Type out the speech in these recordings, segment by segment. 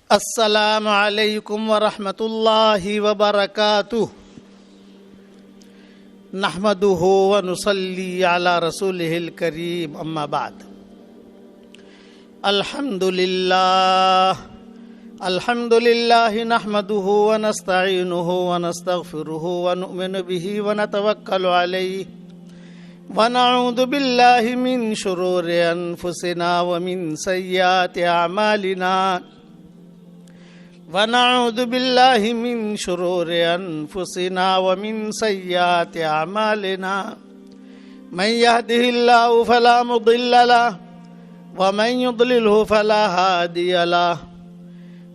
السلام علیکم ورحمۃ اللہ وبرکاتہ نحمده ونصلی علی رسولہ الکریم اما بعد الحمد للہ نحمده ونستعینه ونستغفره ونؤمن به ونتوکل علیہ ونعوذ باللہ من شرور انفسنا ومن سیئات اعمالنا ونعوذ باللہ من شرور انفسنا ومن سیئات اعمالنا من يهده الله فلا مضل له ومن يضلله فلا هادي له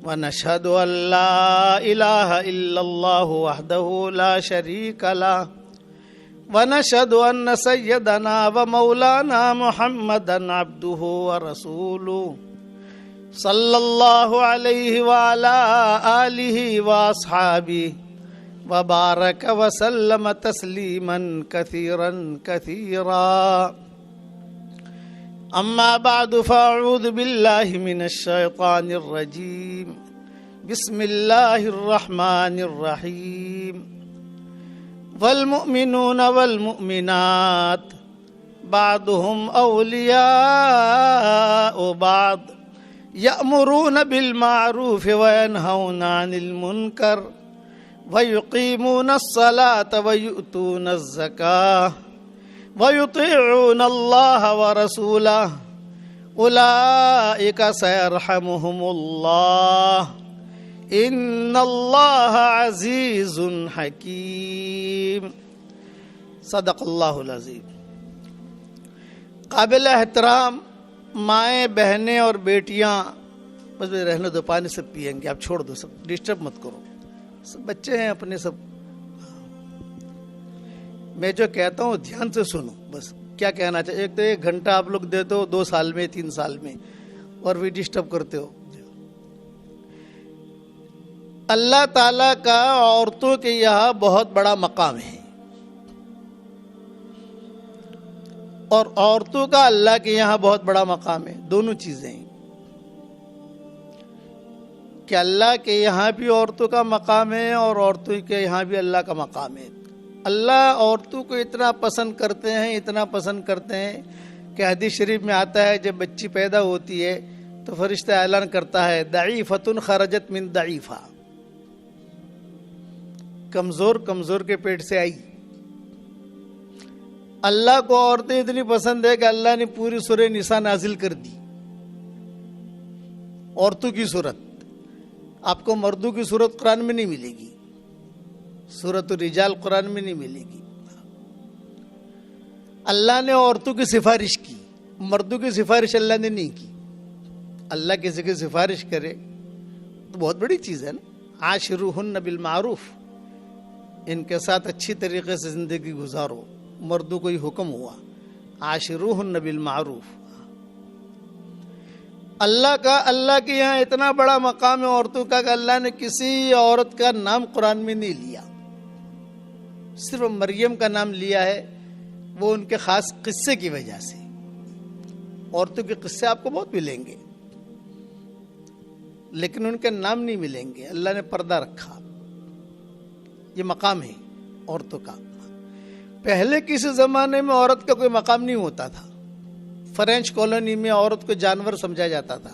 ونشهد ان لا اله الا الله وحده لا شريك له ونشهد ان سيدنا ومولانا محمدا عبده ورسوله صلی اللہ علیہ وعلی آلہ واصحابہ وبارک وسلم تسلیما کثیرا کثیرا اما بعد فاعوذ باللہ من الشیطان الرجیم بسم اللہ الرحمن الرحیم والمؤمنون والمؤمنات بعضهم اولیاء بعض یأمرون بالمعروف وینہون عن المنکر ویقیمون الصلاة ویؤتون الزکاة ویطیعون اللہ ورسولہ اولئک سیرحمهم اللہ ان اللہ عزیز حکیم صدق اللہ العظیم۔ قابل احترام مائیں، بہنیں اور بیٹیاں، بس رہنے دو، پانی سب پئیں گے، آپ چھوڑ دو، سب ڈسٹرب مت کرو، سب بچے ہیں اپنے، سب میں جو کہتا ہوں دھیان سے سنو، بس کیا کہنا چاہیے۔ ایک تو 1 گھنٹہ آپ لوگ دیتے ہو 2 سال میں 3 سال میں، اور بھی ڈسٹرب کرتے ہو۔ اللہ تعالیٰ کا عورتوں کے یہاں بہت بڑا مقام ہے، اور عورتوں کا اللہ کے یہاں بہت بڑا مقام ہے۔ دونوں چیزیں ہیں کہ اللہ کے یہاں بھی عورتوں کا مقام ہے اور عورتوں کے یہاں بھی اللہ کا مقام ہے۔ اللہ عورتوں کو اتنا پسند کرتے ہیں، اتنا پسند کرتے ہیں کہ حدیث شریف میں آتا ہے جب بچی پیدا ہوتی ہے تو فرشتہ اعلان کرتا ہے ضعیفۃ خرجت من ضعیفہ، کمزور کے پیٹ سے آئی۔ اللہ کو عورتیں اتنی پسند ہے کہ اللہ نے پوری سورہ نساء نازل کر دی، عورتوں کی صورت۔ آپ کو مردوں کی صورت قرآن میں نہیں ملے گی، سورۃ الرجال قرآن میں نہیں ملے گی۔ اللہ نے عورتوں کی سفارش کی، مردوں کی سفارش اللہ نے نہیں کی۔ اللہ کسی کی سفارش کرے تو بہت بڑی چیز ہے نا۔ عاشروہن بالمعروف، ان کے ساتھ اچھی طریقے سے زندگی گزارو۔ مردوں کو یہ حکم ہوا عاشروہن بالمعروف۔ اللہ کے یہاں اتنا بڑا مقام ہے عورتوں کا کہ اللہ نے کسی عورت کا نام قرآن میں نہیں لیا، صرف مریم کا نام لیا ہے، وہ ان کے خاص قصے کی وجہ سے۔ عورتوں کے قصے آپ کو بہت ملیں گے لیکن ان کے نام نہیں ملیں گے، اللہ نے پردہ رکھا۔ یہ مقام ہے عورتوں کا۔ پہلے کسی زمانے میں عورت کا کوئی مقام نہیں ہوتا تھا۔ فرینچ کالونی میں عورت کو جانور سمجھا جاتا تھا،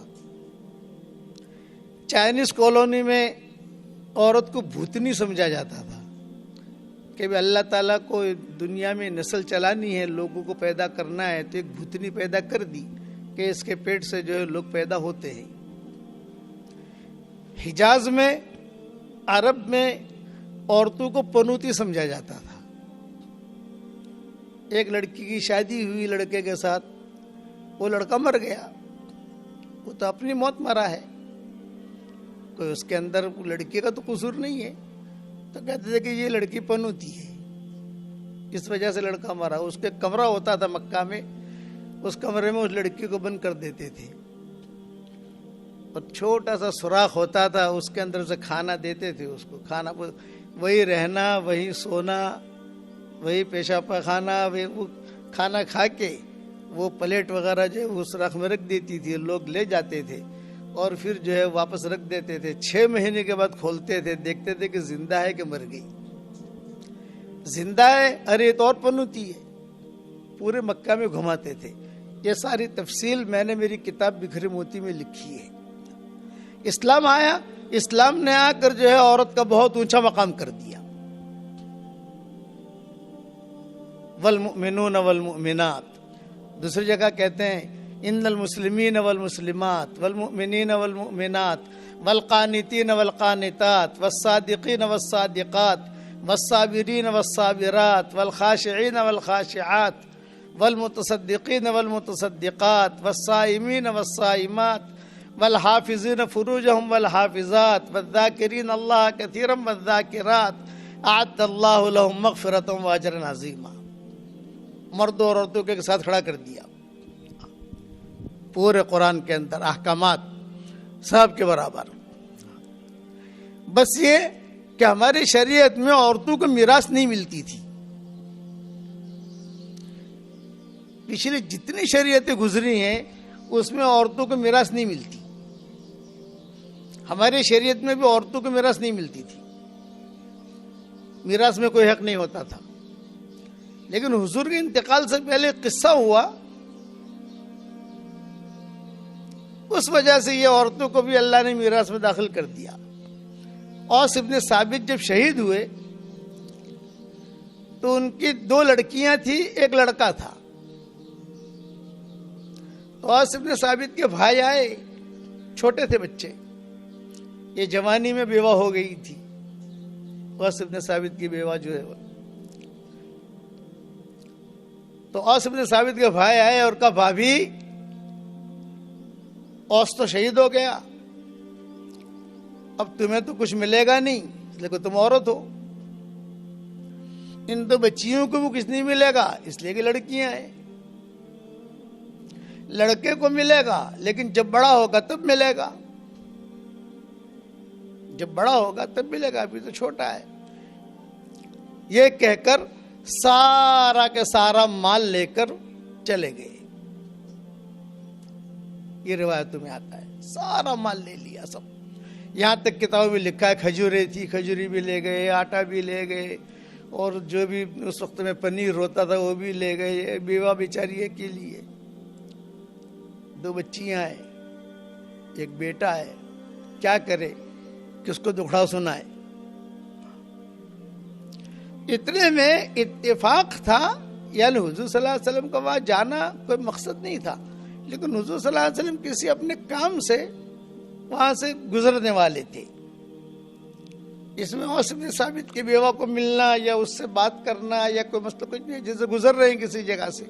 چائنیز کالونی میں عورت کو بھوتنی سمجھا جاتا تھا کہ اللہ تعالیٰ کو دنیا میں نسل چلانی ہے، لوگوں کو پیدا کرنا ہے، تو ایک بھوتنی پیدا کر دی کہ اس کے پیٹ سے جو ہے لوگ پیدا ہوتے ہیں۔ حجاز میں، عرب میں عورتوں کو پنوتی سمجھا جاتا تھا۔ ایک لڑکی کی شادی ہوئی لڑکے کے ساتھ، وہ لڑکا مر گیا، وہ تو اپنی موت مرا ہے، کوئی اس کے اندر لڑکی کا تو قصور نہیں ہے، تو کہتے تھے کہ یہ لڑکی پنوتی ہے، اس وجہ سے لڑکا مرا۔ اس کے کمرہ ہوتا تھا مکہ میں، اس کمرے میں اس لڑکی کو بند کر دیتے تھے، اور چھوٹا سا سوراخ ہوتا تھا، اس کے اندر سے کھانا دیتے تھے اس کو، کھانا وہی رہنا، وہی سونا، وہی پیشاب پاخانہ، وہی وہ کھانا کھا کے وہ پلیٹ وغیرہ جو اس سوراخ میں رکھ دیتی تھی، لوگ لے جاتے تھے اور پھر جو ہے واپس رکھ دیتے تھے. 6 مہینے کے بعد کھولتے تھے, دیکھتے تھے کہ زندہ ہے کہ مر گئی. زندہ ہے, ارے تو اور پنوتی ہے. پورے مکہ میں گھماتے تھے. یہ ساری تفصیل میں نے میری کتاب بکھرے موتی میں لکھی ہے. اسلام آیا, اسلام نے آ کر جو ہے عورت کا بہت اونچا مقام کر دیا. والمؤمنون والمؤمنات, دوسری جگہ کہتے ہیں ان المسلمین والمسلمات والمؤمنین والمؤمنات والقانتین والقانتات والصادقین والصادقات والصابرین والصابرات والخاشعین والخاشعات والمتصدقین والمتصدقات والصائمین والصائمات والحافظین فروجهم والحافظات والذاکرین اللہ کثیرا والذاکرات اعد اللہ لهم مغفرۃ واجرا عظیما. مردوں اور عورتوں کے ساتھ کھڑا کر دیا. پورے قرآن کے اندر احکامات سب کے برابر. بس یہ کہ ہماری شریعت میں عورتوں کو میراث نہیں ملتی تھی. پچھلی جتنی شریعتیں گزری ہیں اس میں عورتوں کو میراث نہیں ملتی. ہماری شریعت میں بھی عورتوں کو میراث نہیں ملتی تھی. میراث میں کوئی حق نہیں ہوتا تھا. لیکن حضور کے انتقال سے پہلے قصہ ہوا, اس وجہ سے یہ عورتوں کو بھی اللہ نے میراث میں داخل کر دیا. اوس ابن ثابت جب شہید ہوئے تو ان کی 2 لڑکیاں تھیں, ایک لڑکا تھا. اوس ابن ثابت کے بھائی آئے, چھوٹے تھے بچے, یہ جوانی میں بیوہ ہو گئی تھی. اوس ابن ثابت کی بیوہ جو ہے تو اوس ابن ثابت کے بھائی آئے اور کہا بھابھی اوس تو شہید ہو گیا, اب تمہیں تو کچھ ملے گا نہیں لیکن تم عورت ہو. ان 2 بچیوں کو بھی کچھ نہیں ملے گا اس لیے کہ لڑکیاں ہیں. لڑکے کو ملے گا لیکن جب بڑا ہوگا تب ملے گا. جب بڑا ہوگا تب ملے گا, ابھی تو چھوٹا ہے. یہ کہہ کر سارا کے سارا مال لے کر چلے گئے. یہ روایتوں میں آتا ہے, سارا مال لے لیا سب. یہاں تک کتابوں میں لکھا ہے کھجوریں تھی, کھجوری بھی لے گئے, آٹا بھی لے گئے, اور جو بھی اس وقت میں پنیر ہوتا تھا وہ بھی لے گئے. بیوہ بیچاری کے لیے 2 بچیاں ہیں, ایک بیٹا ہے, کیا کرے, کس کو دکھڑا سنائے. اتنے میں اتفاق تھا, یعنی حضور صلی اللہ علیہ وسلم کا وہاں جانا کوئی مقصد نہیں تھا, لیکن حضور صلی اللہ علیہ وسلم کسی اپنے کام سے وہاں سے گزرنے والے تھے. اس میں اوس ابن ثابت کی بیوہ کو ملنا یا اس سے بات کرنا یا کوئی مسئلہ کچھ نہیں, جیسے گزر رہے ہیں کسی جگہ سے.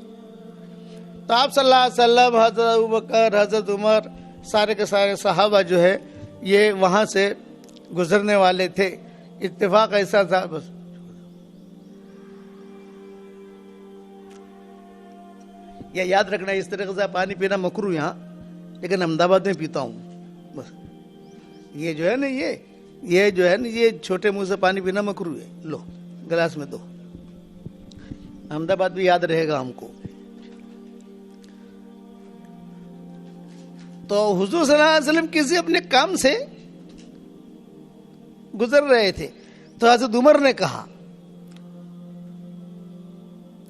تو آپ صلی اللہ علیہ وسلم, حضرت ابوبکر, حضرت عمر, سارے کے سارے صحابہ جو ہے یہ وہاں سے گزرنے والے تھے. اتفاق ایسا تھا. بس یہ یاد رکھنا, اس طریقے سے پانی پینا مکروہ یہاں, لیکن احمد آباد میں پیتا ہوں. بس یہ جو ہے نا, یہ جو ہے نا, یہ چھوٹے منہ سے پانی پینا مکروہ ہے. لو گلاس میں دو. احمد آباد بھی یاد رہے گا ہم کو. تو حضور صلی اللہ علیہ وسلم کسی اپنے کام سے گزر رہے تھے. تو حضرت عمر نے کہا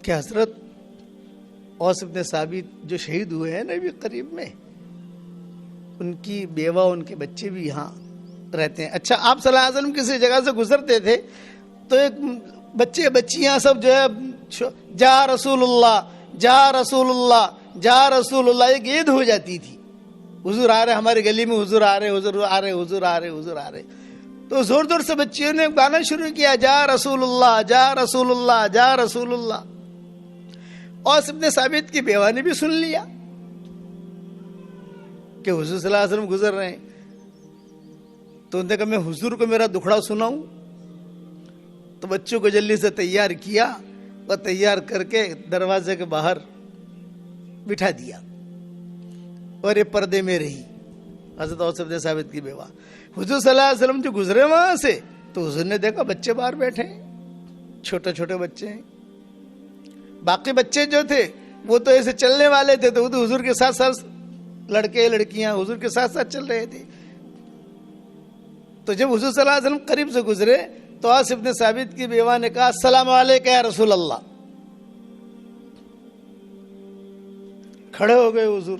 کہ حضرت اوس ابن ثابت جو شہید ہوئے ہیں نا ابھی قریب میں, ان کی بیوہ, ان کے بچے بھی یہاں رہتے ہیں. اچھا, آپ صلی اللہ علیہ وسلم کسی جگہ سے گزرتے تھے تو ایک بچے بچیاں سب جو ہے جا رسول اللہ, جا رسول اللہ, جا رسول اللہ, ایک عید ہو جاتی تھی. حضور آ رہے ہماری گلی میں, حضور آ رہے, حضور آ رہے, حضور آ رہے, حضور آ رہے. تو زور زور سے بچیوں نے گانا شروع کیا, جا رسول اللہ, جا رسول اللہ, جا رسول اللہ. اوس ابن ثابت کی بیوہ نے بھی سن لیا کہ حضور صلی اللہ علیہ وسلم گزر رہے ہیں. تو انہوں نے کہا میں حضور کو میرا دکھڑا سناؤں. تو بچوں کو جلدی سے تیار کیا اور تیار کر کے دروازے کے باہر بٹھا دیا, اور یہ پردے میں رہی حضرت اوس ابن ثابت کی بیوہ. حضور صلی اللہ علیہ وسلم جو گزرے وہاں سے تو حضور نے دیکھا بچے باہر بیٹھے ہیں, چھوٹے چھوٹے بچے ہیں. باقی بچے جو تھے وہ تو ایسے چلنے والے تھے, تو وہ تو حضور کے ساتھ ساتھ لڑکے لڑکیاں حضور کے ساتھ ساتھ چل رہے تھے. تو جب حضور صلی اللہ علیہ وسلم قریب سے گزرے تو آس ابن ثابت کی بیوہ نے کہا السلام علیکم یا رسول اللہ. کھڑے ہو گئے حضور.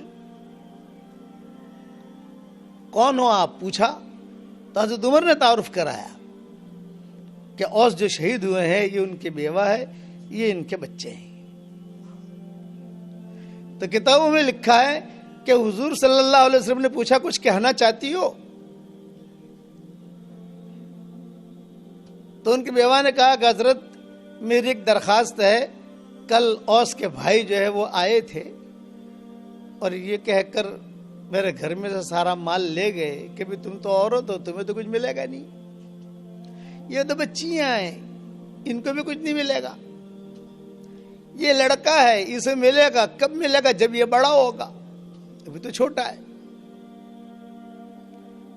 کون ہو آپ؟ پوچھا تو حضرت عمر نے تعارف کرایا کہ اوس جو شہید ہوئے ہیں یہ ان کی بیوہ ہے, یہ ان کے بچے ہیں. تو کتابوں میں لکھا ہے کہ حضور صلی اللہ علیہ وسلم نے پوچھا کچھ کہنا چاہتی ہو؟ تو ان کی بیوہ نے کہا کہ حضرت میری ایک درخواست ہے, کل اوس کے بھائی جو ہے وہ آئے تھے اور یہ کہہ کر میرے گھر میں سے سارا مال لے گئے کہ بھی تم تو عورت ہو, تمہیں تو کچھ ملے گا نہیں, یہ تو بچیاں ہیں ان کو بھی کچھ نہیں ملے گا, یہ لڑکا ہے اسے ملے گا کب ملے گا؟ جب یہ بڑا ہوگا, ابھی تو چھوٹا ہے.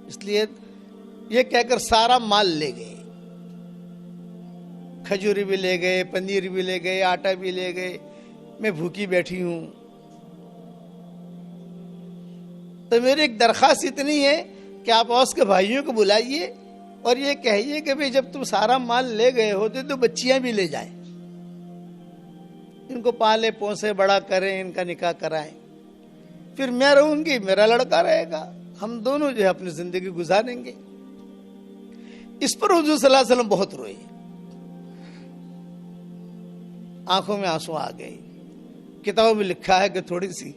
اس لیے یہ کہہ کر سارا مال لے گئے, کھجوری بھی لے گئے, پنیر بھی لے گئے, آٹا بھی لے گئے. میں بھوکی بیٹھی ہوں. تو میری ایک درخواست اتنی ہے کہ آپ اوس کے بھائیوں کو بلائیے اور یہ کہیے کہ بھئی جب تم سارا مال لے گئے ہو تو بچیاں بھی لے جائیں, ان کو پالے پوسے بڑا کریں, ان کا نکاح کرائیں, پھر میں رہوں گی, میرا لڑکا رہے گا, ہم دونوں جو ہے اپنی زندگی گزاریں گے. اس پر حضور صلی اللہ علیہ وسلم بہت روئے, آنکھوں میں آنسو آ گئے. کتابوں میں لکھا ہے کہ تھوڑی سی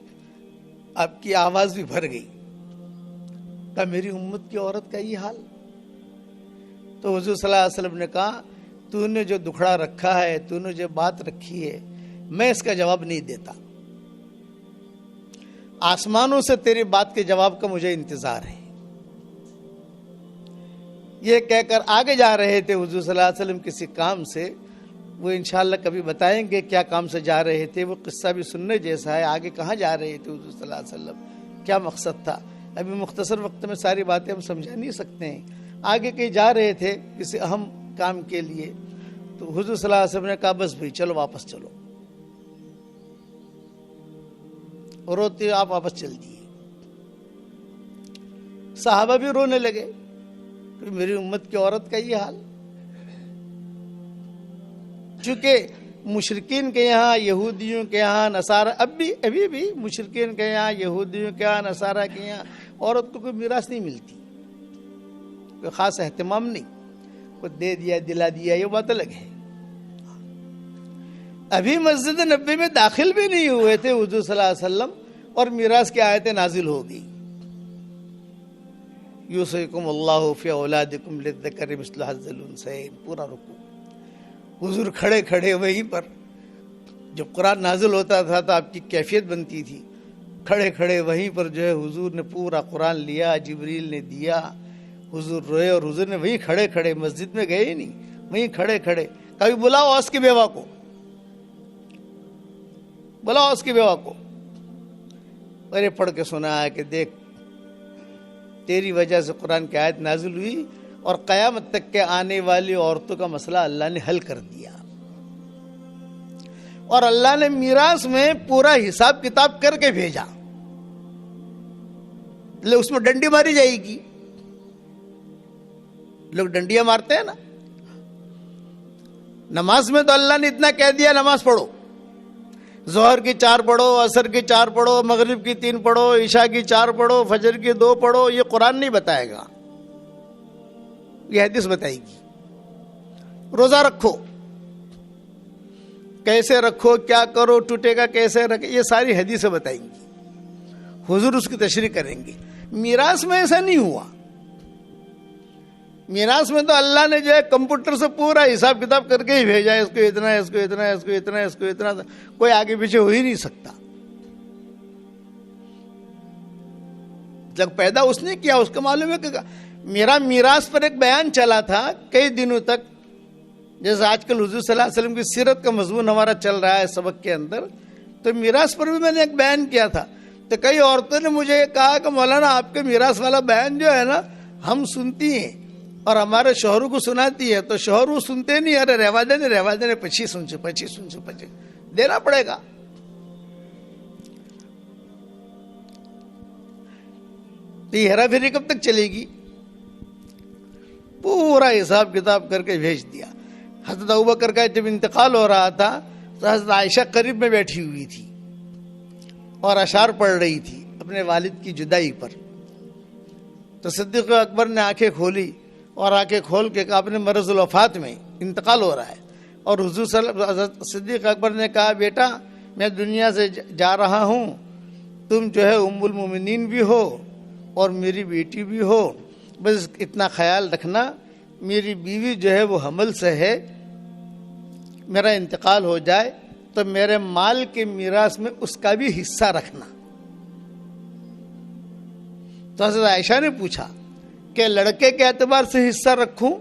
آپ کی آواز بھی بھر گئی. کہا میری امت کی عورت کا یہ حال. تو حضور صلی اللہ علیہ وسلم نے کہا تو نے جو دکھڑا رکھا ہے, تو نے جو بات رکھی ہے, میں اس کا جواب نہیں دیتا. آسمانوں سے تیری بات کے جواب کا مجھے انتظار ہے. یہ کہہ کر آگے جا رہے تھے حضور صلی اللہ علیہ وسلم کسی کام سے. وہ انشاءاللہ کبھی بتائیں گے کیا کام سے جا رہے تھے, وہ قصہ بھی سننے جیسا ہے. آگے کہاں جا رہے تھے حضور صلی اللہ علیہ وسلم, کیا مقصد تھا, ابھی مختصر وقت میں ساری باتیں ہم سمجھا نہیں سکتے ہیں. آگے کہیں جا رہے تھے کسی اہم کام کے لیے. تو حضور صلی اللہ علیہ وسلم نے کہا بس بھائی چلو واپس چلو. روتے آپ واپس چل دیے. صحابہ بھی رونے لگے کہ میری امت کی عورت کا یہ حال. چونکہ مشرکین کے یہاں, یہودیوں کے یہاں, نصارہ ابھی بھی مشرکین کے یہاں, یہودیوں کے یہاں, نصارہ کے یہاں عورت کو کوئی میراث نہیں ملتی, کوئی خاص اہتمام نہیں, کوئی دے دیا دلا دیا یہ بات الگ ہے. ابھی مسجد نبوی میں داخل بھی نہیں ہوئے تھے حضور صلی اللہ علیہ وسلم اور میراث کی آیتیں نازل ہو گئی. یوصیکم اللہ فی اولادکم للذکر مثل حظ الانثیین, پورا رکوع. حضور کھڑے کھڑے وہیں پر, جب قرآن نازل ہوتا تھا تو آپ کی کیفیت بنتی تھی, کھڑے کھڑے وہیں پر جو ہے حضور نے پورا قرآن لیا, جبریل نے دیا, حضور روئے اور حضور نے وہیں کھڑے کھڑے, مسجد میں گئے ہی نہیں, وہیں کھڑے کھڑے. کبھی بلاؤ اوس کی بیوہ کو, بلاؤ اوس کی بیوہ کو, ارے پڑھ کے سنا ہے کہ دیکھ تیری وجہ سے قرآن کی آیت نازل ہوئی اور قیامت تک کے آنے والی عورتوں کا مسئلہ اللہ نے حل کر دیا, اور اللہ نے میراث میں پورا حساب کتاب کر کے بھیجا. اس میں ڈنڈی ماری جائے گی, لوگ ڈنڈیاں مارتے ہیں نا. نماز میں تو اللہ نے اتنا کہہ دیا نماز پڑھو, ظہر کی 4 پڑھو, عصر کی 4 پڑھو, مغرب کی 3 پڑھو, عشاء کی 4 پڑھو, فجر کی 2 پڑھو. یہ قرآن نہیں بتائے گا, یہ حدیث بتائے گی. روزہ رکھو, کیسے رکھو, کیا کرو, ٹوٹے گا کیسے رکھے, یہ ساری حدیثیں بتائیں گی, حضور اس کی تشریح کریں گے. میراث میں ایسا نہیں ہوا. میراث میں تو اللہ نے جو ہے کمپیوٹر سے پورا حساب کتاب کر کے ہی بھیجا, اس کو اتنا, اس کو اتنا, اس کو اتنا, اس کو اتنا, کوئی آگے پیچھے ہو ہی نہیں سکتا. جب پیدا اس نے کیا, اس کو معلوم ہے کہ میرا میراث پر ایک بیان چلا تھا کئی دنوں تک, جیسے آج کل حضور صلی اللہ علیہ وسلم کی سیرت کا مضمون ہمارا چل رہا ہے سبق کے اندر, تو میراث پر بھی میں نے ایک بیان کیا تھا. تو کئی عورتوں نے مجھے کہا کہ مولانا آپ کے میراث والا بیان جو ہے نا ہم سنتی ہیں اور ہمارے شوہروں کو سناتی ہے, تو شوہر وہ سنتے نہیں, ارے رہوا دینے پچھی دینا پڑے گا. تو یہ ہیرا پھیری کب تک چلے گی؟ پورا حساب کتاب کر کے بھیج دیا. حضرت ابوبکر کا جب انتقال ہو رہا تھا تو حضرت عائشہ قریب میں بیٹھی ہوئی تھی اور اشعار پڑھ رہی تھی اپنے والد کی جدائی پر. تو صدیق اکبر نے آنکھیں کھولی اور آنکھیں کھول کے کہا اپنے مرض الوفات میں انتقال ہو رہا ہے. اور حضور حضرت صدیق اکبر نے کہا بیٹا میں دنیا سے جا رہا ہوں, تم جو ہے ام المومنین بھی ہو اور میری بیٹی بھی ہو, بس اتنا خیال رکھنا میری بیوی جو ہے وہ حمل سے ہے, میرا انتقال ہو جائے تو میرے مال کے میراث میں اس کا بھی حصہ رکھنا. تو حضرت عائشہ نے پوچھا کہ لڑکے کے اعتبار سے حصہ رکھوں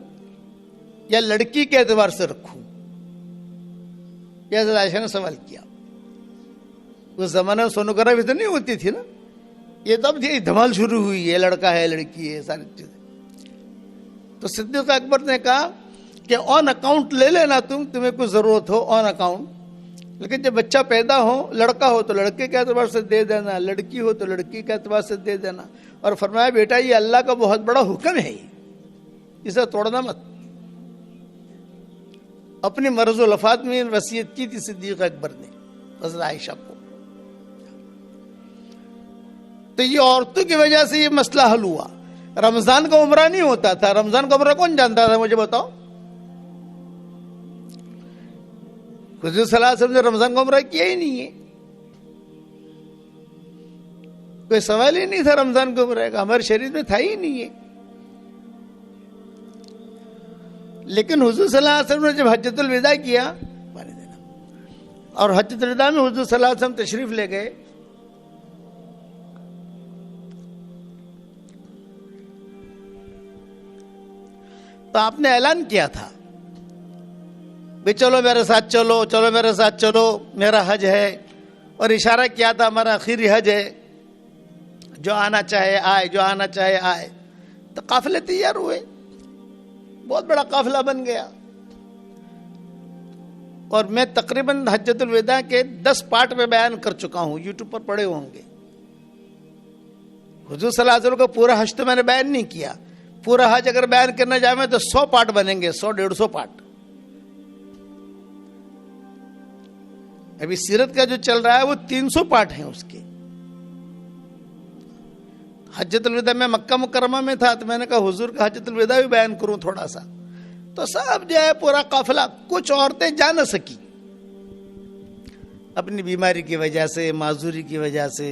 یا لڑکی کے اعتبار سے رکھوں؟ یہ حضرت عائشہ نے سوال کیا. اس زمانے میں سونوگرافی تو نہیں ہوتی تھی نا, یہ تب دھمال شروع ہوئی ہے, لڑکا ہے لڑکی ہے ساری چیزیں. تو صدیق اکبر نے کہا کہ آن اکاؤنٹ لے لینا تمہیں کوئی ضرورت ہو آن اکاؤنٹ, لیکن جب بچہ پیدا ہو, لڑکا ہو تو لڑکے کے اعتبار سے دے دینا, لڑکی ہو تو لڑکی کے اعتبار سے دے دینا. اور فرمایا بیٹا یہ اللہ کا بہت بڑا حکم ہے, اسے توڑنا مت. اپنی مرض الوفات میں وصیت کی تھی صدیق اکبر نے حضرت عائشہ کو. تو یہ عورتوں کی وجہ سے یہ مسئلہ حل ہوا. رمضان کا عمرہ نہیں ہوتا تھا. رمضان کا عمرہ کون جانتا تھا مجھے بتاؤ؟ حضور صلی اللہ علیہ وسلم نے رمضان کا عمرہ کیا ہی نہیں ہے, کوئی سوال ہی نہیں تھا رمضان کے عمرے کا, ہمارے شریعت میں تھا ہی نہیں ہے. لیکن حضور صلی اللہ علیہ وسلم نے جب حجۃ الوداع کیا, اور حجۃ الوداع میں حضور صلی اللہ علیہ وسلم تشریف لے گئے, تو آپ نے اعلان کیا تھا بھئی چلو میرے ساتھ چلو, چلو میرے ساتھ چلو, میرا حج ہے. اور اشارہ کیا تھا ہمارا آخری حج ہے, جو آنا چاہے آئے, جو آنا چاہے آئے. تو قافلے تیار ہوئے, بہت بڑا قافلہ بن گیا. اور میں تقریباً حجۃ الوداع کے 10 پارٹ میں بیان کر چکا ہوں, یوٹیوب پر پڑے ہوں گے. حضور صلی اللہ علیہ وسلم کو پورا حج تو میں نے بیان نہیں کیا. پورا حج اگر بیان کرنا جائیں تو 100 پارٹ بنیں گے, 100-150 پارٹ. ابھی سیرت کا جو چل رہا ہے وہ 300 پارٹ ہیں اس کے. حجۃ الوداع میں مکہ مکرمہ میں تھا تو میں نے کہا حضور کا حجۃ الوداع بھی بیان کروں تھوڑا سا. تو سب جو ہے پورا قافلہ, کچھ عورتیں جا نہ سکی اپنی بیماری کی وجہ سے, معذوری کی وجہ سے,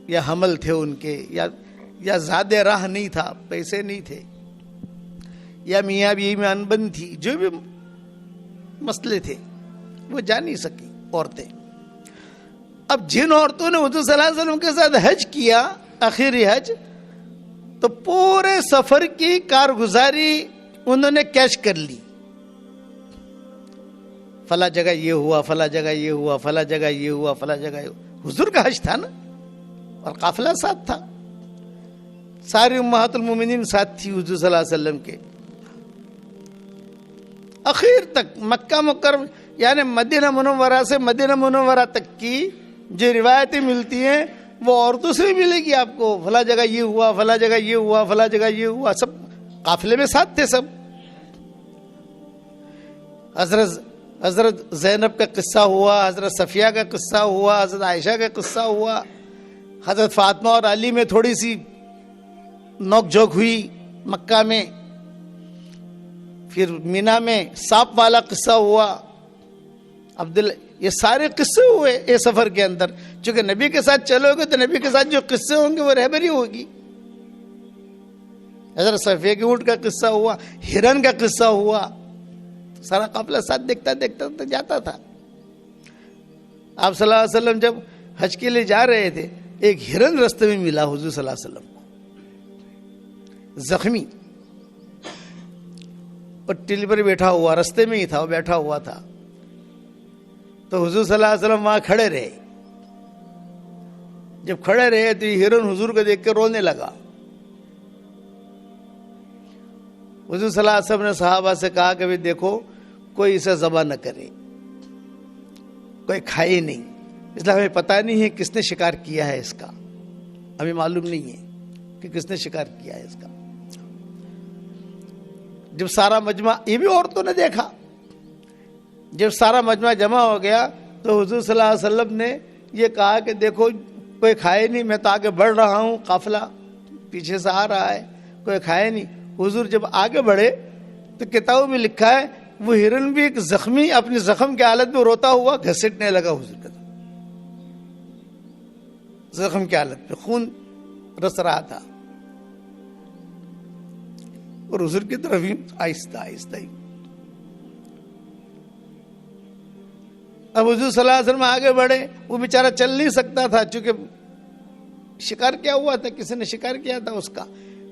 یا حمل تھے ان کے, یا زیادہ راہ نہیں تھا, پیسے نہیں تھے, یا میاں بیوی میں انبن تھی, جو بھی مسئلے تھے وہ جا نہیں سکی عورتیں. اب جن عورتوں نے حضور صلی اللہ علیہ وسلم کے ساتھ حج کیا, آخری حج, تو پورے سفر کی کارگزاری انہوں نے کیش کر لی. فلاں جگہ یہ ہوا, فلاں جگہ یہ ہوا, فلاں جگہ یہ ہوا, فلاں جگہ یہ ہوا. حضور کا حج تھا نا, اور قافلہ ساتھ تھا, ساری امہات المومنین ساتھ تھی حضور صلی اللہ علیہ وسلم کے. اخیر تک مکہ مکرمہ یعنی مدینہ منورہ سے مدینہ منورہ تک کی جو روایتیں ملتی ہیں وہ عورتوں سے بھی ملے گی آپ کو. فلاں جگہ یہ ہوا, فلاں جگہ یہ ہوا, فلاں جگہ یہ ہوا, سب قافلے میں ساتھ تھے سب. حضرت زینب کا قصہ ہوا, حضرت صفیہ کا قصہ ہوا, حضرت عائشہ کا قصہ ہوا, حضرت فاطمہ اور علی میں تھوڑی سی نوک جھوک ہوئی مکہ میں, پھر مینا میں سانپ والا قصہ ہوا, یہ سارے قصے ہوئے اس سفر کے اندر. چونکہ نبی کے ساتھ چلو گے تو نبی کے ساتھ جو قصے ہوں گے وہ رہبری ہوگی. حضرت صفیہ کے اونٹ کا قصہ ہوا, ہرن کا قصہ ہوا, سارا قافلہ ساتھ دیکھتا دیکھتا جاتا تھا. آپ صلی اللہ علیہ وسلم جب حج کے لیے جا رہے تھے, ایک ہرن راستے میں ملا حضور صلی اللہ علیہ وسلم کو, زخمی, اور ٹیلی پر بیٹھا ہوا, راستے میں ہی تھا, وہ بیٹھا ہوا تھا. تو حضور صلی اللہ علیہ وسلم وہاں کھڑے رہے. جب کھڑے رہے تو یہ ہرن حضور کو دیکھ کے رونے لگا. حضور صلی اللہ علیہ وسلم نے صحابہ سے کہا کہ دیکھو کوئی اسے ذبح نہ کرے, کوئی کھائے نہیں, اس لیے ہمیں پتہ نہیں ہے کس نے شکار کیا ہے اس کا, ہمیں معلوم نہیں ہے کہ کس نے شکار کیا ہے اس کا. جب سارا مجمع، یہ بھی عورتوں نے دیکھا، جب سارا مجمع جمع ہو گیا تو حضور صلی اللہ علیہ وسلم نے یہ کہا کہ دیکھو کوئی کھائے نہیں، میں تو آگے بڑھ رہا ہوں، قافلہ پیچھے سے آ رہا ہے، کوئی کھائے نہیں. حضور جب آگے بڑھے تو کتابوں میں لکھا ہے وہ ہرن بھی ایک زخمی اپنی زخم کی حالت میں روتا ہوا گھسیٹنے لگا حضور کا زخم کی حالت میں، خون رس رہا تھا، اور حضور کی طرف ہی آہستہ آہستہ ہی. اب حضور صلی اللہ علیہ وسلم آگے بڑھے، وہ بیچارہ چل نہیں سکتا تھا چونکہ شکار کیا ہوا تھا، کسی نے شکار کیا تھا اس کا.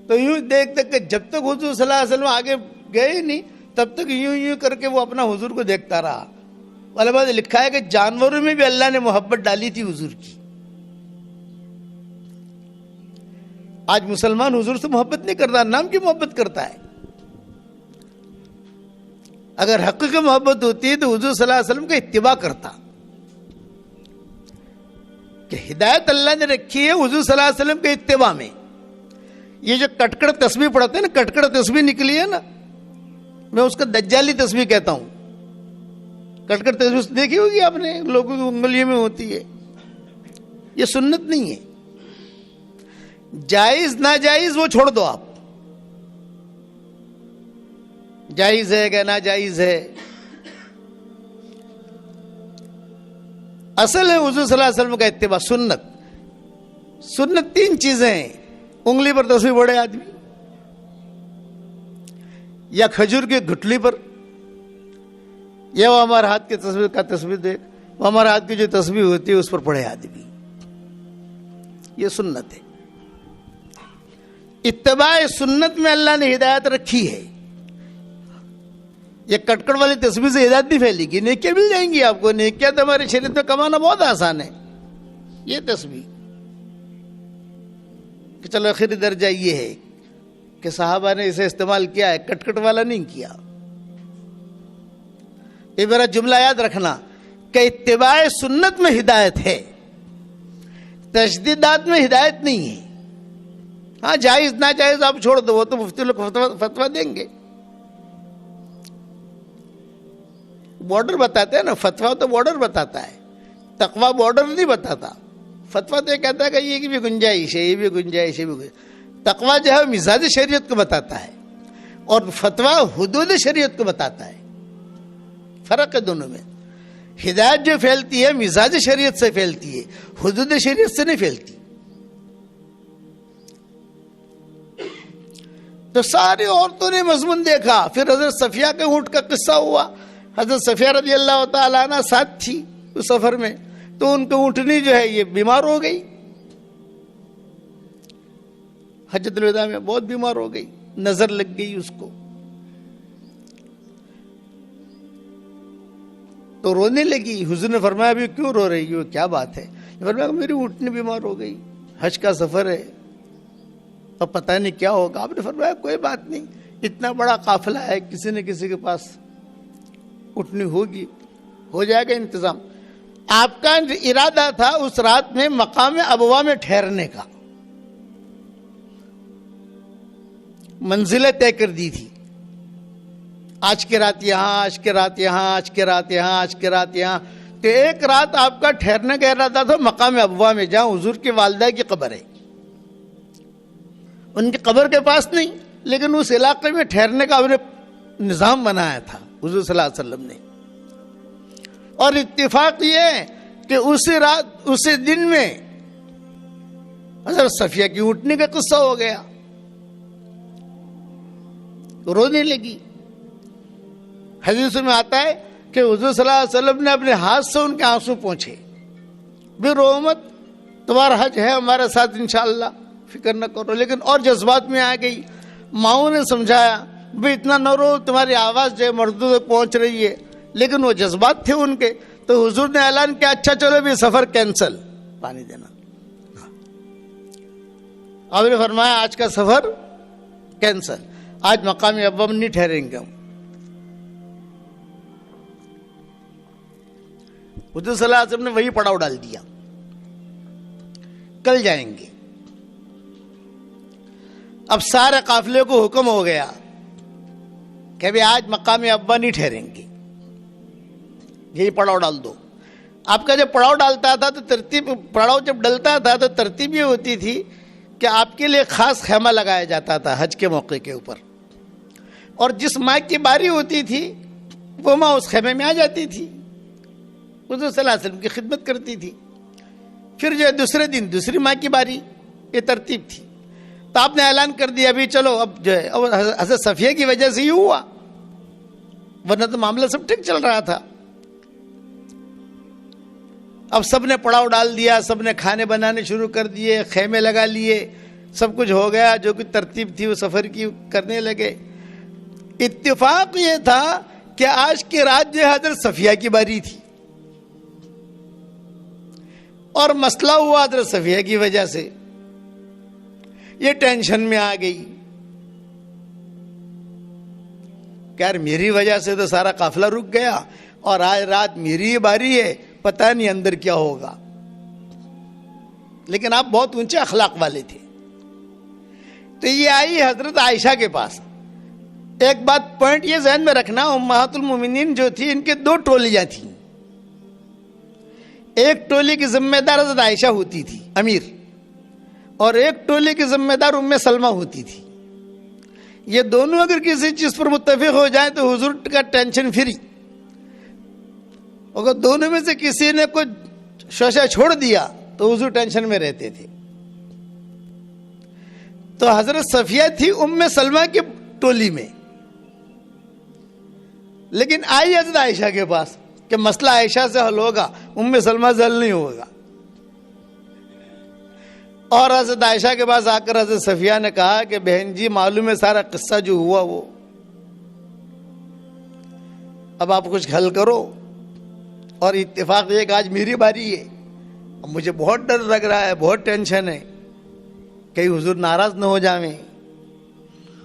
تو یوں دیکھتے کہ جب تک حضور صلی اللہ علیہ وسلم آگے گئے نہیں تب تک یوں کر کے وہ اپنا حضور کو دیکھتا رہا. علماء نے لکھا ہے کہ جانوروں میں بھی اللہ نے محبت ڈالی تھی حضور کی. آج مسلمان حضور سے محبت نہیں کرتا، نام کی محبت کرتا ہے. اگر حقیقی محبت ہوتی ہے تو حضور صلی اللہ علیہ وسلم کا اتباع کرتا. کہ ہدایت اللہ نے رکھی ہے حضور صلی اللہ علیہ وسلم کے اتباع میں. یہ جو کٹکڑ تسبیح پڑھتے ہیں نا، کٹکڑ تسبیح نکلی ہے نا، میں اس کا دجالی تسبیح کہتا ہوں. کٹکڑ تسبیح دیکھی ہوگی آپ نے، لوگوں کی انگلیوں میں ہوتی ہے. یہ سنت نہیں ہے. جائز ناجائز وہ چھوڑ دو آپ، جائز ہے کہ ناجائز ہے. اصل ہے حضور صلی اللہ علیہ وسلم کا اتباع. سنت تین چیزیں ہیں: انگلی پر تصویر بڑے آدمی، یا کھجور کے گٹھلی پر، یا وہ ہمارے ہاتھ کے تصویر کا تصویر دیکھ، وہ ہمارے ہاتھ کی جو تصویر ہوتی ہے اس پر پڑے آدمی. یہ سنت ہے. اتباع سنت میں اللہ نے ہدایت رکھی ہے. یہ کٹکڑ والی تصویر سے ہدایت نہیں پھیلے گی. نیکیاں مل جائیں گی آپ کو، نیکیاں تو ہمارے شریعت میں کمانا بہت آسان ہے. یہ تصویر کہ چلو آخری درجہ یہ ہے کہ صحابہ نے اسے استعمال کیا ہے، کٹکٹ والا نہیں کیا. یہ میرا جملہ یاد رکھنا کہ اتباع سنت میں ہدایت ہے، تشدیدات میں ہدایت نہیں ہے. ہاں جائز ناجائز آپ چھوڑ دو، وہ تو مفتی لوگ فتویٰ دیں گے. بارڈر بتاتے ہیں نا، فتویٰ تو بارڈر بتاتا ہے، تقویٰ بارڈر نہیں بتاتا. فتویٰ تو یہ کہتا ہے کہ یہ بھی گنجائش ہے، یہ بھی گنجائش ہے. تقویٰ جو ہے مزاج شریعت کو بتاتا ہے، اور فتویٰ حدود شریعت کو بتاتا ہے. فرق ہے دونوں میں. ہدایت جو پھیلتی ہے مزاج شریعت سے پھیلتی ہے، حدود شریعت سے نہیں پھیلتی. تو ساری عورتوں نے مضمون دیکھا. پھر حضرت صفیہ کے اونٹ کا قصہ ہوا. حضرت صفیہ رضی اللہ تعالیٰ عنہ ساتھ تھی اس سفر میں، تو ان کی اونٹنی جو ہے یہ بیمار ہو گئی. حجۃ الوداع میں بہت بیمار ہو گئی، نظر لگ گئی اس کو. تو رونے لگی. حضور نے فرمایا ابھی کیوں رو رہی ہو، کیا بات ہے؟ فرمایا میری اونٹنی بیمار ہو گئی، حج کا سفر ہے، اب پتہ نہیں کیا ہوگا. آپ نے فرمایا کوئی بات نہیں، اتنا بڑا قافلہ ہے، کسی نہ کسی کے پاس اٹھنی ہوگی، ہو جائے گا انتظام. آپ کا ارادہ تھا اس رات میں مقام ابوا میں ٹھہرنے کا، منزلیں طے کر دی تھی. آج کی رات یہاں، آج کی رات یہاں، آج کی رات یہاں، آج کی رات یہاں. تو ایک رات آپ کا ٹھہرنے کا ارادہ تھا مقام ابوا میں، جہاں حضور کی والدہ کی قبر ہے. ان کی قبر کے پاس نہیں، لیکن اس علاقے میں ٹھہرنے کا آپ نے نظام بنایا تھا حضور صلی اللہ علیہ وسلم نے. اور اتفاق یہ ہے کہ اسی رات اسی دن میں حضرت صفیہ کی اونٹنی کا قصہ ہو گیا. رونے لگی. حدیث میں آتا ہے کہ حضور صلی اللہ علیہ وسلم نے اپنے ہاتھ سے ان کے آنسو پوچھے. بھی رو مت، تمہارا حج ہے ہمارے ساتھ انشاءاللہ، فکر نہ کرو. لیکن اور جذبات میں آ گئی. ماؤں نے سمجھایا بھی اتنا نہ رو، تمہاری آواز جو ہے مردوں تک پہنچ رہی ہے. لیکن وہ جذبات تھے ان کے. تو حضور نے اعلان کیا اچھا چلو بھی سفر کینسل، پانی دینا. آپ نے فرمایا آج کا سفر کینسل، آج مقام ابوا میں نہیں ٹھہریں گے ہم. حضور صلی اللہ علیہ وسلم نے وہی پڑاؤ ڈال دیا، کل جائیں گے. اب سارے قافلے کو حکم ہو گیا کہ ابھی آج مقام ابا نہیں ٹھہریں گے, یہی پڑاؤ ڈال دو. آپ کا جب پڑاؤ ڈالتا تھا تو پڑاؤ جب ڈلتا تھا تو ترتیب یہ ہوتی تھی کہ آپ کے لیے خاص خیمہ لگایا جاتا تھا حج کے موقع کے اوپر, اور جس ماں کی باری ہوتی تھی وہ ماں اس خیمے میں آ جاتی تھی, حضور صلی اللہ علیہ وسلم کی خدمت کرتی تھی. پھر جو ہے دوسرے دن دوسری ماں کی باری, یہ ترتیب تھی. تو آپ نے اعلان کر دیا ابھی چلو اب جو ہے, حضرت صفیہ کی وجہ سے یہ ہوا, ورنہ تو معاملہ سب ٹھیک چل رہا تھا. اب سب نے پڑاؤ ڈال دیا, سب نے کھانے بنانے شروع کر دیے, خیمے لگا لیے, سب کچھ ہو گیا, جو کچھ ترتیب تھی وہ سفر کی کرنے لگے. اتفاق یہ تھا کہ آج کی رات جو حضرت صفیہ کی باری تھی, اور مسئلہ ہوا حضرت صفیہ کی وجہ سے, یہ ٹینشن میں آ گئی کہ یار میری وجہ سے تو سارا قافلہ رک گیا, اور آج رات میری باری ہے, پتہ نہیں اندر کیا ہوگا. لیکن آپ بہت اونچے اخلاق والے تھے, تو یہ آئی حضرت عائشہ کے پاس. ایک بات پوائنٹ یہ ذہن میں رکھنا, امہات المومنین جو تھی ان کے دو ٹولیاں تھیں. ایک ٹولی کی ذمہ دار حضرت عائشہ ہوتی تھی امیر, اور ایک ٹولی کی ذمہ دار ام سلمہ ہوتی تھی. یہ دونوں اگر کسی چیز پر متفق ہو جائیں تو حضور کا ٹینشن فری. اگر دونوں میں سے کسی نے کوئی شوشہ چھوڑ دیا تو حضور ٹینشن میں رہتے تھے. تو حضرت صفیہ تھی ام سلمہ کی ٹولی میں, لیکن آئی حضرت عائشہ کے پاس کہ مسئلہ عائشہ سے حل ہوگا, ام سلمہ سے حل نہیں ہوگا. اور حضرت عائشہ کے پاس آ کر حضرت صفیہ نے کہا کہ بہن جی معلوم ہے سارا قصہ جو ہوا وہ, اب آپ کچھ حل کرو. اور اتفاق یہ کہ آج میری باری ہے, اب مجھے بہت ڈر لگ رہا ہے, بہت ٹینشن ہے, کہیں حضور ناراض نہ ہو جائیں,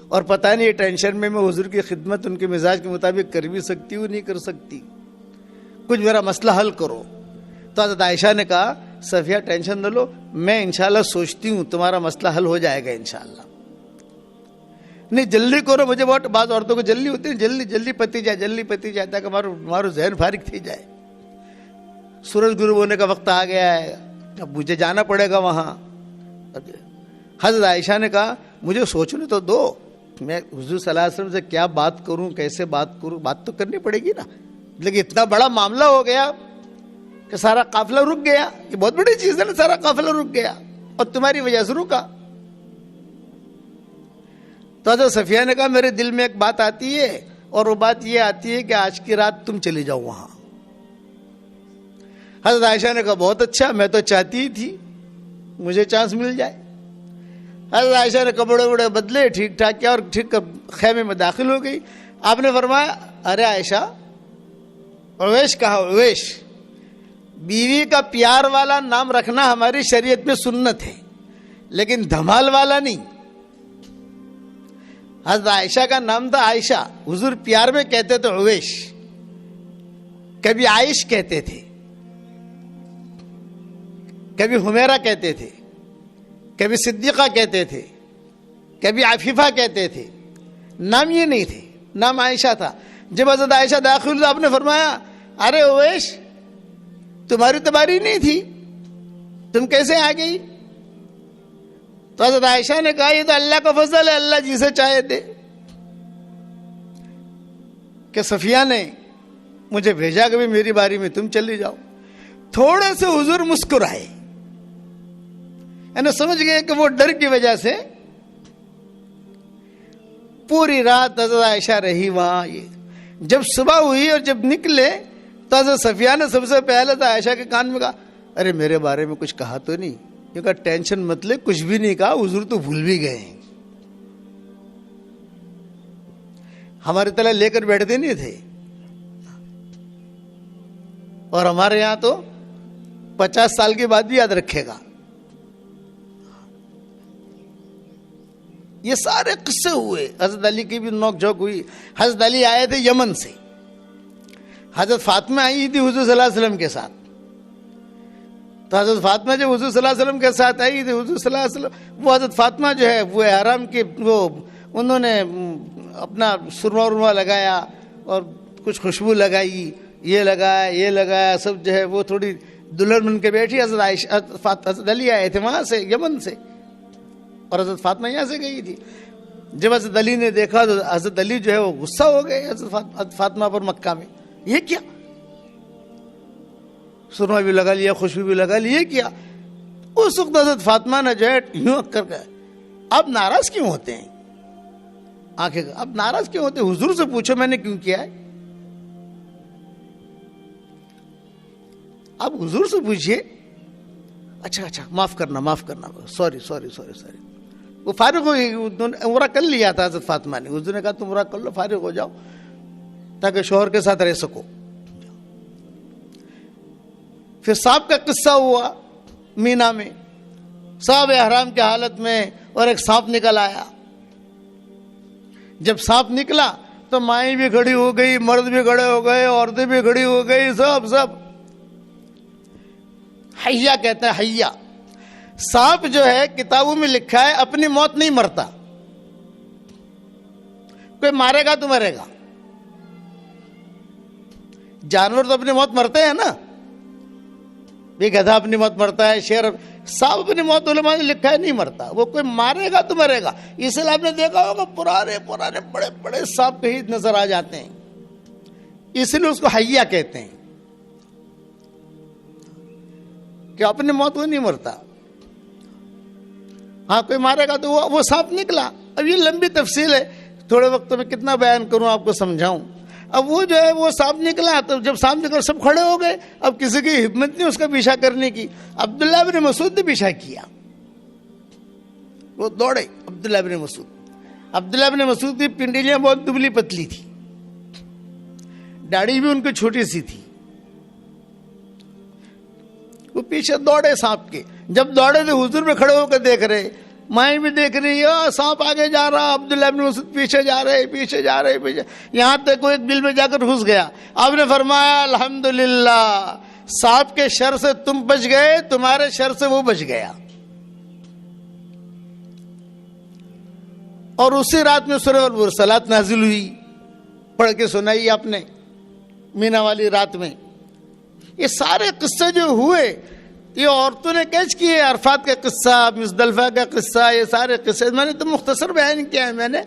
اور پتہ نہیں یہ ٹینشن میں حضور کی خدمت ان کے مزاج کے مطابق کر بھی سکتی ہوں نہیں کر سکتی, کچھ میرا مسئلہ حل کرو. تو حضرت عائشہ نے کہا صفیہ ٹینشن نہ لو, میں انشاءاللہ سوچتی ہوں تمہارا مسئلہ حل ہو جائے گا انشاءاللہ. نہیں جلدی کرو, مجھے بہت بعض عورتوں کو جلدی ہوتی ہے, جلدی پتی جائے تاکہ ہمارا ذہن فارغ تھی جائے. سورج غروب ہونے کا وقت آ گیا ہے, اب مجھے جانا پڑے گا وہاں. حضرت عائشہ نے کہا مجھے سوچنے تو دو, میں حضور صلی اللہ علیہ وسلم سے کیا بات کروں, کیسے بات کروں, بات تو کرنی پڑے گی نا. لیکن اتنا بڑا معاملہ ہو گیا کہ سارا قافلہ رک گیا, یہ بہت بڑی چیز ہے نا, سارا قافلہ رک گیا اور تمہاری وجہ سے رکا. تو حضرت صفیہ نے کہا میرے دل میں ایک بات آتی ہے, اور وہ بات یہ آتی ہے کہ آج کی رات تم چلی جاؤ وہاں. حضرت عائشہ نے کہا بہت اچھا, میں تو چاہتی ہی تھی مجھے چانس مل جائے. حضرت عائشہ نے کپڑے وڑے بدلے, ٹھیک ٹھاک کیا, اور ٹھیک خیمے میں داخل ہو گئی. آپ نے فرمایا ارے عائشہ, اویش کہا, اویش بیوی کا پیار والا نام رکھنا ہماری شریعت میں سنت ہے, لیکن دھمال والا نہیں. حضرت عائشہ کا نام تھا عائشہ, حضور پیار میں کہتے تھے اویش, کبھی عائش کہتے تھے, کبھی حمیرہ کہتے تھے, کبھی صدیقہ کہتے تھے, کبھی عفیفہ کہتے تھے. نام یہ نہیں تھے, نام عائشہ تھا. جب حضرت عائشہ داخل ہوئی آپ نے فرمایا ارے اویش تمہاری تباری نہیں تھی, تم کیسے آ گئی؟ تو حضرت عائشہ نے کہا یہ تو اللہ کا فضل ہے, اللہ جسے چاہے دے, کہ صفیہ نے مجھے بھیجا کہ میری باری میں تم چلی جاؤ. تھوڑے سے حضور مسکرائے, یعنی سمجھ گئے کہ وہ ڈر کی وجہ سے پوری رات حضرت عائشہ رہی وہاں. یہ جب صبح ہوئی اور جب نکلے تو حضرت صفیہ نے سب سے پہلے تو عائشہ کے کان میں کہا ارے میرے بارے میں کچھ کہا تو نہیں؟ یہ کہا ٹینشن مت لے, کچھ بھی نہیں کہا, حضور تو بھول بھی گئے ہیں. ہمارے طرح لے کر بیٹھتے نہیں تھے, اور ہمارے یہاں تو 50 سال کے بعد بھی یاد رکھے گا. یہ سارے قصے ہوئے. حضرت علی کی بھی نوک جھوک ہوئی. حضرت علی آئے تھے یمن سے, حضرت فاطمہ آئی تھی حضور صلی اللہ علیہ وسلم کے ساتھ. تو حضرت فاطمہ جب حضور صلی اللہ علیہ وسلم کے ساتھ آئی تھی، حضور صلی اللہ علیہ وسلم، وہ حضرت فاطمہ جو ہے وہ احرام کی انہوں نے اپنا سرما ورما لگایا اور کچھ خوشبو لگائی، یہ لگایا سب جو ہے وہ تھوڑی دلہن بن کے بیٹھی. حضرت علی آئے تھے وہاں سے، یمن سے، اور حضرت فاطمہ یہاں سے گئی تھی. جب حضرت علی نے دیکھا تو حضرت علی جو ہے وہ غصہ ہو گئے حضرت فاطمہ پر مکہ میں. یہ کیا، سرما بھی لگا لیا، خوشبو بھی لگا لی، یہ کیا؟ اس وقت حضرت فاطمہ نے جو ہے یوں کر کے، اب ناراض کیوں ہوتے ہیں؟ آنکھیں اب ناراض کیوں ہوتے ہیں؟ حضور سے پوچھو میں نے کیوں کیا ہے. اب حضور سے پوچھئے. اچھا معاف کرنا، سوری. وہ فارغ ہو گئی، عمرہ کر لیا تھا حضرت فاطمہ نے. حضور نے کہا تم عمرہ کر لو، فارغ ہو جاؤ تاکہ شوہر کے ساتھ رہ سکو. پھر سانپ کا قصہ ہوا مینا میں، صاحب احرام کی حالت میں، اور ایک سانپ نکل آیا. جب سانپ نکلا تو مائیں بھی کھڑی ہو گئی، مرد بھی کھڑے ہو گئے، عورتیں بھی کھڑی ہو گئی، سب. حیا کہتے ہیں، حیا. سانپ جو ہے کتابوں میں لکھا ہے اپنی موت نہیں مرتا. کوئی مارے گا تو مرے گا. جانور تو اپنی موت مرتے ہیں نا، یہ گدھا اپنی موت مرتا ہے، شیر. سانپ اپنی موت علماء نے لکھا ہے نہیں مرتا، وہ کوئی مارے گا تو مرے گا. اس لیے آپ نے دیکھا ہوگا پرانے بڑے بڑے سانپ کہیں نظر آ جاتے ہیں، اس لیے اس کو حیا کہتے ہیں کہ اپنی موت وہ نہیں مرتا. ہاں کوئی مارے گا تو وہ سانپ نکلا. اب یہ لمبی تفصیل ہے، تھوڑے وقت میں کتنا بیان کروں آپ کو سمجھاؤں. اب وہ جو ہے وہ سانپ نکلا، تو جب سانپ نکلا سب کھڑے ہو گئے. اب کسی کی ہمت نہیں اس کا پیچھا کرنے کی. عبداللہ بن مسعود نے پیچھا کیا، وہ دوڑے. عبداللہ بن مسعود کی پنڈلیاں بہت دبلی پتلی تھی، داڑھی بھی ان کی چھوٹی سی تھی. وہ پیچھے دوڑے سانپ کے. جب دوڑے تو حضور میں کھڑے ہو کے دیکھ رہے، مائیں بھی دیکھ رہی ہے، سانپ آگے جا رہا، عبداللہ بن مسعود پیچھے جا رہے. یہاں تک کوئی ایک بل میں جا کر گھس گیا. آپ نے فرمایا الحمدللہ، سانپ کے شر سے تم بچ گئے، تمہارے شر سے وہ بچ گیا. اور اسی رات میں سورہ المرسلات نازل ہوئی، پڑھ کے سنائی آپ نے مینا والی رات میں. یہ سارے قصے جو ہوئے یہ عورتوں نے کیچ کیے. عرفات کا قصہ، مزدلفہ کا قصہ، یہ سارے قصے میں نے تو مختصر بیان کیا ہے میں نے.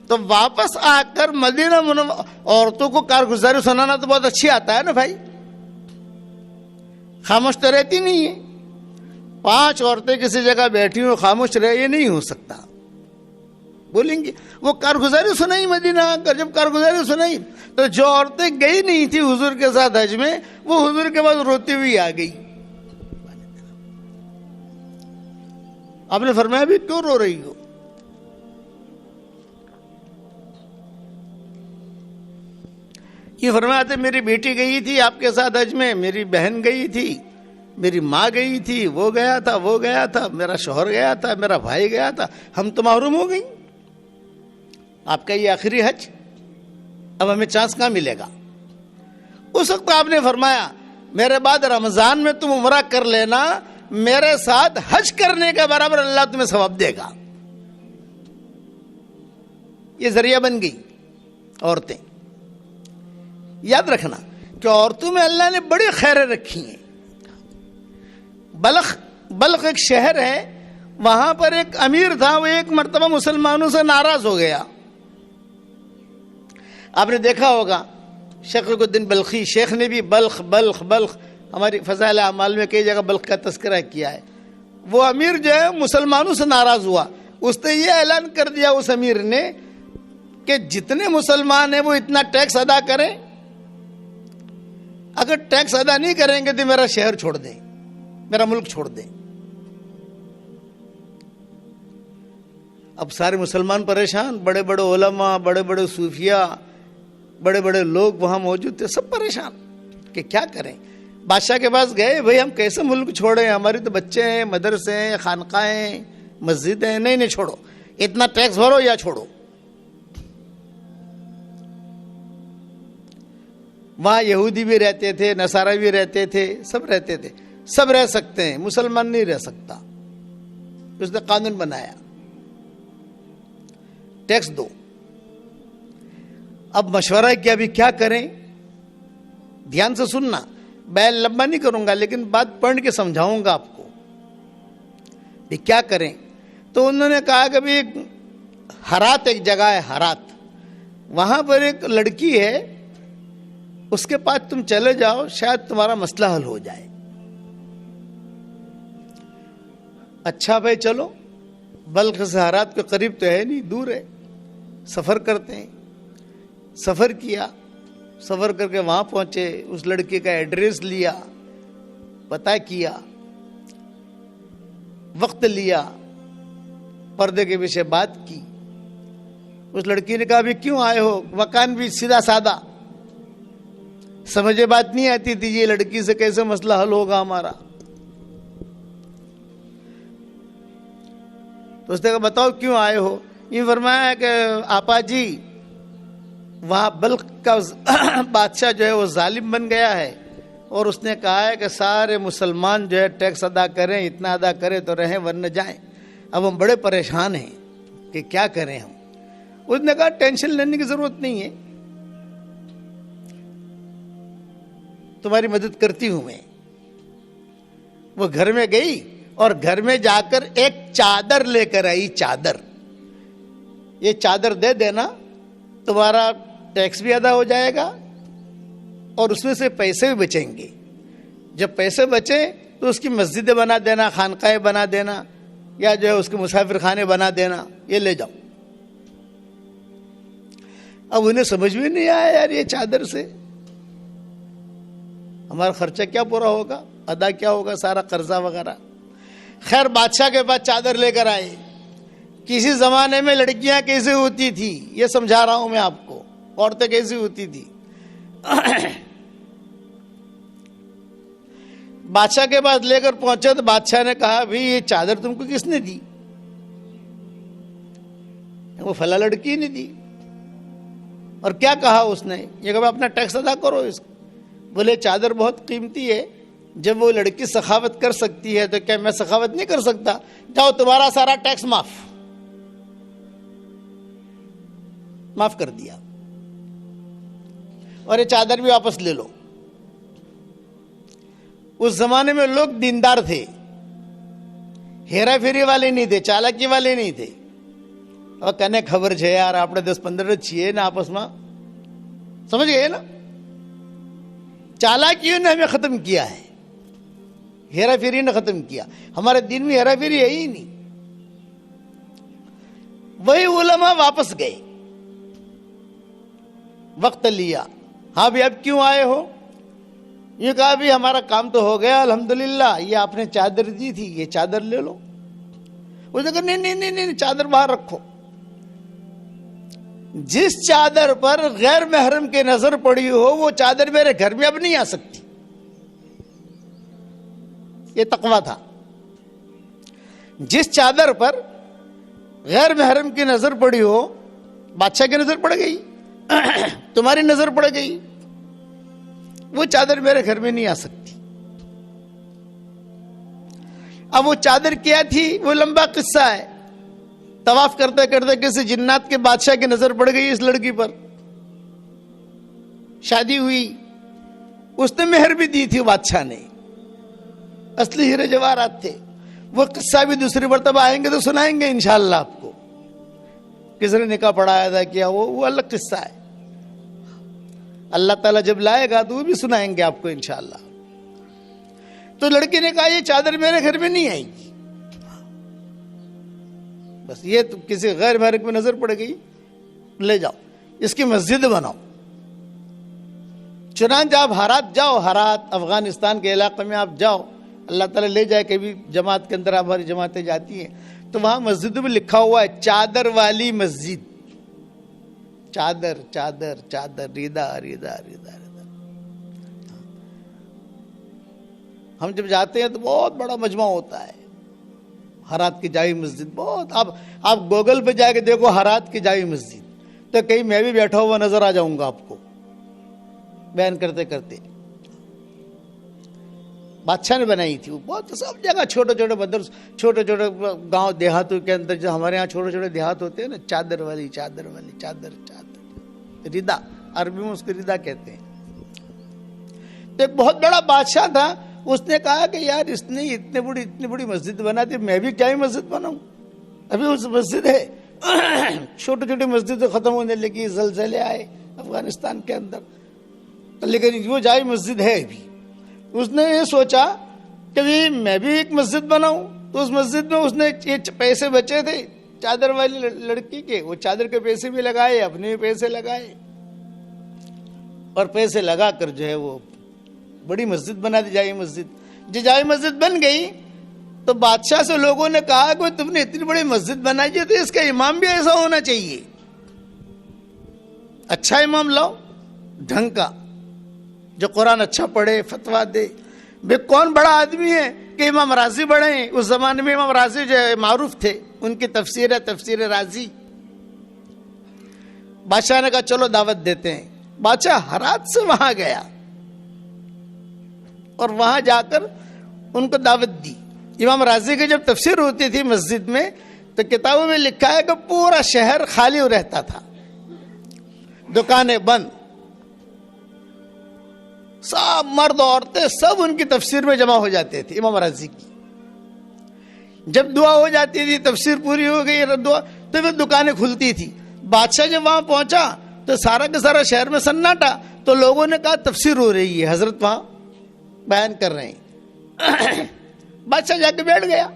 تو واپس آ کر مدینہ منورہ عورتوں کو کارگزاری سنانا تو بہت اچھی آتا ہے نا بھائی، خاموش تو رہتی نہیں ہے. 5 عورتیں کسی جگہ بیٹھی ہوں خاموش رہے، یہ نہیں ہو سکتا. بولیں گے وہ کارگزاری سنائی مدینہ آ کر. جب کارگزاری سنائی تو جو عورتیں گئی نہیں تھی حضور کے ساتھ حج میں، وہ حضور کے بعد روتی ہوئی آ گئی. آپ نے فرمایا بھی کیوں رو رہی ہو؟ یہ فرمایا تھا میری بیٹی گئی تھی آپ کے ساتھ حج میں، میری بہن گئی تھی، میری ماں گئی تھی، وہ گیا تھا، میرا شوہر گیا تھا، میرا بھائی گیا تھا، ہم تو محروم ہو گئی. آپ کا یہ آخری حج، اب ہمیں چانس کہاں ملے گا؟ اس وقت آپ نے فرمایا میرے بعد رمضان میں تم عمرہ کر لینا، میرے ساتھ حج کرنے کے برابر اللہ تمہیں ثواب دے گا. یہ ذریعہ بن گئی عورتیں. یاد رکھنا کہ عورتوں میں اللہ نے بڑی خیریں رکھی ہیں. بلخ ایک شہر ہے، وہاں پر ایک امیر تھا، وہ ایک مرتبہ مسلمانوں سے ناراض ہو گیا. آپ نے دیکھا ہوگا شیخ الدین بلخی، شیخ نے بھی بلخ ہماری فضائل اعمال میں کئی جگہ بلخ کا تذکرہ کیا ہے. وہ امیر جو ہے مسلمانوں سے ناراض ہوا. اس نے یہ اعلان کر دیا اس امیر نے کہ جتنے مسلمان ہیں وہ اتنا ٹیکس ادا کریں، اگر ٹیکس ادا نہیں کریں گے تو میرا شہر چھوڑ دیں، میرا ملک چھوڑ دیں. اب سارے مسلمان پریشان، بڑے بڑے علماء، بڑے بڑے صوفیاء، بڑے بڑے لوگ وہاں موجود تھے، سب پریشان کہ کیا کریں. بادشاہ کے پاس گئے، بھئی ہم کیسے ملک چھوڑیں، ہماری تو بچے ہیں، مدرسے ہیں، خانقاہیں، مسجدیں ہیں. نہیں چھوڑو، اتنا ٹیکس بھرو یا چھوڑو. وہاں یہودی بھی رہتے تھے، نصارہ بھی رہتے تھے، سب رہتے تھے. سب رہ سکتے ہیں، مسلمان نہیں رہ سکتا. اس نے قانون بنایا ٹیکس دو. اب مشورہ کیا ابھی کیا کریں؟ دھیان سے سننا، بیان لمبا نہیں کروں گا لیکن بات پڑھ کے سمجھاؤں گا آپ کو کہ کیا کریں. تو انہوں نے کہا کہ بھی ہرات ایک جگہ ہے، ہرات، وہاں پر ایک لڑکی ہے، اس کے پاس تم چلے جاؤ، شاید تمہارا مسئلہ حل ہو جائے. اچھا بھائی چلو. بلخ سے ہرات کے قریب تو ہے نہیں، دور ہے، سفر کرتے ہیں. سفر کیا، سفر کر کے وہاں پہنچے، اس لڑکی کا ایڈریس لیا، پتہ کیا، وقت لیا، پردے کے پیچھے بات کی. اس لڑکی نے کہا بھی کیوں آئے ہو؟ مکان بھی سیدھا سادہ، سمجھے بات نہیں آتی تھی یہ لڑکی سے کیسے مسئلہ حل ہوگا ہمارا. تو اس نے کہا بتاؤ کیوں آئے ہو؟ یہ فرمایا کہ آپا جی وہاں بلخ کا بادشاہ جو ہے وہ ظالم بن گیا ہے، اور اس نے کہا ہے کہ سارے مسلمان جو ہے ٹیکس ادا کریں، اتنا ادا کریں تو رہیں ورنہ جائیں. اب ہم بڑے پریشان ہیں کہ کیا کریں ہم. اس نے کہا ٹینشن لینے کی ضرورت نہیں ہے، تمہاری مدد کرتی ہوں میں. وہ گھر میں گئی اور گھر میں جا کر ایک چادر لے کر آئی. چادر، یہ چادر دے دینا، تمہارا ٹیکس بھی ادا ہو جائے گا اور اس میں سے پیسے بھی بچیں گے. جب پیسے بچیں تو اس کی مسجدیں بنا دینا، خانقاہیں بنا دینا، یا جو ہے اس کے مسافر خانے بنا دینا، یہ لے جاؤ. اب انہیں سمجھ بھی نہیں آیا یار یہ چادر سے ہمارا خرچہ کیا پورا ہوگا، ادا کیا ہوگا، سارا قرضہ وغیرہ. خیر بادشاہ کے پاس چادر لے کر آئے. کسی زمانے میں لڑکیاں کیسے ہوتی تھی یہ سمجھا رہا ہوں میں آپ کو، عورتیں کیسی ہوتی تھی. بادشاہ کے پاس لے کر پہنچے تو بادشاہ نے کہا بھی یہ چادر تم کو کس نے دی؟ وہ فلاں لڑکی نے دی. اور کیا کہا اس نے؟ یہ کہ اپنا ٹیکس ادا کرو اس کو. بولے چادر بہت قیمتی ہے، جب وہ لڑکی سخاوت کر سکتی ہے تو کیا میں سخاوت نہیں کر سکتا؟ جاؤ تمہارا سارا ٹیکس معاف کر دیا، اور یہ چادر بھی واپس لے لو. اس زمانے میں لوگ دیندار تھے، ہیرا پھیری والے نہیں تھے، چالاکی والے نہیں تھے. اور کہنے خبر ہے یار آپ نے 10-15 چیئے نا آپس میں، سمجھ گئے نا؟ چالاکیوں نے ہمیں ختم کیا ہے، ہیرا پھیری نے ختم کیا. ہمارے دین میں ہیرا پھیری ہے ہی نہیں. وہی علماء واپس گئے، وقت لیا. ہاں بھی اب کیوں آئے ہو؟ یہ کہا بھی ہمارا کام تو ہو گیا الحمدللہ، یہ آپ نے چادر دی تھی، یہ چادر لے لو. وہ کہا نہیں، چادر باہر رکھو. جس چادر پر غیر محرم کی نظر پڑی ہو وہ چادر میرے گھر میں اب نہیں آ سکتی. یہ تقویٰ تھا. جس چادر پر غیر محرم کی نظر پڑی ہو، بادشاہ کی نظر پڑ گئی، تمہاری نظر پڑ گئی، وہ چادر میرے گھر میں نہیں آ سکتی. اب وہ چادر کیا تھی وہ لمبا قصہ ہے. طواف کرتے کرتے کسی جنات کے بادشاہ کی نظر پڑ گئی اس لڑکی پر، شادی ہوئی. اس نے مہر بھی دی تھی بادشاہ نے، اصلی ہیرے جواہرات تھے. وہ قصہ بھی دوسری مرتبہ آئیں گے تو سنائیں گے انشاءاللہ آپ کو، کس نے نکاح پڑھایا تھا کیا، وہ الگ قصہ ہے. اللہ تعالیٰ جب لائے گا تو وہ بھی سنائیں گے آپ کو انشاءاللہ. تو لڑکی نے کہا یہ چادر میرے گھر میں نہیں آئے گی، بس یہ تو کسی غیر محرم میں نظر پڑ گئی، لے جاؤ اس کی مسجد بناؤ. چنانچہ آپ ہرات جاؤ، ہرات افغانستان کے علاقے میں آپ جاؤ، اللہ تعالیٰ لے جائے. کبھی جماعت کے اندر ہماری جماعتیں جاتی ہیں تو وہاں مسجد میں لکھا ہوا ہے چادر والی مسجد. چادر چادر چادر، ریدا ریدا ریدا ریدا. ہم جب جاتے ہیں تو بہت بڑا مجمع ہوتا ہے ہرات کی جامی مسجد. بہت آپ گوگل پہ جا کے دیکھو ہرات کی جامی مسجد، تو کہیں میں بھی بیٹھا ہوا نظر آ جاؤں گا آپ کو بیان کرتے کرتے. بادشاہ نے بنائی تھی. وہ بہت سب جگہ چھوٹے چھوٹے بدر، چھوٹے چھوٹے گاؤں دیہاتوں کے اندر، جو ہمارے یہاں چھوٹے چھوٹے دیہات ہوتے ہیں نا، چادر والی چادر والی چادر چادر، ردا، عربی میں اس کو ردا کہتے ہیں. تو ایک بہت بڑا بادشاہ تھا، اس نے کہا کہ یار اس نے اتنی بڑی مسجد بنا دی، میں بھی کیا ہی مسجد بناؤں. ابھی اس مسجد ہے، چھوٹی چھوٹی مسجدیں ختم ہونے لگی، زلزلے آئے افغانستان کے اندر، لیکن وہ جائے مسجد ہے ابھی. اس نے یہ سوچا کہ میں بھی ایک مسجد بناؤں. تو اس مسجد میں اس نے پیسے بچے تھے چادر والی لڑکی کے، وہ چادر کے پیسے بھی لگائے، اپنے بھی پیسے لگائے، اور پیسے لگا کر جو ہے وہ بڑی مسجد بنا دی، جائے مسجد. جو جائے مسجد بن گئی تو بادشاہ سے لوگوں نے کہا کہ تم نے اتنی بڑی مسجد بنائی ہے تو اس کا امام بھی ایسا ہونا چاہیے، اچھا امام لاؤ ڈھنگ کا، جو قرآن اچھا پڑھے، فتوا دے. بے کون بڑا آدمی ہے کہ امام رازی بڑے ہیں؟ اس زمانے میں امام رازی جو معروف تھے، ان کی تفسیر ہے تفسیر رازی. بادشاہ نے کہا چلو دعوت دیتے ہیں. بادشاہ ہرات سے وہاں گیا اور وہاں جا کر ان کو دعوت دی. امام رازی کی جب تفسیر ہوتی تھی مسجد میں تو کتابوں میں لکھا ہے کہ پورا شہر خالی رہتا تھا، دکانیں بند، سب مرد عورتیں سب ان کی تفسیر میں جمع ہو جاتے تھے امام رازی کی. جب دعا ہو جاتی تھی، تفسیر پوری ہو گئی دعا، تو پھر دکانیں کھلتی تھی. بادشاہ جب وہاں پہنچا تو سارا کا سارا شہر میں سناٹا. تو لوگوں نے کہا تفسیر ہو رہی ہے، حضرت وہاں بیان کر رہے ہیں. بادشاہ جا کے بیٹھ گیا.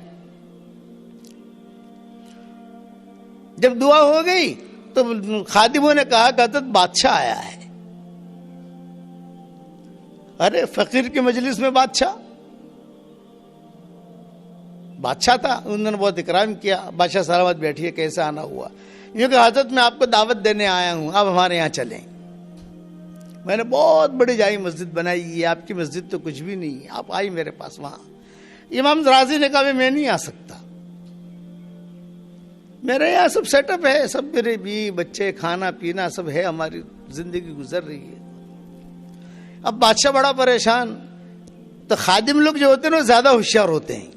جب دعا ہو گئی تو خادموں نے کہا کہ حضرت بادشاہ آیا ہے. ارے فقیر کی مجلس میں بادشاہ تھا، انہوں نے بہت اکرام کیا. بادشاہ سلامت بیٹھیے، کیسا آنا ہوا؟ یہ کہ حضرت میں آپ کو دعوت دینے آیا ہوں، آپ ہمارے یہاں چلیں. میں نے بہت بڑی جائی مسجد بنائی ہے، آپ کی مسجد تو کچھ بھی نہیں ہے، آپ آئی میرے پاس. وہاں امام رازی نے کہا میں نہیں آ سکتا، میرے یہاں سب سیٹ اپ ہے، سب میرے بیوی بچے، کھانا پینا سب ہے، ہماری زندگی گزر رہی ہے. اب بادشاہ بڑا پریشان. تو خادم لوگ جو ہوتے ہیں وہ زیادہ ہوشیار ہوتے ہیں،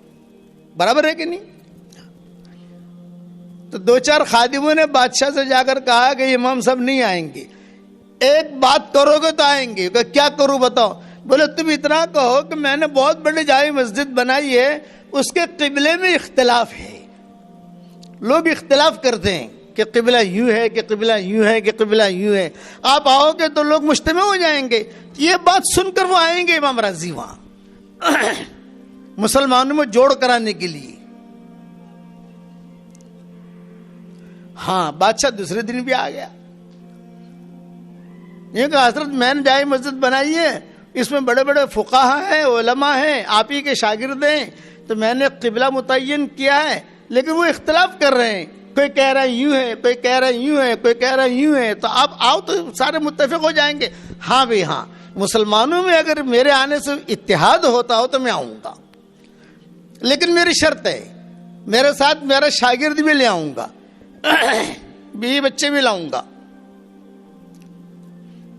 برابر ہے کہ نہیں؟ تو دو چار خادموں نے بادشاہ سے جا کر کہا کہ امام صاحب نہیں آئیں گے، ایک بات کرو گے تو آئیں گے. کہ کیا کروں بتاؤ؟ بولے تم اتنا کہو کہ میں نے بہت بڑی جائے مسجد بنائی ہے، اس کے قبلے میں اختلاف ہے، لوگ اختلاف کرتے ہیں کہ قبلہ یوں ہے، کہ قبلہ یوں ہے، کہ قبلہ یوں ہے. آپ آؤ گے تو لوگ مجتمع ہو جائیں گے. یہ بات سن کر وہ آئیں گے امام رازی وہاں مسلمانوں میں جوڑ کرانے کے لیے. ہاں بادشاہ دوسرے دن بھی آ گیا. یہ کہ حضرت میں نے جائے مسجد بنائی ہے، اس میں بڑے بڑے فقہا ہیں، علماء ہیں، آپ ہی کے شاگرد ہیں، تو میں نے قبلہ متعین کیا ہے، لیکن وہ اختلاف کر رہے ہیں. کوئی کہہ رہا ہے یوں ہے، کوئی کہہ رہا ہے یوں ہے، کوئی کہہ رہا ہے یوں ہے. تو آپ آؤ تو سارے متفق ہو جائیں گے. ہاں بھائی ہاں، مسلمانوں میں اگر میرے آنے سے اتحاد ہوتا ہو تو میں آؤں گا، لیکن میری شرط ہے میرے ساتھ میرا شاگرد بھی لے آؤں گا، بیوی بچے بھی لاؤں گا،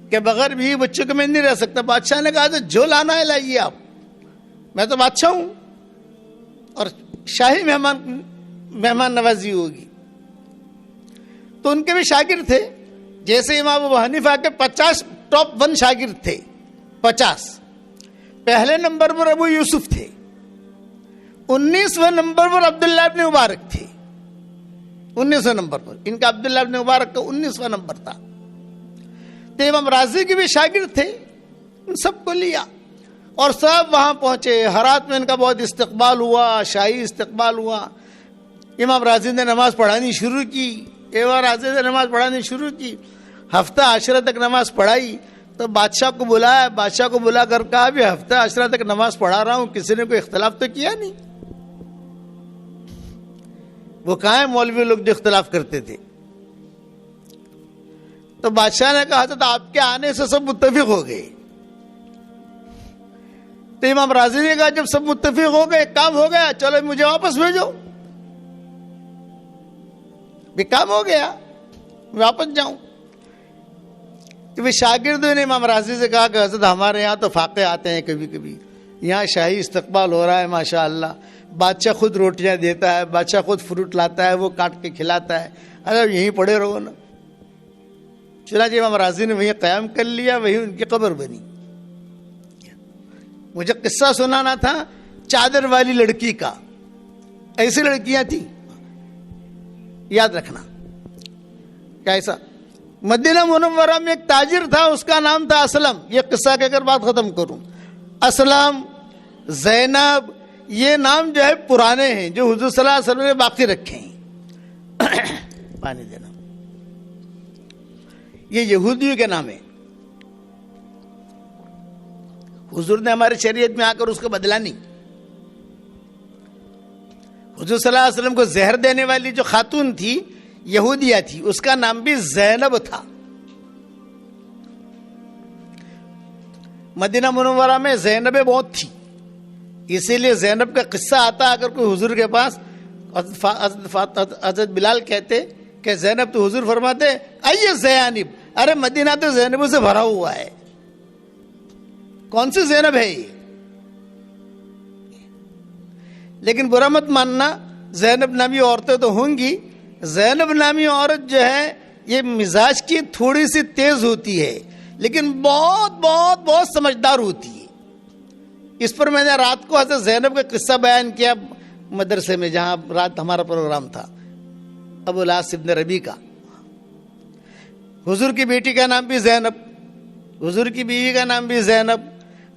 کہ بغیر بیوی بچوں کے میں نہیں رہ سکتا. بادشاہ نے کہا تو جو لانا ہے لائیے آپ، میں تو بادشاہ ہوں اور شاہی مہمان نوازی ہوگی. تو ان کے بھی شاگرد تھے، جیسے امام ابو حنیفہ کے 50 ٹاپ 1 شاگرد تھے. 50 پہلے نمبر پر ابو یوسف تھے، 19ویں نمبر پر عبداللہ ابن مبارک تھے. 19ویں نمبر پر ان کا عبداللہ ابن مبارک کا 19واں نمبر تھا. تو امام رازی کے بھی شاگرد تھے، ان سب کو لیا اور سب وہاں پہنچے. ہرات میں ان کا بہت استقبال ہوا، شاہی استقبال ہوا. امام رازی نے نماز پڑھانی شروع کی. امام رازی نے نماز پڑھانی شروع کی، ہفتہ عشرہ تک نماز پڑھائی. تو بادشاہ کو بلایا، بادشاہ کو بلا کر کہا بھی ہفتہ عشرہ تک نماز پڑھا رہا ہوں، کسی نے کوئی اختلاف تو کیا نہیں. وہ کہاں ہیں مولوی لوگ جو اختلاف کرتے تھے؟ تو بادشاہ نے کہا حضرت آپ کے آنے سے سب متفق ہو گئے. تو امام رازی نے کہا جب سب متفق ہو گئے، کام ہو گیا، چلو مجھے واپس بھیجو. بھی کام ہو گیا، واپس جاؤں. تو وہ شاگردوں نے امام رازی سے کہا کہ حضرت ہمارے یہاں تو فاقے آتے ہیں کبھی کبھی، یہاں شاہی استقبال ہو رہا ہے ماشاء اللہ. بادشاہ خود روٹیاں دیتا ہے, بادشاہ خود فروٹ لاتا ہے, وہ کاٹ کے کھلاتا ہے. ارے یہیں پڑے رہو نا. چنانچہ امام راضی نے وہیں قیام کر لیا, وہیں ان کی قبر بنی. مجھے قصہ سنانا تھا چادر والی لڑکی کا. ایسی لڑکیاں تھیں, یاد رکھنا. کیسا؟ مدینہ منورہ میں ایک تاجر تھا, اس کا نام تھا اسلم. یہ قصہ کہہ کر بات ختم کروں. اسلم, زینب, یہ نام جو ہے پرانے ہیں, جو حضور صلی اللہ علیہ وسلم نے باقی رکھے ہیں. پانی دینا. یہ یہودیوں کے نام ہے. حضور نے ہمارے شریعت میں آ کر اس کو بدلا نہیں. حضور صلی اللہ علیہ وسلم کو زہر دینے والی جو خاتون تھی یہودیہ تھی, اس کا نام بھی زینب تھا. مدینہ منورہ میں زینبیں بہت تھی, اسی لیے زینب کا قصہ آتا. اگر کوئی حضور کے پاس, حضرت بلال کہتے کہ زینب, تو حضور فرماتے آئیے زینب. ارے مدینہ تو زینبوں سے بھرا ہوا ہے, کون سی زینب ہے یہ؟ لیکن برا مت ماننا, زینب نامی عورتیں تو ہوں گی. زینب نامی عورت جو ہے یہ مزاج کی تھوڑی سی تیز ہوتی ہے, لیکن بہت بہت بہت سمجھدار ہوتی ہے. اس پر میں نے رات کو حضرت زینب کا قصہ بیان کیا مدرسے میں, جہاں رات ہمارا پروگرام تھا, ابو العاص ابن ربی کا. حضور کی بیٹی کا نام بھی زینب, حضور کی بیوی کا نام بھی زینب,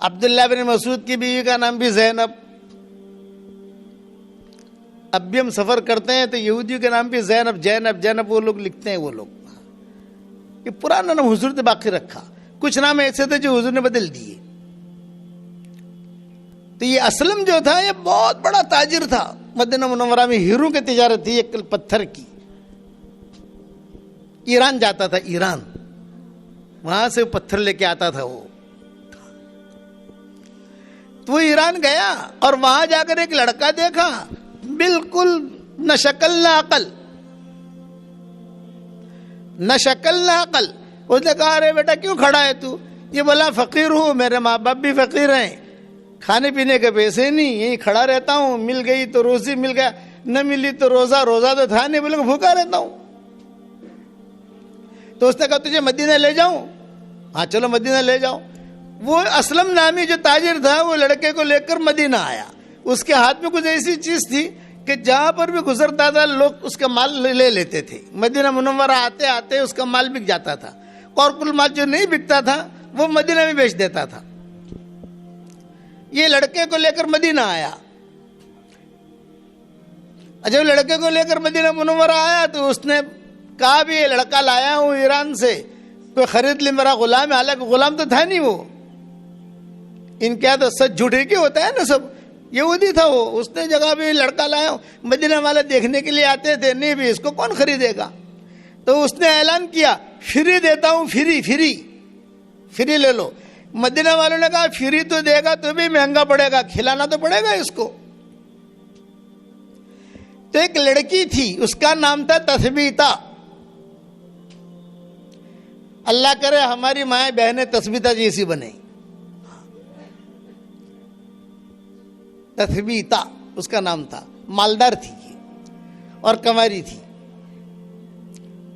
عبداللہ بن مسعود کی بیوی کا نام بھی زینب. اب بھی ہم سفر کرتے ہیں تو یہودیوں کے نام بھی زینب, جینب, جینب وہ لوگ لکھتے ہیں. وہ لوگ یہ پرانا نام حضور نے باقی رکھا. کچھ نام ایسے تھے جو حضور نے بدل دیے. تو یہ اسلم جو تھا یہ بہت بڑا تاجر تھا. مدینہ منورہ میں ہیروں کی تجارت تھی, ایک پتھر کی. ایران جاتا تھا, ایران, وہاں سے پتھر لے کے آتا تھا وہ. تو وہ ایران گیا اور وہاں جا کر ایک لڑکا دیکھا, بالکل نہ شکل نہ عقل, نہ شکل نہ عقل. اس نے کہا ارے بیٹا کیوں کھڑا ہے تو؟ یہ بولا فقیر ہوں, میرے ماں باپ بھی فقیر ہیں, کھانے پینے کے پیسے نہیں, یہی کھڑا رہتا ہوں. مل گئی تو روزی, مل گیا, نہ ملی تو روزہ, روزہ تو تھا نہیں, بولے بھوکا رہتا ہوں. تو اس نے کہا تجھے مدینہ لے جاؤں؟ ہاں چلو مدینہ لے جاؤ. وہ اسلم نامی جو تاجر تھا وہ لڑکے کو لے کر مدینہ آیا. اس کے ہاتھ میں کچھ ایسی چیز تھی کہ جہاں پر بھی گزرتا تھا لوگ اس کا مال لے لیتے تھے. مدینہ منورہ آتے آتے اس کا مال بک جاتا تھا, اور کل مال جو نہیں بکتا تھا وہ مدینہ میں بیچ دیتا تھا. یہ لڑکے کو لے کر مدینہ آیا. جب لڑکے کو لے کر مدینہ منورہ آیا تو اس نے کہا بھی یہ لڑکا لایا ہوں ایران سے, کوئی خرید لے, میرا غلام ہے. حالانکہ غلام تو تھا نہیں, وہ ان کیا تو سچ جھوٹے کے ہوتا ہے نا, سب یہودی تھا وہ. اس نے جگہ بھی لڑکا لایا ہوں. مدینہ والے دیکھنے کے لیے آتے تھے, نہیں بھی اس کو کون خریدے گا. تو اس نے اعلان کیا فری دیتا ہوں, فری فری فری لے لو. مدینہ والوں نے کہا فری تو دے گا تو بھی مہنگا پڑے گا, کھلانا تو پڑے گا اس کو. تو ایک لڑکی تھی, اس کا نام تھا تثبیتہ. اللہ کرے ہماری مائیں بہنیں تثبیتہ جیسی بنے. تثبیتہ اس کا نام تھا. مالدار تھی اور کنواری تھی,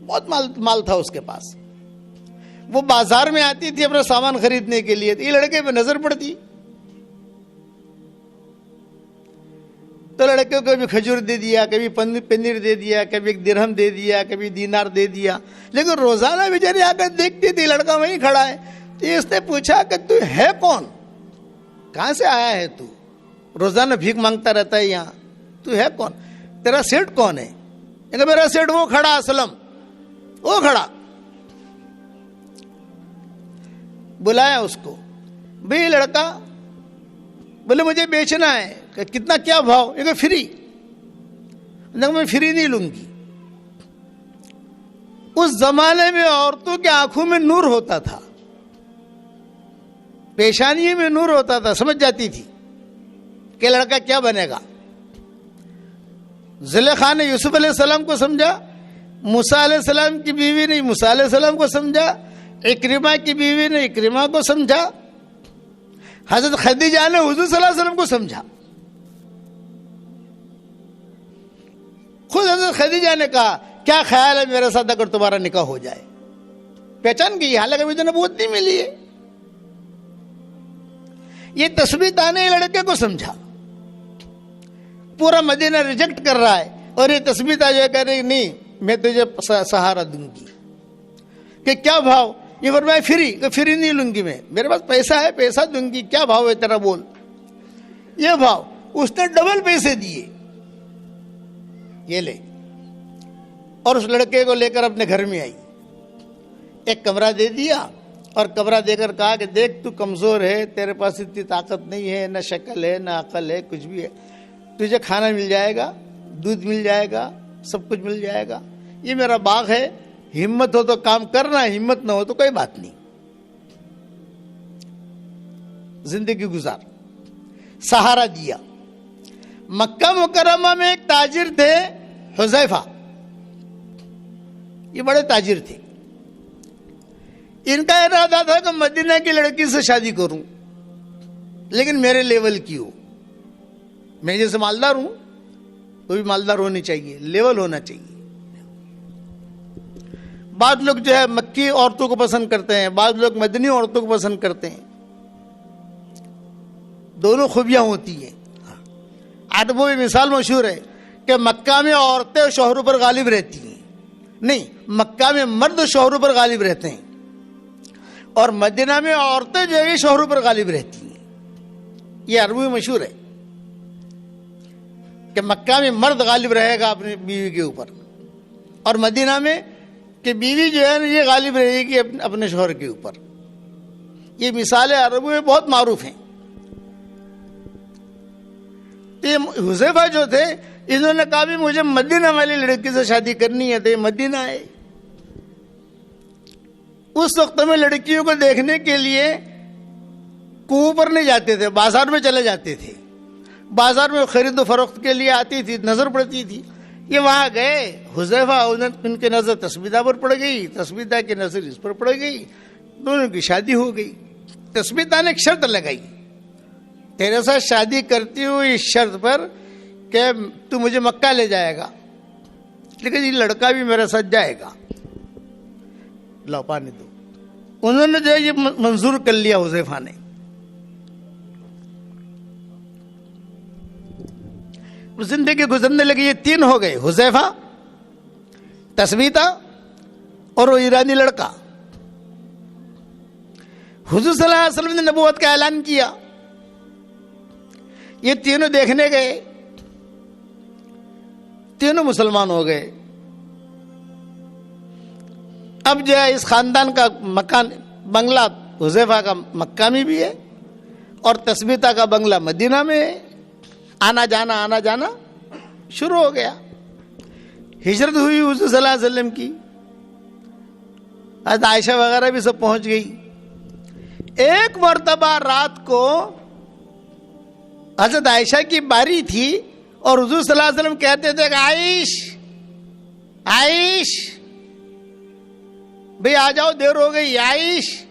بہت مال تھا اس کے پاس. وہ بازار میں آتی تھی اپنا سامان خریدنے کے لیے, یہ لڑکے پہ نظر پڑتی تو لڑکے کو کبھی کھجور دے دیا, کبھی پنیر دے دیا, کبھی ایک درہم دے دیا, کبھی دینار دے دیا. لیکن روزانہ بیچاری آ کر دیکھتی تھی لڑکا وہیں کھڑا ہے. تو اس نے پوچھا کہ تو ہے کون, کہاں سے آیا ہے تو, روزانہ بھیک مانگتا رہتا ہے یہاں, تو ہے کون, تیرا سیٹ کون ہے؟ کہ میرا سیٹ وہ کھڑا اسلم, وہ کھڑا. بلایا اس کو, بھئی لڑکا, بولے مجھے بیچنا ہے. کہ کتنا, کیا بھاؤ؟ یہ کہ فری. میں فری نہیں لوں گی. اس زمانے میں عورتوں کی آنکھوں میں نور ہوتا تھا, پیشانی میں نور ہوتا تھا, سمجھ جاتی تھی کہ لڑکا کیا بنے گا. زلیخا نے یوسف علیہ السلام کو سمجھا, موسیٰ علیہ السلام کی بیوی نے موسیٰ علیہ السلام کو سمجھا, اکرمہ کی بیوی نے اکرمہ کو سمجھا. حضرت خدیجہ نے حضور صلی اللہ علیہ وسلم کو سمجھا. خود حضرت خدیجہ نے کہا کیا خیال ہے میرے ساتھ اگر تمہارا نکاح ہو جائے. پہچان گئی حالانکہ ابھی تو نبوت نہیں ملی ہے. یہ تثبیت نے لڑکے کو سمجھا. پورا مدینہ ریجیکٹ کر رہا ہے اور یہ تثبیت جو کہہ رہی نہیں میں تجھے سہارا دوں گی. کہ کیا بھاؤ؟ یہ فرمایا فری نہیں لوں گی میں, میرے پاس پیسہ ہے پیسہ دوں گی. کیا بھاؤ ہے تیرا بول؟ یہ بھاؤ. اس نے ڈبل پیسے دیے. یہ لے. اور اس لڑکے کو لے کر اپنے گھر میں آئی. ایک کمرہ دے دیا اور کمرہ دے کر کہا کہ دیکھ تو کمزور ہے, تیرے پاس اتنی طاقت نہیں ہے, نہ شکل ہے نہ عقل ہے, کچھ بھی ہے. تجھے کھانا مل جائے گا, دودھ مل جائے گا, سب کچھ مل جائے گا. یہ میرا باغ ہے, ہمت ہو تو کام کرنا, ہمت نہ ہو تو کوئی بات نہیں, زندگی گزار. سہارا دیا. مکہ مکرمہ میں ایک تاجر تھے حذیفہ. یہ بڑے تاجر تھے. ان کا ارادہ تھا کہ مدینہ کی لڑکی سے شادی کروں لیکن میرے لیول کی ہو. میں جیسے مالدار ہوں تو بھی مالدار ہونی چاہیے, لیول ہونا چاہیے. بعض لوگ جو ہے مکی عورتوں کو پسند کرتے ہیں, بعض لوگ مدنی عورتوں کو پسند کرتے ہیں. دونوں خوبیاں ہوتی ہیں. ادبی مثال مشہور ہے کہ مکہ میں عورتیں شوہروں پر غالب رہتی ہیں, نہیں مکہ میں مرد شوہروں پر غالب رہتے ہیں اور مدینہ میں عورتیں جو ہے شوہروں پر غالب رہتی ہیں. یہ عربی میں مشہور ہے کہ مکہ میں مرد غالب رہے گا اپنی بیوی کے اوپر اور مدینہ میں کہ بیوی جو ہے یہ غالب رہے گی اپنے شوہر کے اوپر. یہ مثالیں عربی میں بہت معروف ہیں. یہ حذیفہ جو تھے انہوں نے کہا بھی مجھے مدینہ والی لڑکی سے شادی کرنی ہے, تو یہ مدینہ ہے. اس وقت میں لڑکیوں کو دیکھنے کے لیے کنویں پر نہیں جاتے تھے, بازار میں چلے جاتے تھے. بازار میں خرید و فروخت کے لیے آتی تھی, نظر پڑتی تھی. یہ وہاں گئے حذیفہ, ان کی نظر تثبیتہ پر پڑ گئی, تثبیتہ کی نظر اس پر پڑ گئی, دونوں کی شادی ہو گئی. تثبیتہ نے ایک شرط لگائی, تیرے ساتھ شادی کرتی ہوں اس شرط پر کہ تو مجھے مکہ لے جائے گا لیکن یہ لڑکا بھی میرے ساتھ جائے گا. لو پانی دو. انہوں نے جو ہے یہ منظور کر لیا حذیفہ نے. زندگی گزرنے لگی. یہ تین ہو گئے, حذیفہ, تثبیتہ اور وہ ایرانی لڑکا. حضور صلی اللہ علیہ وسلم نے نبوت کا اعلان کیا. یہ تینوں دیکھنے گئے, تینوں مسلمان ہو گئے. اب جو ہے اس خاندان کا مکان بنگلہ حذیفہ کا مکہ میں بھی ہے اور تثبیتہ کا بنگلہ مدینہ میں ہے. آنا جانا شروع ہو گیا. ہجرت ہوئی حضور صلی اللہ علیہ وسلم کی. حضرت عائشہ وغیرہ بھی سب پہنچ گئی. ایک مرتبہ رات کو حضرت عائشہ کی باری تھی اور حضور صلی اللہ علیہ وسلم کہتے تھے کہ عائش بھئی آ جاؤ, دیر ہو گئی, عائش.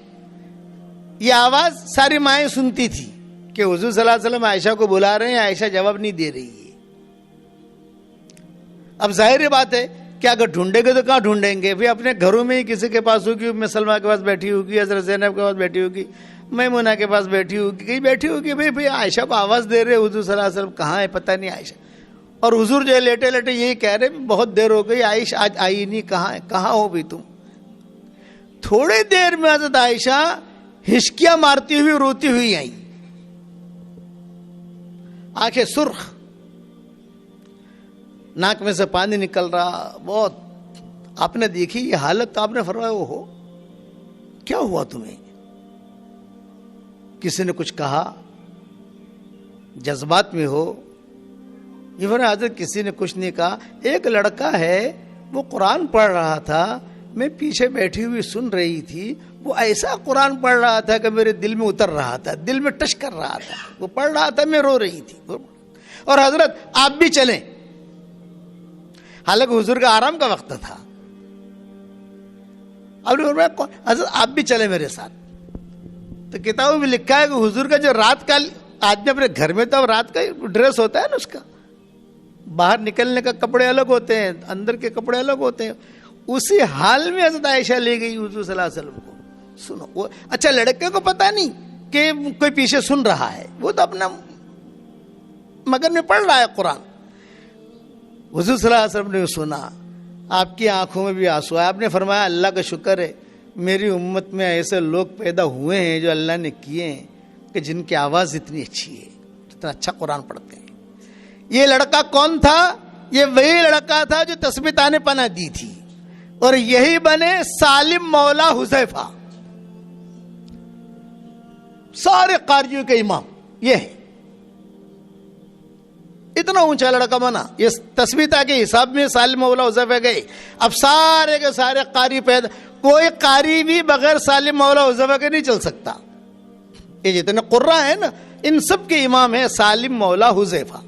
یہ آواز ساری مائیں سنتی تھی کہ حضور صلی اللہ علیہ وسلم عائشہ کو بلا رہے ہیں, عائشہ جواب نہیں دے رہی ہے. اب ظاہر بات ہے کہ اگر ڈھونڈیں گے تو کہاں ڈھونڈیں گے؟ اپنے گھروں میں ہی کسی کے پاس ہوگی, ام سلمہ کے پاس بیٹھی ہوگی, حضرت زینب کے پاس بیٹھی ہوگی, میمونہ کے پاس بیٹھی ہوگی, کہیں بیٹھی ہوگی. بھئی عائشہ کو آواز دے رہے حضور صلی اللہ علیہ وسلم, کہاں ہے پتہ نہیں عائشہ. اور حضور جو ہے لیٹے لیٹے یہی کہہ رہے بہت دیر ہو گئی, عائشہ آج آئی نہیں, کہاں ہے, کہاں ہو بھی تم. تھوڑے دیر میں حضرت عائشہ ہچکیاں مارتی ہوئی روتی ہوئی آئی, آنکھیں سرخ, ناک میں سے پانی نکل رہا بہت. آپ نے دیکھی یہ حالت تو آپ نے فرمایا وہ ہو کیا ہوا تمہیں؟ کسی نے کچھ کہا, جذبات میں ہو؟ یہ فرمایا حضرت کسی نے کچھ نہیں کہا. ایک لڑکا ہے وہ قرآن پڑھ رہا تھا, میں پیچھے بیٹھی ہوئی سن رہی تھی, وہ ایسا قرآن پڑھ رہا تھا کہ میرے دل میں اتر رہا تھا, دل میں ٹچ کر رہا تھا. وہ پڑھ رہا تھا, میں رو رہی تھی. اور حضرت آپ بھی چلیں, حالانکہ حضور کا آرام کا وقت تھا. اب حضرت آپ بھی چلیں میرے ساتھ. تو کتابوں میں لکھا ہے کہ حضور کا جو رات کا آدمی اپنے گھر میں تو اب رات کا ڈریس ہوتا ہے نا اس کا, باہر نکلنے کا کپڑے الگ ہوتے ہیں, اندر کے کپڑے الگ ہوتے ہیں, اسی حال میں حضرت عائشہ لے گئی حضور صلی اللہ علیہ وسلم کو. سنو وہ اچھا لڑکے کو پتا نہیں کہ کوئی پیچھے سن رہا ہے, وہ تو اپنا مگن میں پڑھ رہا ہے قرآن. حضور صلی اللہ علیہ وسلم نے سنا, آپ کی آنکھوں میں بھی آنسو آئے. آپ نے فرمایا اللہ کا شکر ہے میری امت میں ایسے لوگ پیدا ہوئے ہیں جو اللہ نے کیے ہیں کہ جن کی آواز اتنی اچھی ہے, اتنا اچھا قرآن پڑھتے ہیں. یہ لڑکا کون تھا؟ یہ وہی لڑکا تھا جو تسبیح نے پناہ دی تھی, اور یہی بنے سالم مولا حذیفہ, سارے قاریوں کے امام یہ ہے. اتنا اونچا لڑکا بنا, یہ تسبیح کے حساب میں سالم مولا حذیفہ گئے. اب سارے کے سارے قاری پیدا, کوئی قاری بھی بغیر سالم مولا حذیفہ کے نہیں چل سکتا. یہ جتنے قراء ہیں نا ان سب کے امام ہیں سالم مولا حذیفہ.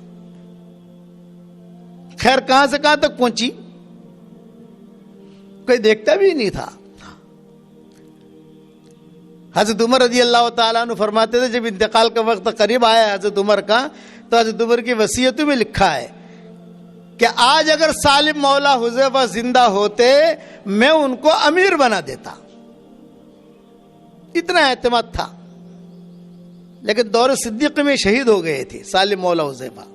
خیر کہاں سے کہاں تک پہنچی کوئی دیکھتا بھی نہیں تھا. حضرت عمر رضی اللہ تعالیٰ عنہ فرماتے تھے جب انتقال کا وقت قریب آیا حضرت عمر کا, تو حضرت عمر کی وصیتوں میں لکھا ہے کہ آج اگر سالم مولا حذیفہ زندہ ہوتے میں ان کو امیر بنا دیتا. اتنا اعتماد تھا. لیکن دور صدیق میں شہید ہو گئے تھے سالم مولا حذیفہ.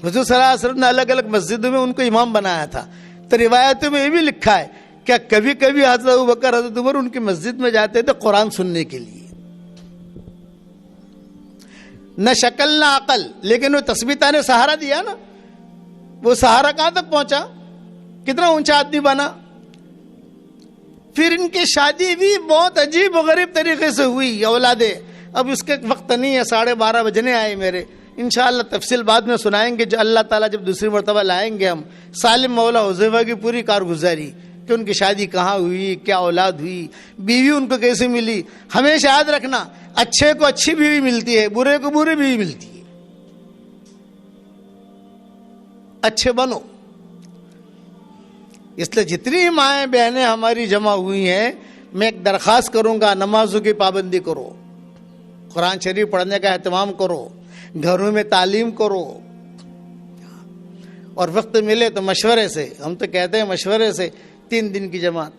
حضور صلی اللہ علیہ وسلم نے الگ الگ مسجدوں میں ان کو امام بنایا تھا. تو روایتوں میں یہ بھی لکھا ہے کہ کبھی کبھی حضرت ابوبکر حضرت عمر ان کی مسجد میں جاتے تھے قرآن سننے کے لیے. نہ شکل نہ عقل, لیکن وہ تثبیتہ نے سہارا دیا نا. وہ سہارا کہاں تک پہنچا, کتنا اونچا آدمی بنا. پھر ان کی شادی بھی بہت عجیب و غریب طریقے سے ہوئی اولادیں. اب اس کے وقت نہیں ہے, 12:30 بجنے آئے میرے. انشاءاللہ تفصیل بعد میں سنائیں گے, جو اللہ تعالیٰ جب دوسری مرتبہ لائیں گے ہم سالم مولا حذیفہ کی پوری کارگزاری کہ ان کی شادی کہاں ہوئی, کیا اولاد ہوئی, بیوی ان کو کیسے ملی. ہمیشہ یاد رکھنا اچھے کو اچھی بیوی ملتی ہے, برے کو بری بیوی ملتی ہے. اچھے بنو. اس لیے جتنی مائیں بہنیں ہماری جمع ہوئی ہیں میں ایک درخواست کروں گا, نمازوں کی پابندی کرو, قرآن شریف پڑھنے کا اہتمام کرو, گھروں میں تعلیم کرو, اور وقت ملے تو مشورے سے, ہم تو کہتے ہیں مشورے سے 3 دن کی جماعت,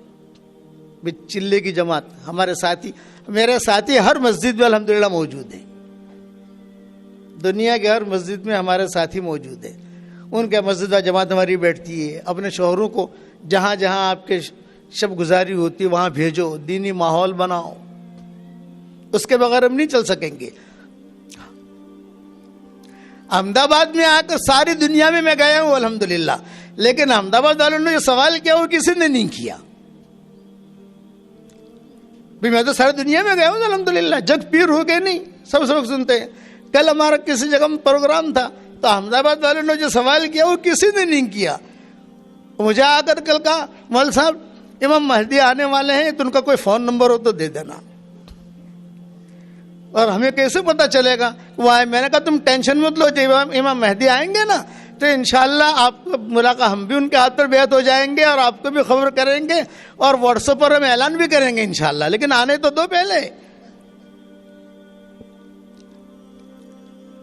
چلے کی جماعت. ہمارے ساتھی, میرے ساتھی ہر مسجد میں الحمدللہ موجود ہیں. دنیا کے ہر مسجد میں ہمارے ساتھی موجود ہیں. ان کے مسجد و جماعت ہماری بیٹھتی ہے. اپنے شوہروں کو جہاں جہاں آپ کے شب گزاری ہوتی ہے وہاں بھیجو, دینی ماحول بناؤ. اس کے بغیر ہم نہیں چل سکیں گے. احمد آباد میں آ کر ساری دنیا میں گیا ہوں الحمدللہ, لیکن احمد آباد والوں نے جو سوال کیا وہ کسی نے نہیں کیا. میں تو ساری دنیا میں گیا ہوں الحمدللہ, جگ پیر ہو گئے نہیں, سب سنتے ہیں. کل ہمارا کسی جگہ میں پروگرام تھا تو احمد آباد والوں نے جو سوال کیا وہ کسی نے نہیں کیا. مجھے آ کر کل کہا مول صاحب امام مہدی آنے والے ہیں, تو ان کا کوئی فون نمبر ہو تو دے دینا. اور ہمیں کیسے پتہ چلے گا وہ آئے؟ میں نے کہا تم ٹینشن مت لو, جب امام مہدی آئیں گے نا تو انشاءاللہ آپ کو ملاقات, ہم بھی ان کے ہاتھ پر بیعت ہو جائیں گے اور آپ کو بھی خبر کریں گے, اور واٹس ایپ پر ہم اعلان بھی کریں گے انشاءاللہ. لیکن آنے تو دو پہلے.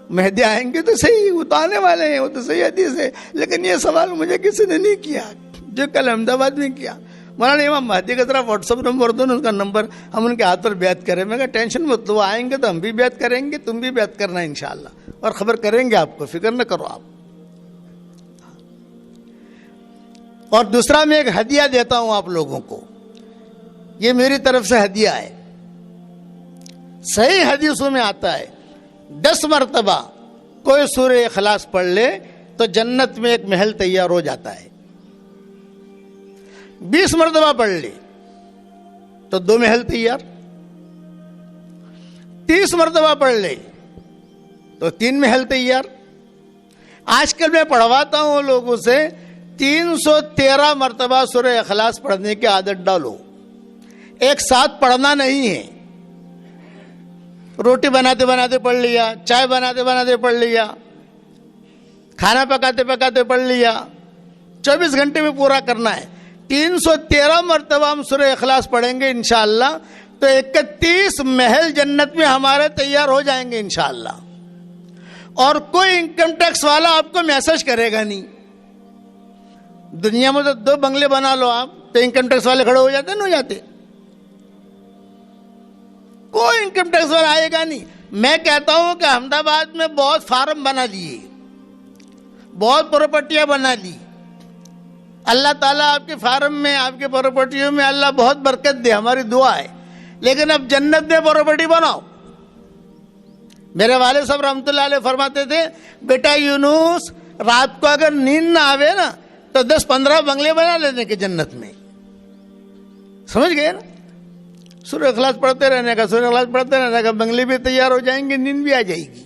مہدی آئیں گے تو صحیح, وہ تو آنے والے ہیں, وہ تو صحیح حدیث ہے. لیکن یہ سوال مجھے کسی نے نہیں کیا جو کل احمد آباد میں کیا. مولانا امام مہدی کا ذرا واٹس ایپ نمبر دو نا, اس کا نمبر, ہم ان کے ہاتھ پر بیعت کریں. میں کہا ٹینشن مت لو, آئیں گے تو ہم بھی بیعت کریں گے, تم بھی بیعت کرنا انشاءاللہ, اور خبر کریں گے آپ کو, فکر نہ کرو آپ. اور دوسرا میں ایک ہدیہ دیتا ہوں آپ لوگوں کو, یہ میری طرف سے ہدیہ ہے. صحیح حدیثوں میں آتا ہے 10 مرتبہ کوئی سورہ اخلاص پڑھ لے تو جنت میں ایک محل تیار ہو جاتا ہے. 20 مرتبہ پڑھ لے تو 2 محل تیار. 30 مرتبہ پڑھ لے تو 3 محل تیار. آج کل میں پڑھواتا ہوں لوگوں سے 313 مرتبہ سورہ اخلاص پڑھنے کی عادت ڈالو. ایک ساتھ پڑھنا نہیں ہے. روٹی بناتے بناتے پڑھ لیا, چائے بناتے بناتے پڑھ لیا, کھانا پکاتے پکاتے پڑھ لیا, 24 گھنٹے میں پورا کرنا ہے. 313 مرتبہ ہم سورہ اخلاص پڑھیں گے انشاءاللہ تو 31 محل جنت میں ہمارے تیار ہو جائیں گے انشاءاللہ. اور کوئی انکم ٹیکس والا آپ کو میسج کرے گا نہیں. دنیا میں تو 2 بنگلے بنا لو آپ تو انکم ٹیکس والے کھڑے ہو جاتے نہیں ہو جاتے. کوئی انکم ٹیکس والا آئے گا نہیں. میں کہتا ہوں کہ احمد آباد میں بہت فارم بنا لیے, بہت پراپرٹیاں بنا لی. اللہ تعالیٰ آپ کے فارم میں, آپ کے پراپرٹیوں میں اللہ بہت برکت دے, ہماری دعا ہے. لیکن اب جنت میں پراپرٹی بناؤ. میرے والد صاحب رحمۃ اللہ علیہ فرماتے تھے, بیٹا یونس رات کو اگر نیند نہ آوے نا تو 10-15 بنگلے بنا لینے کے جنت میں. سمجھ گئے نا؟ سورہ اخلاص پڑھتے رہنے کا, سورہ اخلاص پڑھتے رہنے کا, بنگلے بھی تیار ہو جائیں گے, نیند بھی آ جائے گی.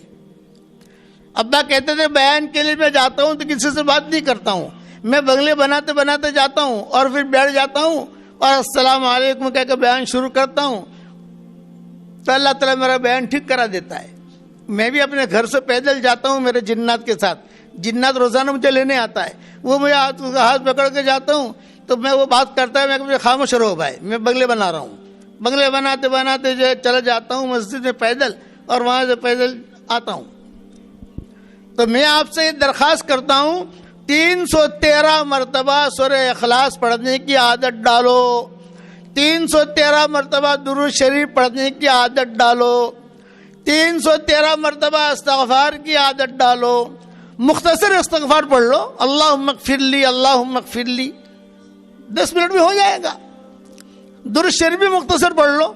ابا کہتے تھے بیان کے لیے میں جاتا ہوں تو کسی سے بات نہیں کرتا ہوں, میں بنگلے بناتے بناتے جاتا ہوں اور پھر بیٹھ جاتا ہوں اور السلام علیکم کہہ کے بیان شروع کرتا ہوں تو اللہ تعالیٰ میرا بیان ٹھیک کرا دیتا ہے. میں بھی اپنے گھر سے پیدل جاتا ہوں میرے جنات کے ساتھ. جنات روزانہ مجھے لینے آتا ہے, وہ مجھے ہاتھ پکڑ کے جاتا ہوں تو میں وہ بات کرتا ہے, میں خاموش رہو بھائی میں بنگلے بنا رہا ہوں. بنگلے بناتے بناتے جو چلا جاتا ہوں مسجد میں پیدل اور وہاں سے پیدل آتا ہوں. تو میں آپ سے یہ درخواست کرتا ہوں 313 مرتبہ سورہ اخلاص پڑھنے کی عادت ڈالو, 313 مرتبہ درود شریف پڑھنے کی عادت ڈالو, 313 مرتبہ استغفار کی عادت ڈالو. مختصر استغفار پڑھ لو, اللہم اغفر لی, اللہم اغفر لی, 10 منٹ میں ہو جائے گا. درود شریف بھی مختصر پڑھ لو,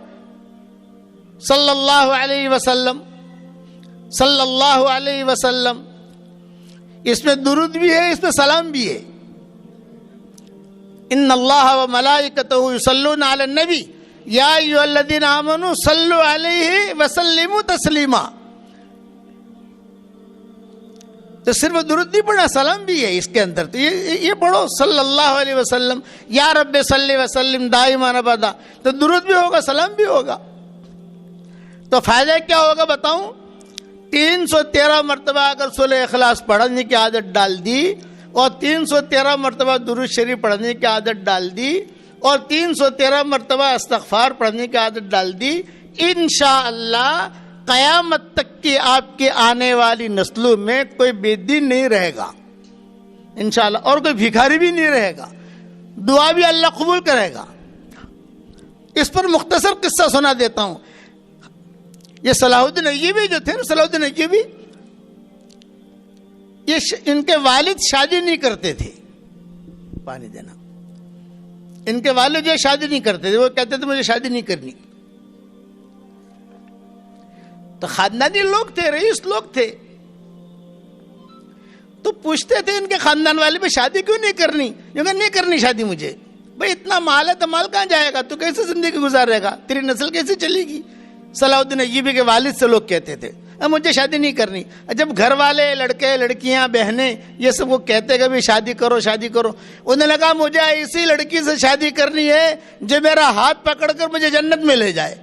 صلی اللہ علیہ وسلم, صلی اللہ علیہ وسلم. اس میں درود بھی ہے, اس میں سلام بھی ہے. ان اللہ و ملائکتہ یصلون علی النبی یا ایھا الذین آمنوا صلوا علیہ وسلموا تسلیما. تو صرف درود نہیں پڑھنا, سلام بھی ہے اس کے اندر. تو یہ پڑھو صلی اللہ علیہ وسلم, یا رب صلی وسلم دائما ابدا. تو درود بھی ہوگا, سلام بھی ہوگا. تو فائدہ کیا ہوگا بتاؤں؟ 313 مرتبہ اگر سورہ اخلاص پڑھنے کی عادت ڈال دی اور 313 مرتبہ درود شریف پڑھنے کی عادت ڈال دی اور 313 مرتبہ استغفار پڑھنے کی عادت ڈال دی, انشاءاللہ قیامت تک کی آپ کے آنے والی نسلوں میں کوئی بے دین نہیں رہے گا انشاءاللہ, اور کوئی بھکاری بھی نہیں رہے گا. دعا بھی اللہ قبول کرے گا. اس پر مختصر قصہ سنا دیتا ہوں. یہ صلاح الدین ایوبی جو تھے نا, صلاح الدین ایوبی, یہ ان کے والد شادی نہیں کرتے تھے. پانی دینا. ان کے والد جو شادی نہیں کرتے تھے, وہ کہتے تھے مجھے شادی نہیں کرنی. تو خاندانی لوگ تھے, رئیس لوگ تھے, تو پوچھتے تھے ان کے خاندان والے پہ شادی کیوں نہیں کرنی؟ کیونکہ نہیں کرنی شادی مجھے. بھائی اتنا مال ہے تو مال کہاں جائے گا, تو کیسے زندگی گزارے گا, تیری نسل کیسے چلے گی؟ صلاح الدین ایوبی کے والد سے لوگ کہتے تھے مجھے شادی نہیں کرنی. جب گھر والے لڑکے لڑکیاں بہنیں یہ سب وہ کہتے کہ بھی شادی کرو شادی کرو, انہوں نے کہا مجھے اسی لڑکی سے شادی کرنی ہے جو میرا ہاتھ پکڑ کر مجھے جنت میں لے جائے.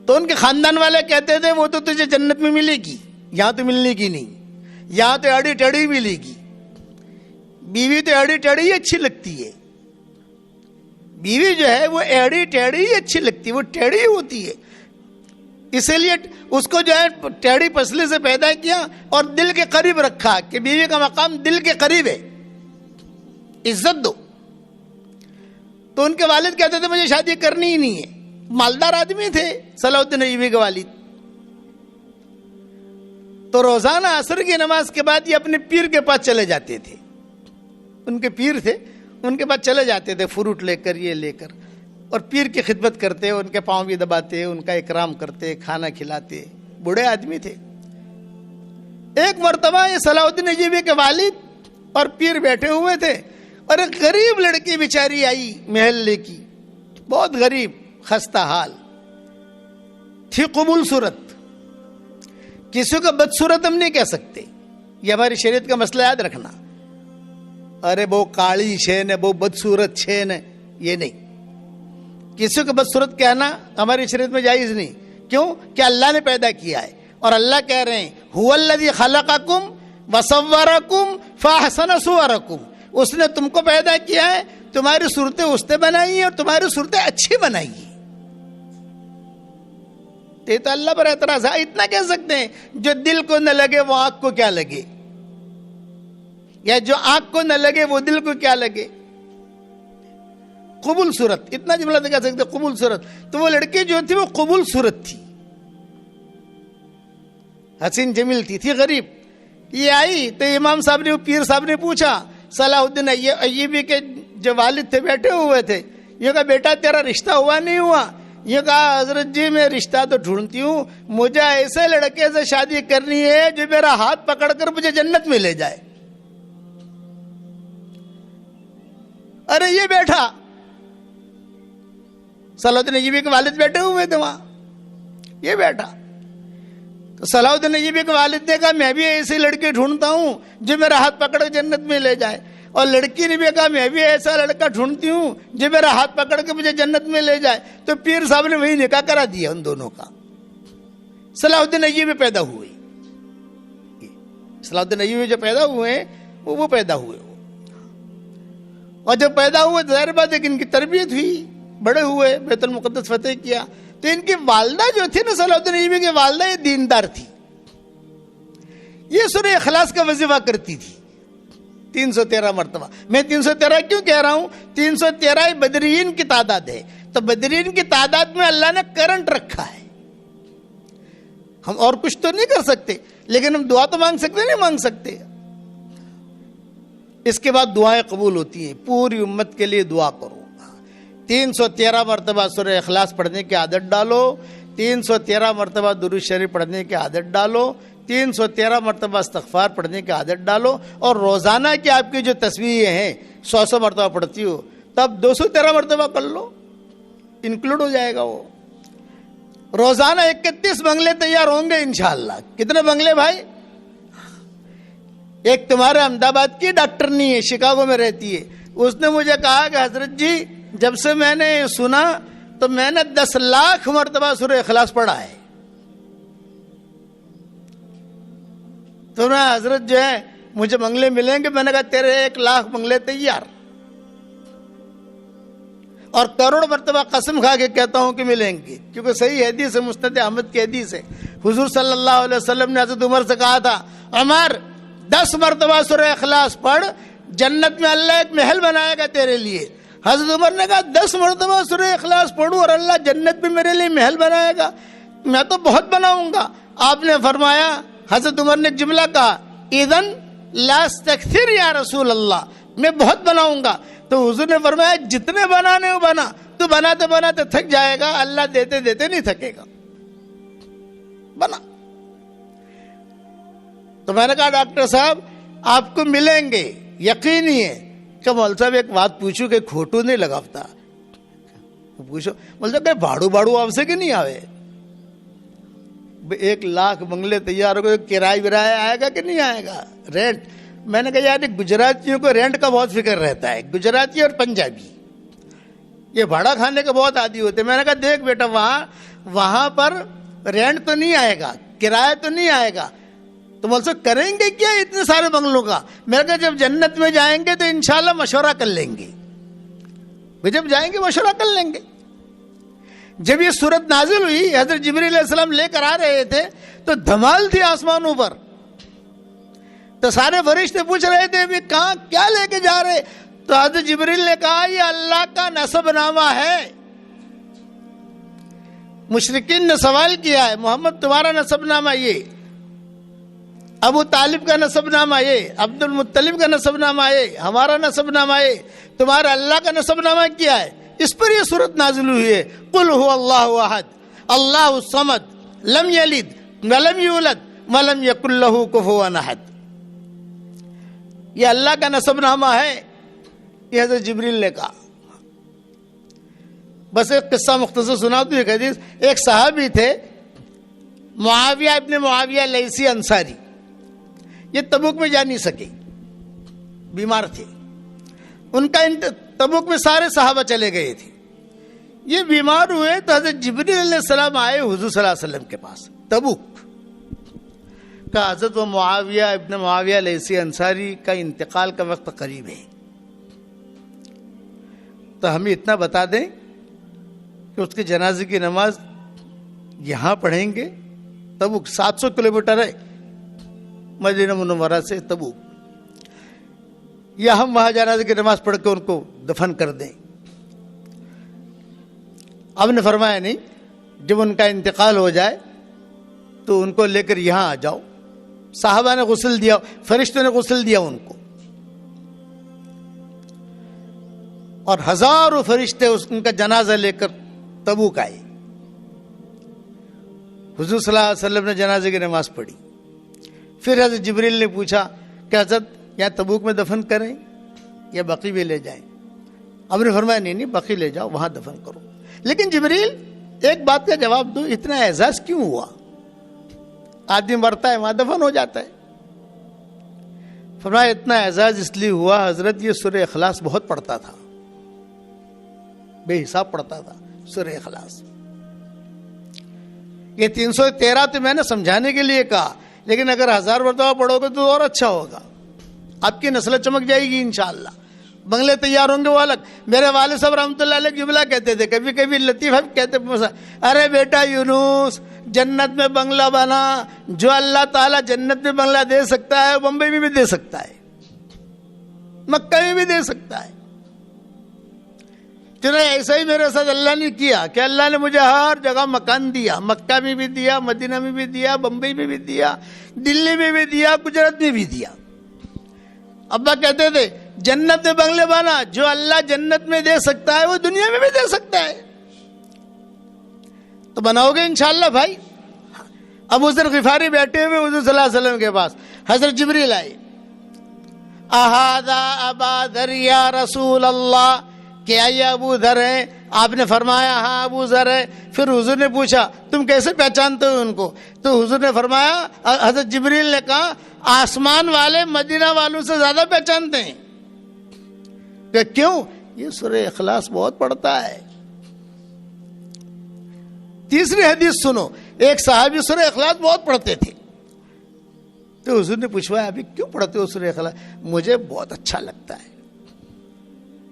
تو ان کے خاندان والے کہتے تھے وہ تو تجھے جنت میں ملے گی, یہاں تو ملنے کی نہیں, یہاں تو اڑی ٹڑی ملے گی. بیوی تو اڑی ٹڑی اچھی لگتی ہے, بیوی جو ہے وہ ایڑی ٹیڑی اچھی لگتی ہے, وہ ٹیڑی ہوتی ہے. اسی لیے اس کو جو ہے ٹیڑی پسلی سے پیدا کیا اور دل کے قریب رکھا کہ بیوی کا مقام دل کے قریب ہے, عزت دو. تو ان کے والد کہتے تھے مجھے شادی کرنی ہی نہیں ہے. مالدار آدمی تھے صلاح الدین ایوبی کے والد. تو روزانہ عصر کی نماز کے بعد یہ اپنے پیر کے پاس چلے جاتے تھے. ان کے پیر تھے, ان کے پاس چلے جاتے تھے فروٹ لے کر, یہ لے کر, اور پیر کی خدمت کرتے, ان کے پاؤں بھی دباتے, ان کا اکرام کرتے, کھانا کھلاتے. بوڑھے آدمی تھے. ایک مرتبہ یہ صلاح الدین ایوبی کے والد اور پیر بیٹھے ہوئے تھے اور ایک غریب لڑکی بیچاری آئی محلے کی, بہت غریب, خستہ حال تھی, قبول صورت. کسی کو بدصورت ہم نہیں کہہ سکتے, یہ ہماری شریعت کا مسئلہ یاد رکھنا. ارے وہ کالی شین ہے, وہ بدصورت شین ہے, یہ نہیں. کسی کو بدصورت کہنا ہماری شریعت میں جائز نہیں. کیوں کہ اللہ نے پیدا کیا ہے, اور اللہ کہہ رہے ہیں هو الذی خلقکم وصورکم فاحسن صورکم. اس نے تم کو پیدا کیا ہے تمہاری صورتیں اس نے بنائی ہیں اور تمہاری صورتیں اچھی بنائی ہیں. تو اللہ پر اعتراض ہے. اتنا کہہ سکتے ہیں جو دل کو نہ لگے وہ آنکھ کو کیا لگے, یا جو آنکھ کو نہ لگے وہ دل کو کیا لگے. قبول صورت, اتنا جملہ تو کہہ سکتے قبول صورت. تو وہ لڑکی جو تھی وہ قبول صورت تھی, حسین جمیل تھی غریب. یہ آئی تو امام صاحب نے, پیر صاحب نے پوچھا صلاح الدین ایوبی کے جو والد تھے بیٹھے ہوئے تھے, یہ کہا بیٹا تیرا رشتہ ہوا نہیں ہوا؟ یہ کہا حضرت جی میں رشتہ تو ڈھونڈتی ہوں, مجھے ایسے لڑکے سے شادی کرنی ہے جو میرا ہاتھ پکڑ کر مجھے جنت میں لے جائے. ارے یہ بیٹھا صلاح الدین ایوبی کے والد بیٹھے ہوئے تھے وہاں, یہ بیٹھا. تو صلاح الدین ایوبی کے والد نے کہا میں بھی ایسی لڑکی ڈھونڈتا ہوں جو میرا ہاتھ پکڑ کے جنت میں لے جائے. اور لڑکی نے بھی کہا میں بھی ایسا لڑکا ڈھونڈتی ہوں جو میرا ہاتھ پکڑ کے مجھے جنت میں لے جائے. تو پیر صاحب نے وہی نکاح کرا دیا ان دونوں کا. صلاح الدین ایوبی پیدا ہوئے, صلاح الدین ایوبی جو پیدا ہوئے وہ پیدا ہوئے. اور جب پیدا ہوئے ظاہر بات ہے کہ ان کی تربیت ہوئی, بڑے ہوئے, بیت المقدس فتح کیا. تو ان کی والدہ جو تھی نا صلاح الدین ایوبی کی والدہ, یہ دیندار تھی. یہ سورہ اخلاص کا وظیفہ کرتی تھی 313 مرتبہ. میں 313 کیوں کہہ رہا ہوں؟ 313 بدرین کی تعداد ہے. تو بدرین کی تعداد میں اللہ نے کرنٹ رکھا ہے. ہم اور کچھ تو نہیں کر سکتے, لیکن ہم دعا تو مانگ سکتے نہیں مانگ سکتے. اس کے بعد دعائیں قبول ہوتی ہیں. پوری امت کے لیے دعا کرو. 313 مرتبہ سورہ اخلاص پڑھنے کی عادت ڈالو, 313 مرتبہ درود شریف پڑھنے کی عادت ڈالو, 313 مرتبہ استغفار پڑھنے کی عادت ڈالو. اور روزانہ کی آپ کی جو تصویریں ہیں 100 مرتبہ پڑھتی ہو, تب 213 مرتبہ کر لو, انکلوڈ ہو جائے گا وہ. روزانہ 31 بنگلے تیار ہوں گے انشاءاللہ. کتنے بنگلے بھائی؟ ایک تمہارے احمدآباد کی ڈاکٹرنی ہے, شکاگو میں رہتی ہے, اس نے مجھے کہا کہ حضرت جی جب سے میں نے سنا تو میں نے 10 لاکھ مرتبہ سورہ اخلاص پڑھا ہے. تو نا حضرت جو ہے مجھے بنگلے ملیں گے. میں نے کہا تیرے 1 لاکھ بنگلے تیار, اور کروڑ مرتبہ قسم کھا کے کہتا ہوں کہ ملیں گے, کیونکہ صحیح حدیث ہے, مسند احمد کی حدیث ہے. حضور صلی اللہ علیہ وسلم نے حضرت عمر سے کہا تھا عمر 10 مرتبہ سورہ اخلاص پڑھ, جنت میں اللہ ایک محل بنائے گا تیرے لیے. حضرت عمر نے کہا 10 مرتبہ سورہ اخلاص پڑھوں اور اللہ جنت میں میرے لیے محل بنائے گا؟ میں تو بہت بناؤں گا. آپ نے فرمایا, حضرت عمر نے جملہ کہا اذن لا استکثر یا رسول اللہ, میں بہت بناؤں گا. تو حضور نے فرمایا جتنے بنانے ہو بنا, تو بناتے بناتے تھک جائے گا, اللہ دیتے دیتے نہیں تھکے گا, بنا. تو میں نے کہا ڈاکٹر صاحب آپ کو ملیں گے, یقینی ہے. کہ مول صاحب ایک بات پوچھو کہ کھوٹو نہیں لگاتا؟ پوچھو. مول صاحب کہ بھاڑو بھاڑو آپ سے کہ نہیں آوے؟ 1 لاکھ بنگلے تیار ہو گئے, کرایہ ورایہ آئے گا کہ نہیں آئے گا, رینٹ. میں نے کہا یار گجراتیوں کو رینٹ کا بہت فکر رہتا ہے, گجراتی اور پنجابی یہ بھاڑا کھانے کے بہت عادی ہوتے. میں نے کہا دیکھ بیٹا وہاں پر رینٹ تو نہیں آئے گا, کرایہ تو نہیں آئے گا, تو مول صاحب کریں گے کیا اتنے سارے بنگلوں کا؟ میں نے کہا جب جنت میں جائیں گے تو انشاءاللہ مشورہ کر لیں گے. جب جائیں گے مشورہ کر لیں گے. جب یہ صورت نازل ہوئی, حضرت جبریل علیہ السلام لے کر آ رہے تھے تو دھمال تھی آسمانوں پر. تو سارے فرشتے پوچھ رہے تھے بھی کہاں کیا لے کے جا رہے؟ تو حضرت جبریل نے کہا یہ اللہ کا نسب نامہ ہے. مشرکین نے سوال کیا ہے محمد تمہارا نسب نامہ یہ, ابو طالب کا نسب نامہ یہ, عبد المطلب کا نسب نامہ یہ, ہمارا نسب نامہ یہ, تمہارا اللہ کا نسب نامہ کیا ہے؟ اس پر یہ صورت نازل ہوئی ہے قل هو اللہ احد اللہ الصمد لم یلد ولم یولد ولم یکن له کفوا احد. یہ اللہ کا نسب نامہ ہے, یہ حضرت جبریل نے کہا. بس ایک قصہ مختصر سنا دوں. ایک حدیث, ایک صحابی تھے معاویہ ابن معاویہ لیثی انصاری, یہ تبوک میں جا نہیں سکے, بیمار تھے. ان کا تبوک میں سارے صحابہ چلے گئے تھے. یہ بیمار ہوئے تو حضرت جبریل علیہ السلام آئے حضور صلی اللہ علیہ وسلم کے پاس تبوک کا. حضرت و معاویہ ابن معاویہ لیثی انصاری کا انتقال کا وقت قریب ہے. تو ہمیں اتنا بتا دیں کہ اس کے جنازے کی نماز یہاں پڑھیں گے. تبوک 700 کلومیٹر ہے مدینہ منورہ سے تبوک, یا ہم وہاں جنازے کی نماز پڑھ کے ان کو دفن کر دیں. اب نے فرمایا نہیں, جب ان کا انتقال ہو جائے تو ان کو لے کر یہاں آ جاؤ. صحابہ نے غسل دیا, فرشتوں نے غسل دیا ان کو, اور ہزاروں فرشتے ان کا جنازہ لے کر تبوک آئے. حضور صلی اللہ علیہ وسلم نے جنازے کی نماز پڑھی. پھر حضرت جبریل نے پوچھا کہ حضرت یہاں تبوک میں دفن کریں یا بقی بھی لے جائیں؟ اب نے فرمایا نہیں, بقی لے جاؤ, وہاں دفن کرو. لیکن جبریل ایک بات کا جواب دو, اتنا اعزاز کیوں ہوا؟ آدمی مرتا ہے وہاں دفن ہو جاتا ہے. فرمایا اتنا اعزاز اس لیے ہوا حضرت, یہ سورہ اخلاص بہت پڑھتا تھا, بے حساب پڑھتا تھا سورہ اخلاص. یہ 313 تو میں نے سمجھانے کے لیے کہا, لیکن اگر 1000 مرتبہ پڑھو گے تو اور اچھا ہوگا, آپ کی نسل چمک جائے گی انشاءاللہ. بنگلے تیار ہوں گے وہ الگ. میرے والد صاحب رحمۃ اللہ علیہ جملہ کہتے تھے, کبھی کبھی لطیف کہتے, ارے بیٹا یونس, جنت میں بنگلہ بنا, جو اللہ تعالیٰ جنت میں بنگلہ دے سکتا ہے بمبئی میں بھی دے سکتا ہے, مکہ میں بھی دے سکتا ہے. چنانچہ ایسا ہی میرے ساتھ اللہ نے کیا کہ اللہ نے مجھے ہر جگہ مکان دیا, مکہ میں بھی دیا, مدینہ میں بھی دیا, بمبئی میں بھی دیا, دلی میں بھی دیا, گجرات میں بھی دیا. ابا کہتے تھے جنت میں بنگلے بنا, جو اللہ جنت میں دے سکتا ہے وہ دنیا میں بھی دے سکتا ہے. تو بناؤ گے انشاءاللہ بھائی. ابو ذر غفاری بیٹھے ہوئے حضور صلی اللہ علیہ وسلم کے پاس, حضرت جبریل آئے. اہذا ابا ذر یا رسول اللہ, کیا یہ ابو ذر ہیں؟ آپ نے فرمایا ہاں ابو ذر ہے. پھر حضور نے پوچھا تم کیسے پہچانتے ہو ان کو؟ تو حضور نے فرمایا, حضرت جبریل نے کہا آسمان والے مدینہ والوں سے زیادہ پہچانتے ہیں. کہ کیوں؟ یہ سورہ اخلاص بہت پڑھتا ہے. تیسری حدیث سنو, ایک صحابی سورہ اخلاص بہت پڑھتے تھے. تو حضور نے پوچھوایا ابھی کیوں پڑھتے ہو سورہ اخلاص؟ مجھے بہت اچھا لگتا ہے,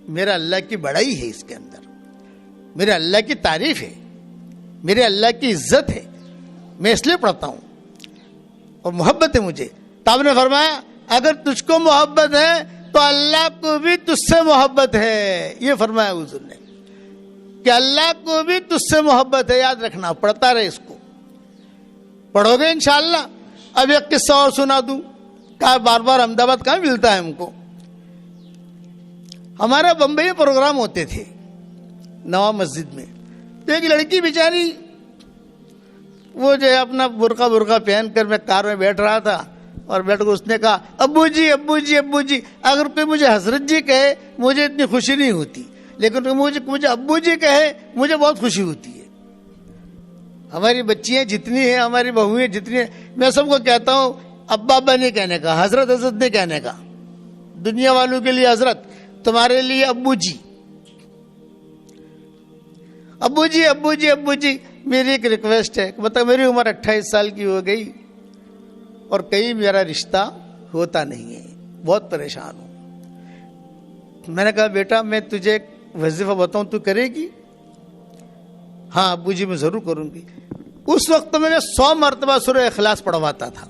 میرا اللہ کی بڑائی ہے اس کے اندر, میرے اللہ کی تعریف ہے, میرے اللہ کی عزت ہے, میں اس لیے پڑھتا ہوں اور محبت ہے مجھے. تو آپ نے فرمایا اگر تجھ کو محبت ہے تو اللہ کو بھی تجھ سے محبت ہے. یہ فرمایا حضور نے کہ اللہ کو بھی تجھ سے محبت ہے. یاد رکھنا, پڑھتا رہے اس کو, پڑھو گے انشاءاللہ. اب ایک قصہ اور سنا دوں, کہا بار بار احمد آباد کہاں ملتا ہے ہم کو. ہمارا بمبئی میں پروگرام ہوتے تھے نواب مسجد میں. تو ایک لڑکی بیچاری, وہ جو ہے اپنا برقع پہن کر, میں کار میں بیٹھ رہا تھا اور بیٹھ کر اس نے کہا ابو جی ابو جی ابو جی. اگر کوئی مجھے حضرت جی کہے مجھے اتنی خوشی نہیں ہوتی, لیکن مجھے ابو جی کہے مجھے بہت خوشی ہوتی ہے. ہماری بچیاں جتنی ہیں, ہماری بہویں جتنی ہیں, میں سب کو کہتا ہوں ابا ابا نہیں کہنے کا, حضرت حضرت نہیں کہنے کا. دنیا والوں کے لیے حضرت, تمہارے لیے ابو جی. ابو جی ابو جی ابو جی. میری ایک ریکویسٹ ہے, مطلب میری عمر 28 سال کی ہو گئی اور کہیں میرا رشتہ ہوتا نہیں ہے, بہت پریشان ہوں. میں نے کہا بیٹا میں تجھے ایک وظیفہ بتاؤں, تو کرے گی؟ ہاں ابو جی میں ضرور کروں گی. اس وقت میں نے 100 مرتبہ سورہ اخلاص پڑھواتا تھا,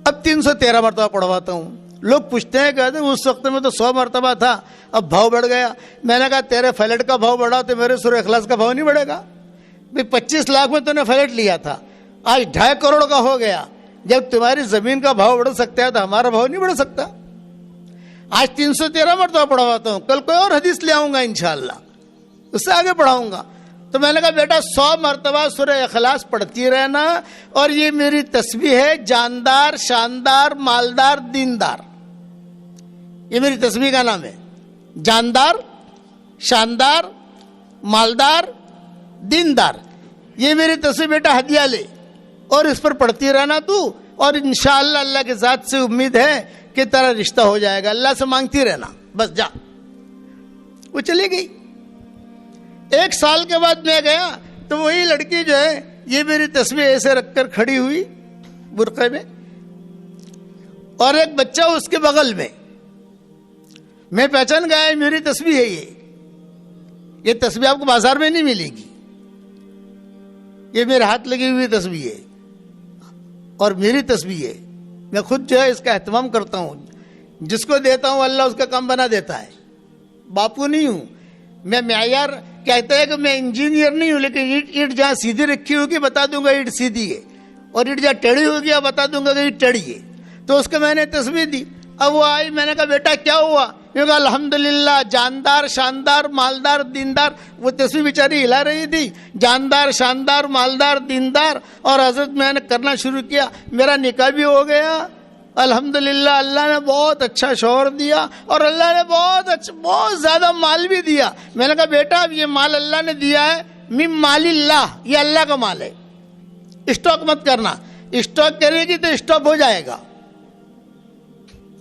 اب 313 مرتبہ پڑھواتا ہوں. لوگ پوچھتے ہیں کہ اس وقت میں تو 100 مرتبہ تھا, اب بھاؤ بڑھ گیا. میں نے کہا تیرے فلیٹ کا بھاؤ بڑھا تو میرے سورہ اخلاص کا بھاؤ نہیں بڑھے گا. 25 لاکھ میں تو نے فلیٹ لیا تھا, آج 2.5 کروڑ کا ہو گیا. جب تمہاری زمین کا بھاؤ بڑھ سکتا ہے تو ہمارا بھاؤ نہیں بڑھ سکتا. آج 313 مرتبہ پڑھواتا ہوں, کل کوئی اور حدیث لے آؤں گا انشاءاللہ, اس سے آگے پڑھاؤں گا. تو میں نے کہا بیٹا 100 مرتبہ سورہ اخلاص پڑھتی رہنا, اور یہ میری تسبیح ہے, جاندار شاندار مالدار دیندار. یہ میری تسبیح کا نام ہے, جاندار شاندار مالدار دیندار. یہ میری تسبیح بیٹا ہدیہ لے اور اس پر پڑھتی رہنا تو, اور انشاءاللہ اللہ کے ذات سے امید ہے کہ تیرا رشتہ ہو جائے گا. اللہ سے مانگتی رہنا, بس جا. وہ چلی گئی. 1 سال کے بعد میں گیا تو وہی لڑکی جو ہے یہ میری تسبیح ایسے رکھ کر کھڑی ہوئی برقعے میں, اور ایک بچہ اس کے بغل میں. میں پہچان گیا ہے میری تسبیح ہے یہ تسبیح آپ کو بازار میں نہیں ملے گی، یہ میرے ہاتھ لگی ہوئی تسبیح ہے اور میری تسبیح ہے. میں خود جو ہے اس کا اہتمام کرتا ہوں، جس کو دیتا ہوں اللہ اس کا کام بنا دیتا ہے. باپو نہیں ہوں میں، معیار کہتا ہے کہ میں انجینئر نہیں ہوں، لیکن اینٹ جہاں سیدھی رکھی ہوگی بتا دوں گا اینٹ سیدھی ہے، اور اینٹ جہاں ٹیڑھی ہوگی بتا دوں گا کہ اینٹ ٹیڑھی ہے. تو اس کو میں نے تسبیح دی. اب وہ آئی، میں نے کہا بیٹا کیا ہوا؟ میں کہا الحمدللہ، جاندار شاندار مالدار دیندار. وہ تسبیح بیچاری ہلا رہی تھی، جاندار شاندار مالدار دیندار. اور حضرت میں نے کرنا شروع کیا، میرا نکاح بھی ہو گیا الحمدللہ. اللہ نے بہت اچھا شوہر دیا اور اللہ نے بہت زیادہ مال بھی دیا. میں نے کہا بیٹا اب یہ مال اللہ نے دیا ہے، من مال اللہ، یہ اللہ کا مال ہے، اسٹاک مت کرنا. اسٹاک کرے گی تو اسٹاپ ہو جائے گا.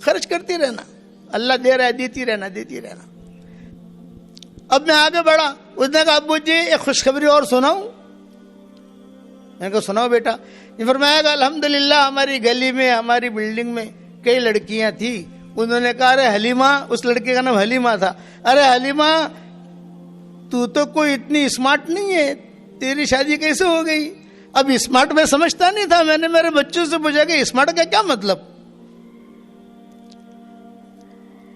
خرچ کرتی رہنا، اللہ دے رہا ہے، دیتی رہنا دیتی رہنا. اب میں آگے بڑھا. اس نے کہا ابو جی ایک خوشخبری اور سناؤں؟ میں نے کہا سناؤ بیٹا. یہ فرمایا کہ الحمدللہ ہماری گلی میں ہماری بلڈنگ میں کئی لڑکیاں تھیں. انہوں نے کہا ارے حلیمہ، اس لڑکے کا نام حلیمہ تھا، ارے حلیمہ تو کوئی اتنی اسمارٹ نہیں ہے، تیری شادی کیسے ہو گئی؟ اب اسمارٹ میں سمجھتا نہیں تھا. میں نے میرے بچوں سے پوچھا کہ اسمارٹ کا کیا مطلب؟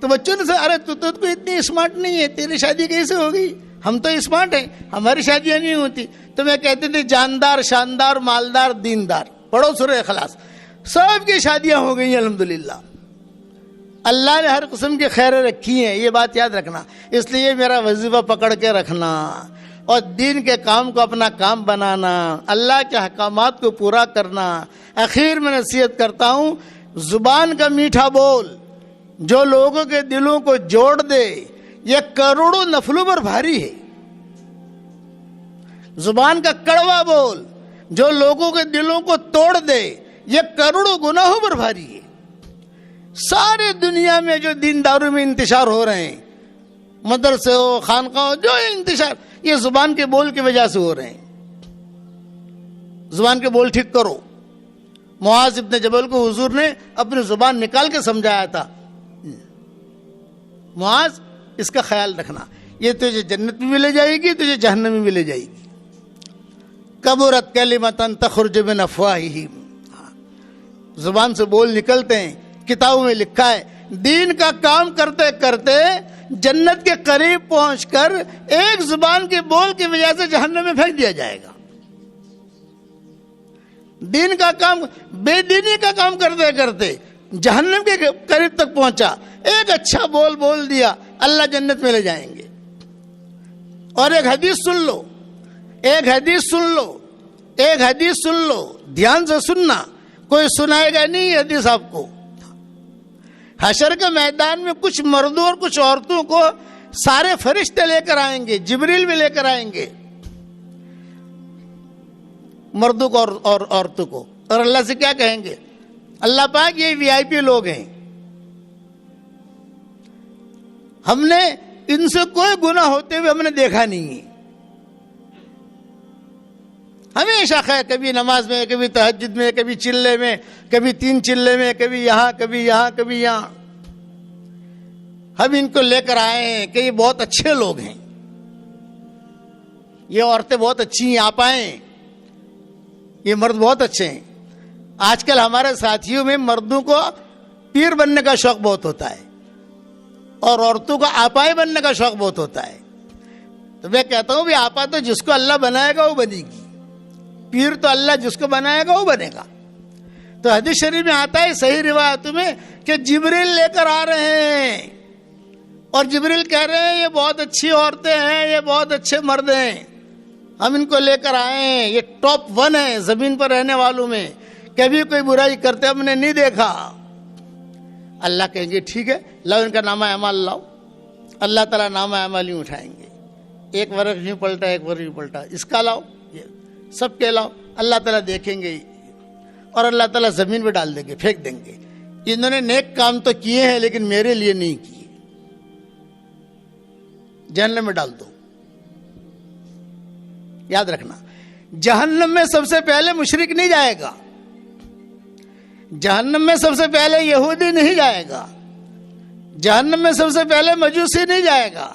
تو بچوں نے ارے تو کوئی اتنی اسمارٹ نہیں ہے، تیری شادی کیسے ہو گئی؟ ہم تو اسمارٹ ہیں، ہماری شادیاں نہیں ہوتی. تو میں کہتے تھے جاندار شاندار مالدار دیندار. پڑھو سورہ اخلاص. سب کی شادیاں ہو گئی الحمدللہ. اللہ نے ہر قسم کی خیریں رکھی ہیں، یہ بات یاد رکھنا. اس لیے میرا وظیفہ پکڑ کے رکھنا اور دین کے کام کو اپنا کام بنانا، اللہ کے احکامات کو پورا کرنا. آخر میں نصیحت کرتا ہوں، زبان کا میٹھا بول جو لوگوں کے دلوں کو جوڑ دے یہ کروڑوں نفلوں پر بھاری ہے. زبان کا کڑوا بول جو لوگوں کے دلوں کو توڑ دے یہ کروڑوں گناہوں پر بھاری ہے. سارے دنیا میں جو دینداروں میں انتشار ہو رہے ہیں، مدرسے ہو خانقاہ ہو، جو انتشار یہ زبان کے بول کی وجہ سے ہو رہے ہیں. زبان کے بول ٹھیک کرو. معاذ ابن جبل کو حضور نے اپنی زبان نکال کے سمجھایا تھا، معاذ اس کا خیال رکھنا، یہ تجھے جنت میں بھی لے جائے گی، تجھے جہنم میں بھی لے جائے گی. کبرت کلمۃ تخرج من افواہہم، زبان سے بول نکلتے ہیں. کتابوں میں لکھا ہے دین کا کام کرتے کرتے جنت کے قریب پہنچ کر ایک زبان کے بول کی وجہ سے جہنم میں پھینک دیا جائے گا. دین کا کام، بے دینی کا کام کرتے کرتے جہنم کے قریب تک پہنچا، ایک اچھا بول بول دیا، اللہ جنت میں لے جائیں گے. اور ایک حدیث سن لو، ایک حدیث سن لو، ایک حدیث سن لو، دھیان سے سننا، کوئی سنائے گا نہیں یہ حدیث آپ کو. حشر کے میدان میں کچھ مردوں اور کچھ عورتوں کو سارے فرشتے لے کر آئیں گے، جبریل بھی لے کر آئیں گے، مردوں کو اور عورتوں کو. اور اللہ سے کیا کہیں گے؟ اللہ پاک یہ وی آئی پی لوگ ہیں، ہم نے ان سے کوئی گناہ ہوتے ہوئے ہم نے دیکھا نہیں ہے. ہمیشہ خیر، کبھی نماز میں، کبھی تہجد میں، کبھی چلے میں، کبھی 3 چلے میں، کبھی یہاں کبھی یہاں کبھی یہاں. ہم ان کو لے کر آئے ہیں کہ یہ بہت اچھے لوگ ہیں، یہ عورتیں بہت اچھی ہیں، آپ آئیں، یہ مرد بہت اچھے ہیں. آج کل ہمارے ساتھیوں میں مردوں کو پیر بننے کا شوق بہت ہوتا ہے اور عورتوں کو آپائی بننے کا شوق بہت ہوتا ہے. تو میں کہتا ہوں بھی آپا تو جس کو اللہ بنائے گا وہ بنے گی، پیر تو اللہ جس کو بنائے گا وہ بنے گا. تو حدیث شریف میں آتا ہے صحیح روایتوں میں کہ جبریل لے کر آ رہے ہیں اور جبریل کہہ رہے ہیں یہ بہت اچھی عورتیں ہیں، یہ بہت اچھے مرد ہیں، ہم ان کو لے کر آئے ہیں، یہ ٹاپ 1 ہے زمین پر رہنے والوں میں، کبھی کوئی برائی کرتے ہم نے نہیں دیکھا. اللہ کہیں گے ٹھیک ہے، لاؤ ان کا نامہ اعمال لاؤ. اللہ تعالیٰ نامہ اعمال یوں اٹھائیں گے، ایک ورق یوں پلٹا، ایک ورق یوں پلٹا، اس کا لاؤ، سب کے لاؤ. اللہ تعالیٰ دیکھیں گے اور اللہ تعالیٰ زمین پہ ڈال دیں گے، پھینک دیں گے. انہوں نے نیک کام تو کیے ہیں لیکن میرے لیے نہیں کیے، جہنم میں ڈال دو. یاد رکھنا، جہنم میں سب سے پہلے مشرک نہیں جائے گا، جہنم میں سب سے پہلے یہودی نہیں جائے گا، جہنم میں سب سے پہلے مجوسی نہیں جائے گا،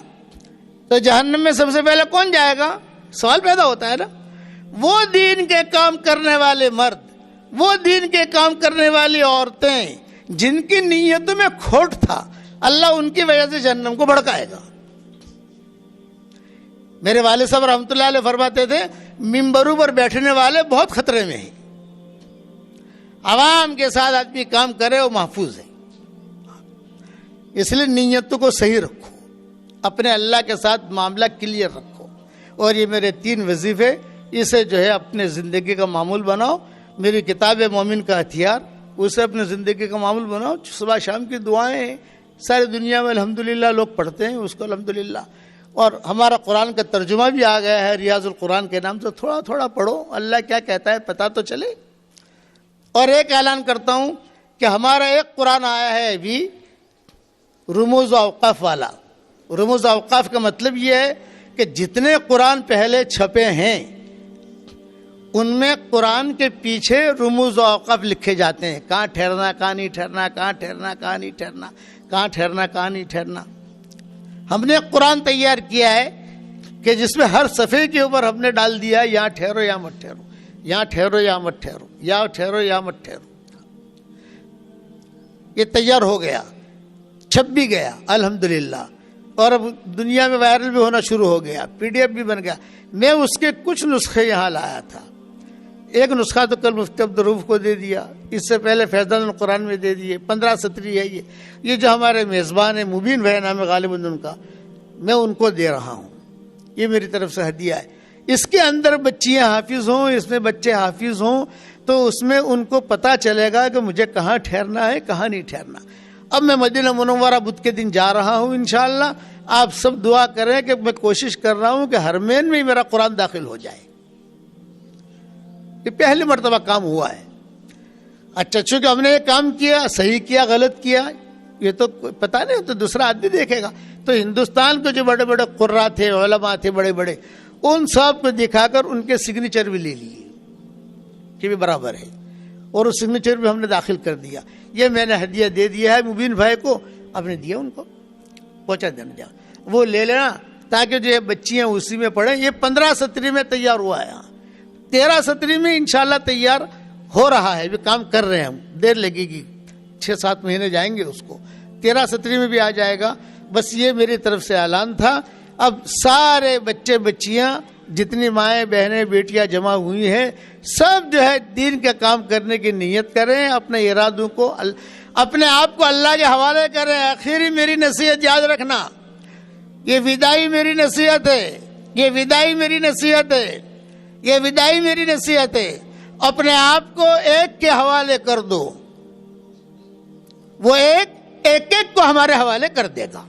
تو جہنم میں سب سے پہلے کون جائے گا؟ سوال پیدا ہوتا ہے نا۔ وہ دین کے کام کرنے والے مرد، وہ دین کے کام کرنے والی عورتیں جن کی نیتوں میں کھوٹ تھا، اللہ ان کی وجہ سے جہنم کو بھڑکائے گا۔ میرے والد صاحب رحمۃ اللہ علیہ فرماتے تھے ممبروں پر بیٹھنے والے بہت خطرے میں ہیں، عوام کے ساتھ آدمی کام کرے وہ محفوظ ہے۔ اس لیے نیتوں کو صحیح رکھو، اپنے اللہ کے ساتھ معاملہ کلیئر رکھو، اور یہ میرے 3 وظیفے، اسے جو ہے اپنے زندگی کا معمول بناؤ۔ میری کتاب مومن کا ہتھیار، اسے اپنے زندگی کا معمول بناؤ۔ صبح شام کی دعائیں ہیں، ساری دنیا میں الحمدللہ لوگ پڑھتے ہیں اس کو الحمدللہ، اور ہمارا قرآن کا ترجمہ بھی آ گیا ہے ریاض القرآن کے نام سے، تھوڑا تھوڑا پڑھو، اللہ کیا کہتا ہے پتہ تو چلے۔ اور ایک اعلان کرتا ہوں کہ ہمارا ایک قرآن آیا ہے ابھی رموز و اوقاف والا۔ رموز و اوقاف کا مطلب یہ ہے کہ جتنے قرآن پہلے چھپے ہیں ان میں قرآن کے پیچھے رموز و اوقاف لکھے جاتے ہیں، کہاں ٹھہرنا، کہاں نہیں ٹھہرنا، کہاں ٹھہرنا، کہاں نہیں ٹھہرنا، کہاں ٹھہرنا، کہاں نہیں ٹھہرنا۔ ہم نے ایک قرآن تیار کیا ہے کہ جس میں ہر صفحے کے اوپر ہم نے ڈال دیا یہاں ٹھہرو یا مت ٹھہرو، یہاں ٹھہرو یا مت ٹھہرو، یا ٹھہرو یا مت ٹھہرو۔ یہ تیار ہو گیا، چھپ بھی گیا الحمدللہ، اور اب دنیا میں وائرل بھی ہونا شروع ہو گیا، PDF بھی بن گیا۔ میں اس کے کچھ نسخے یہاں لایا تھا، ایک نسخہ تو کل مفتی عبدالرؤف کو دے دیا، اس سے پہلے فیضان القرآن میں دے دیے، 15 سطری ہے یہ جو ہمارے میزبان ہیں مبین بھائی نام ہے غالباً ان کا، میں ان کو دے رہا ہوں، یہ میری طرف سے ہدیہ ہے۔ اس کے اندر بچیاں حافظ ہوں، اس میں بچے حافظ ہوں، تو اس میں ان کو پتہ چلے گا کہ مجھے کہاں ٹھہرنا ہے کہاں نہیں ٹھہرنا۔ اب میں مدینہ منورہ بدھ کے دن جا رہا ہوں انشاءاللہ، آپ سب دعا کریں کہ میں کوشش کر رہا ہوں کہ حرمین میں میرا قرآن داخل ہو جائے۔ یہ پہلی مرتبہ کام ہوا ہے۔ اچھا چونکہ ہم نے یہ کام کیا، صحیح کیا غلط کیا یہ تو پتہ نہیں، تو دوسرا آدمی دیکھے گا۔ تو ہندوستان کے جو بڑے بڑے قرا تھے، علماء تھے بڑے بڑے، ان سب کو دکھا کر ان کے سگنیچر بھی لے لیے کہ بھی برابر ہے، اور اس سگنیچر بھی ہم نے داخل کر دیا۔ یہ میں نے ہدیہ دے دیا ہے مبین بھائی کو، آپ نے دیا ان کو پہنچا دینا، دیا وہ لے لینا تاکہ جو بچیاں اسی میں پڑھیں۔ یہ 15 سطری میں تیار ہوا ہے، 13 سطری میں انشاءاللہ تیار ہو رہا ہے، بھی کام کر رہے ہیں ہم، دیر لگے گی، 6-7 مہینے جائیں گے اس کو، 13 سطری میں بھی آ جائے گا۔ بس یہ میری طرف سے اعلان تھا۔ اب سارے بچے بچیاں جتنی مائیں بہنیں بیٹیاں جمع ہوئی ہیں سب جو ہے دین کا کام کرنے کی نیت کریں، اپنے ارادوں کو اپنے آپ کو اللہ کے حوالے کریں۔ آخری میری نصیحت یاد رکھنا، یہ وداعی میری نصیحت ہے، یہ وداعی میری نصیحت ہے، یہ وداعی میری نصیحت ہے۔ اپنے آپ کو ایک کے حوالے کر دو، وہ ایک کو ہمارے حوالے کر دے گا۔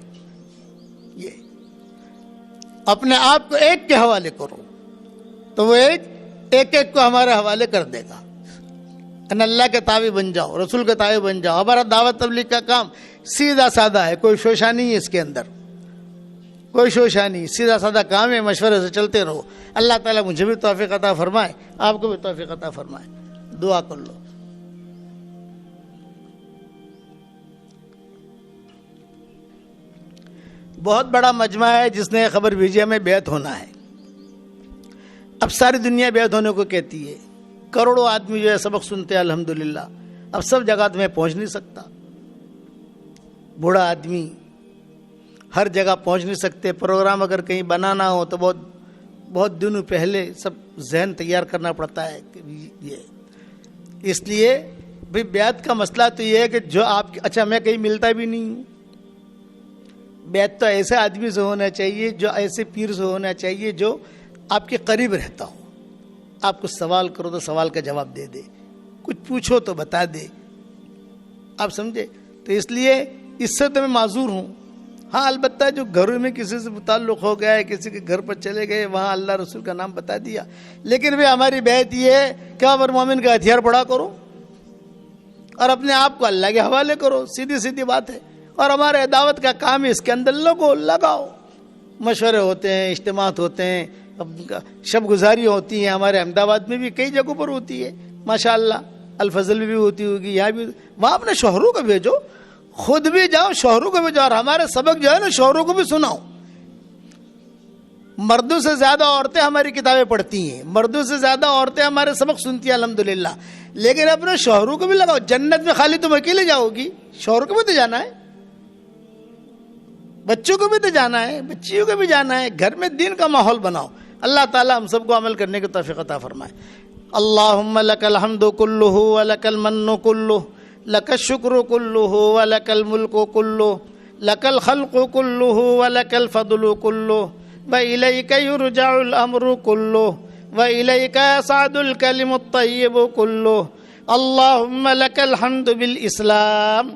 یہ اپنے آپ کو ایک کے حوالے کرو تو وہ ایک کو ہمارے حوالے کر دے گا۔ اللہ کے تابع بن جاؤ، رسول کے تابع بن جاؤ۔ ہمارا دعوت تبلیغ کا کام سیدھا سادہ ہے، کوئی شوشہ نہیں ہے اس کے اندر، کوئی شوشہ نہیں، سیدھا سادہ کام ہے، مشورے سے چلتے رہو۔ اللہ تعالیٰ مجھے بھی توفیق عطا فرمائے، آپ کو بھی توفیق عطا فرمائے، دعا کر لو۔ بہت بڑا مجمع ہے جس نے خبر بھیجی ہمیں بیعت ہونا ہے۔ اب ساری دنیا بیعت ہونے کو کہتی ہے، کروڑوں آدمی جو ہے سبق سنتے ہیں الحمدللہ۔ اب سب جگہ تو میں پہنچ نہیں سکتا، بوڑھا آدمی ہر جگہ پہنچ نہیں سکتے، پروگرام اگر کہیں بنانا ہو تو بہت دنوں پہلے سب ذہن تیار کرنا پڑتا ہے کہ یہ اس لیے بھئی بیعت کا مسئلہ تو یہ ہے کہ جو آپ اچھا میں کہیں ملتا بھی نہیں ہوں، بیعت تو ایسے آدمی سے ہونا چاہیے، جو ایسے پیر سے ہونا چاہیے جو آپ کے قریب رہتا ہو، آپ کچھ سوال کرو تو سوال کا جواب دے دے، کچھ پوچھو تو بتا دے، آپ سمجھے۔ تو اس لیے اس سے تو میں معذور ہوں۔ ہاں البتہ جو گھروں میں کسی سے تعلق ہو گیا ہے، کسی کے گھر پر چلے گئے، وہاں اللہ رسول کا نام بتا دیا، لیکن بھی ہماری بیعت یہ ہے کہ آپ مومن کا ہتھیار پڑا کرو اور اپنے آپ کو اللہ کے حوالے کرو، سیدھی سیدھی بات ہے۔ اور ہمارے دعوت کا کام ہے، اس کے اندر لگاؤ، مشورے ہوتے ہیں، اجتماعات ہوتے ہیں، شب گزاری ہوتی ہیں، ہمارے احمدآباد میں بھی کئی جگہوں پر ہوتی ہے ماشاءاللہ، الفضل بھی ہوتی ہوگی، یہاں بھی، وہاں اپنے شوہروں کو بھیجو، خود بھی جاؤ شوہروں کو بھی جاؤ, اور ہمارے سبق جو ہے نا شوہروں کو بھی سناؤ. مردوں سے زیادہ عورتیں ہماری کتابیں پڑھتی ہیں, مردوں سے زیادہ عورتیں ہمارے سبق سنتی ہیں الحمدللہ, لیکن اپنے شوہروں کو بھی لگاؤ. جنت میں خالی تم اکیلے جاؤ گی, شوہروں کو بھی تو جانا ہے, بچوں کو بھی تو جانا ہے, بچیوں کو بھی جانا ہے. گھر میں دین کا ماحول بناؤ. اللہ تعالی ہم سب کو عمل کرنے کی توفیق عطا فرمائے. اللہم لک الحمد کلہ ولک المن کلہ لک الشکر کلہ ولک الملک کلہ لک الخلق کلہ ولک الفضل کلہ وإلیک یرجع الامر کلہ وإلیک یصعد الکلم الطیب کلہ. اللہم لک الحمد بالاسلام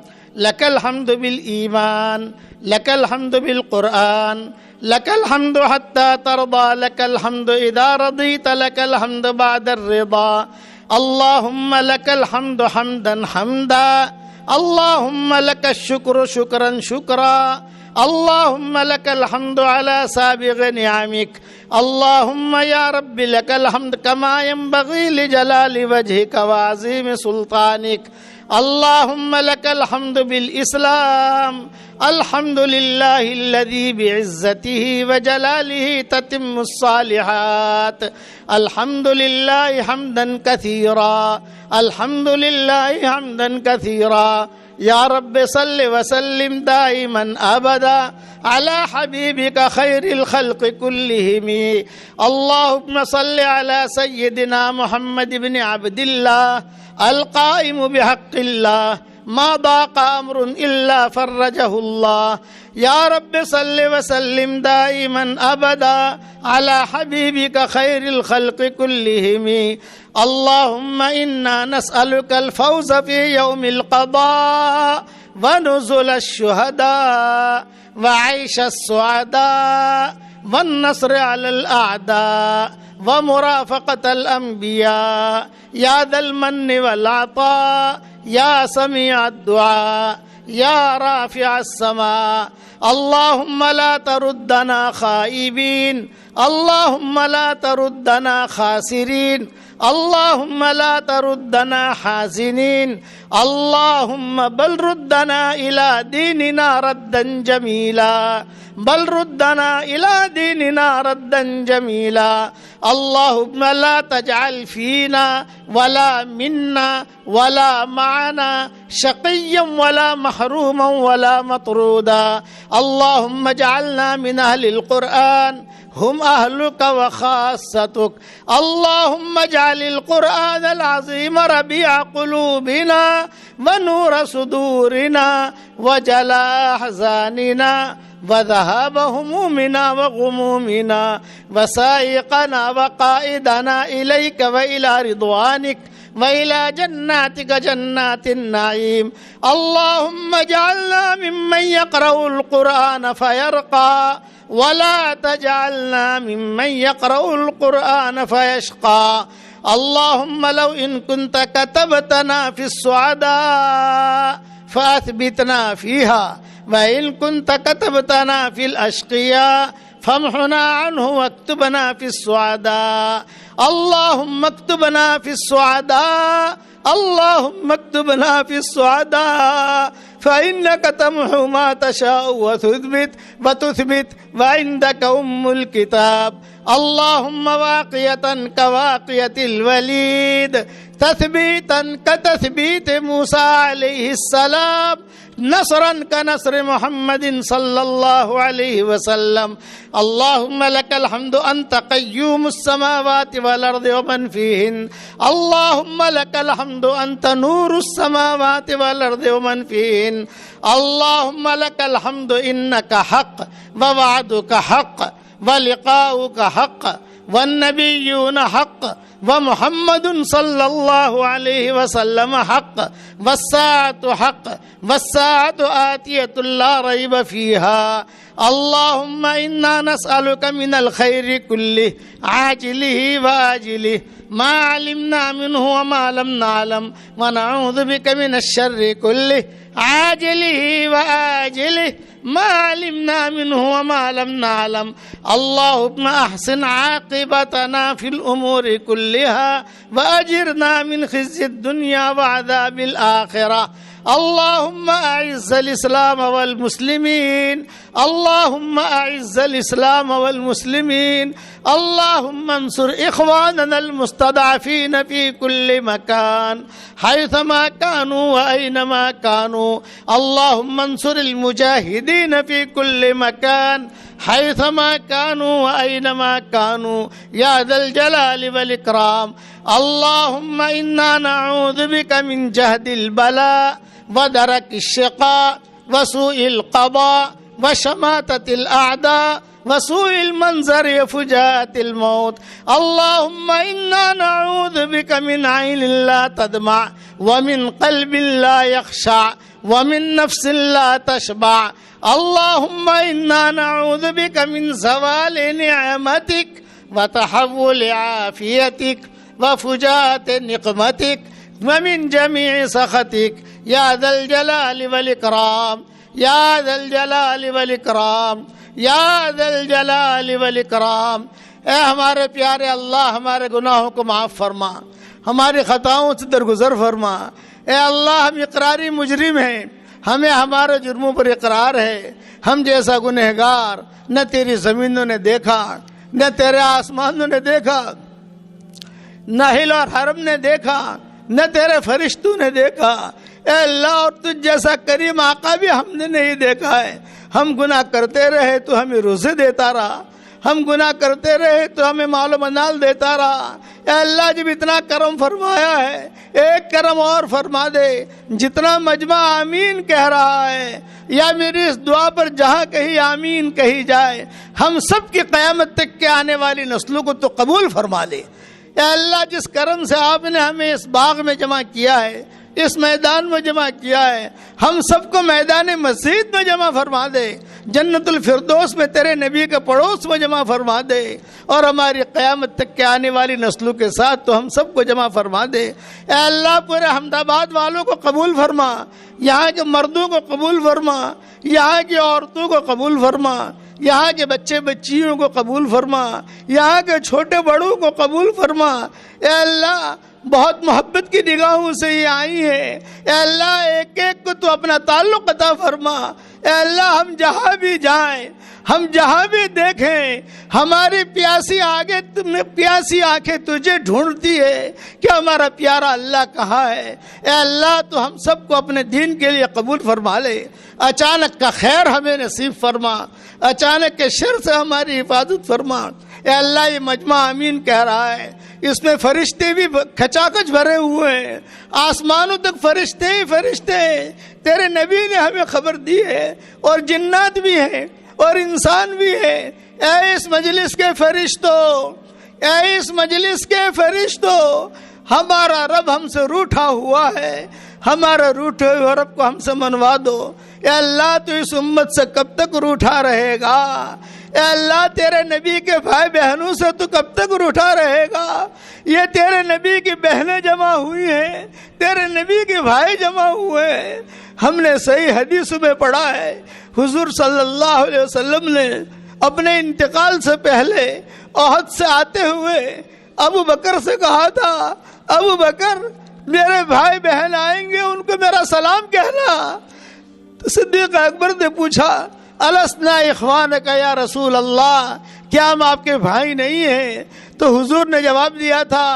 لک الحمد بالایمان لک الحمد بالقرآن لک الحمد حتی ترضى لک الحمد اذا رضیت لک الحمد بعد الرضا. اللہم لک الحمد حمدا حمدا اللہم لک الشکر شکرا شکرا اللہم لک الحمد على سابغ نعمک. اللہم یا رب لک الحمد کما ينبغی لجلال وجہک وعظیم سلطانک. اللہم لک الحمد بالاسلام الحمد للہ الذی بعزتہ وجلالہ تتم الصالحات. الحمد للہ حمدا کثیرا الحمد للہ حمدا کثیرا. یا رب صل وسلم دائما ابدا على حبیبک خیر الخلق کلہم. اللہم صل على سیدنا محمد بن عبد اللہ القائم بحق اللہ ما ضاق امر الا فرجہ اللہ. یا رب صل وسلم دائما ابدا على حبیبک خیر الخلق کلہم. اللہم انا نسألک الفوز فی یوم القضاء ونزل الشہداء وعیش السعداء والنصر على الاعداء ومرافقة الانبیاء. یا ذا المن والعطاء یا سمیع الدعاء یا رافع السماء. اللہم لا تردنا خائبین اللہم لا تردنا خاسرین اللہم لا تردنا حازنین. اللہم بل ردنا الى دیننا ردا جمیلا بل ردنا الى دیننا ردا جمیلا. اللہم لا تجعل فینا ولا منا ولا معنا شقیا ولا محروما ولا مطرودا. اللہم اجعلنا من اہل القرآن هم أهلك وخاصتك. اللهم اجعل القرآن العظيم ربيع قلوبنا ونور صدورنا وجلاء أحزاننا وذهاب همومنا وغمومنا وسائقنا وقائدنا إليك وإلى رضوانك وإلى جناتك جنات النعيم. اللهم اجعلنا ممن يقرأ القرآن فيرقى ولا تجعلنا ممن يقرأ القرآن فيشقى. اللهم لو إن كنت كتبتنا في السعداء فأثبتنا فيها وإن كنت كتبتنا في الأشقياء فامحنا عنه واكتبنا في السعداء. اللهم اكتبنا في السعداء اللهم اكتبنا في السعداء فإنك تمحو ما تشاء وتثبت وعندك الكتاب. اللهم واقية كواقية الوليد تثبيتا كتثبيت موسى عليه السلام نصرا كنصر محمد صلى الله عليه وسلم. اللهم لك الحمد أنت قيوم السماوات والأرض ومن فيهن. اللهم لك الحمد أنت نور السماوات والأرض ومن فيهن. اللهم لك الحمد إنك حق ووعدك حق ولقاؤك حق والنبيون حق ومحمد صلى الله عليه وسلم حق والساعة حق والساعة آتية لا ريب فيها. اللهم إنا نسألك من الخير كله عاجله وآجله ما علمنا منه وما لم نعلم ونعوذ بك من الشر كله عاجله وآجله ما علمنا منه وما لم نعلم. اللهم أحسن عاقبتنا في الأمور كلها وأجرنا من خزي الدنيا وعذاب الآخرة. اللهم أعز الإسلام والمسلمين، اللهم أعز الإسلام والمسلمين، اللهم انصر إخواننا المستضعفين في كل مكان حيثما كانوا وأينما كانوا، اللهم انصر المجاهدين في كل مكان حيثما كانوا وأينما كانوا يا ذا الجلال والإكرام. اللهم إنا نعوذ بك من جهد البلاء ودرك الشقاء وسوء القضاء وشماتة الأعداء وسوء المنظر وفجاءة الموت. اللهم إنا نعوذ بك من عين لا تدمع ومن قلب لا يخشع ومن نفس لا تشبع. اللهم إنا نعوذ بك من زوال نعمتك وتحول عافيتك وفجاءة نقمتك ومن جميع سخطك يا ذا الجلال والإكرام، يا ذا الجلال والإکرام، یا ذا الجلال والإکرام. اے ہمارے پیارے اللہ، ہمارے گناہوں کو معاف فرما، ہماری خطاؤں سے درگزر فرما. اے اللہ، ہم اقراری مجرم ہیں، ہمیں ہمارے جرموں پر اقرار ہے. ہم جیسا گنہگار نہ تیری زمینوں نے دیکھا، نہ تیرے آسمانوں نے دیکھا، نہ ہل اور حرم نے دیکھا، نہ تیرے فرشتوں نے دیکھا. اے اللہ، اور تجھ جیسا کریم آقا بھی ہم نے نہیں دیکھا ہے. ہم گناہ کرتے رہے تو ہمیں روزے دیتا رہا، ہم گناہ کرتے رہے تو ہمیں مال و منال دیتا رہا. اے اللہ، جب اتنا کرم فرمایا ہے، ایک کرم اور فرما دے. جتنا مجمع آمین کہہ رہا ہے، یا میری اس دعا پر جہاں کہیں آمین کہی جائے، ہم سب کی قیامت تک کے آنے والی نسلوں کو تو قبول فرما لے. اے اللہ، جس کرم سے آپ نے ہمیں اس باغ میں جمع کیا ہے، اس میدان میں جمع کیا ہے، ہم سب کو میدان مسجد میں جمع فرما دے، جنت الفردوس میں تیرے نبی کے پڑوس میں جمع فرما دے، اور ہماری قیامت تک کے آنے والی نسلوں کے ساتھ تو ہم سب کو جمع فرما دے. اے اللہ، پورے حمد آباد والوں کو قبول فرما، یہاں کے مردوں کو قبول فرما، یہاں کی عورتوں کو قبول فرما، یہاں کے بچے بچیوں کو قبول فرما، یہاں کے چھوٹے بڑوں کو قبول فرما. اے اللہ، بہت محبت کی نگاہوں سے یہ آئی ہے. اے اللہ، ایک ایک کو تو اپنا تعلق عطا فرما. اے اللہ، ہم جہاں بھی جائیں، ہم جہاں بھی دیکھیں، ہماری پیاسی آنکھیں تجھے ڈھونڈتی ہے کہ ہمارا پیارا اللہ کہاں ہے. اے اللہ، تو ہم سب کو اپنے دین کے لیے قبول فرما لے. اچانک کا خیر ہمیں نصیب فرما، اچانک کے شر سے ہماری حفاظت فرما. اے اللہ، یہ مجمع آمین کہہ رہا ہے، اس میں فرشتے بھی کھچاکچ بھرے ہوئے ہیں، آسمانوں تک فرشتے ہی فرشتے ہیں. تیرے نبی نے ہمیں خبر دی ہے، اور جنات بھی ہیں اور انسان بھی ہیں. اے اس مجلس کے فرشتوں، اے اس مجلس کے فرشتوں، ہمارا رب ہم سے روٹھا ہوا ہے، ہمارا روٹھے ہوئے رب کو ہم سے منوا دو. اے اللہ، تو اس امت سے کب تک روٹھا رہے گا؟ اے اللہ، تیرے نبی کے بھائی بہنوں سے تو کب تک روٹھا رہے گا؟ یہ تیرے نبی کی بہنیں جمع ہوئی ہیں، تیرے نبی کے بھائی جمع ہوئے ہیں. ہم نے صحیح حدیث میں پڑھا ہے، حضور صلی اللہ علیہ وسلم نے اپنے انتقال سے پہلے احد سے آتے ہوئے ابو بکر سے کہا تھا، ابو بکر، میرے بھائی بہن آئیں گے، ان کو میرا سلام کہنا. تو صدیق اکبر نے پوچھا، السنا اخوانک یا رسول اللہ، کیا ہم آپ کے بھائی نہیں ہیں؟ تو حضور نے جواب دیا تھا،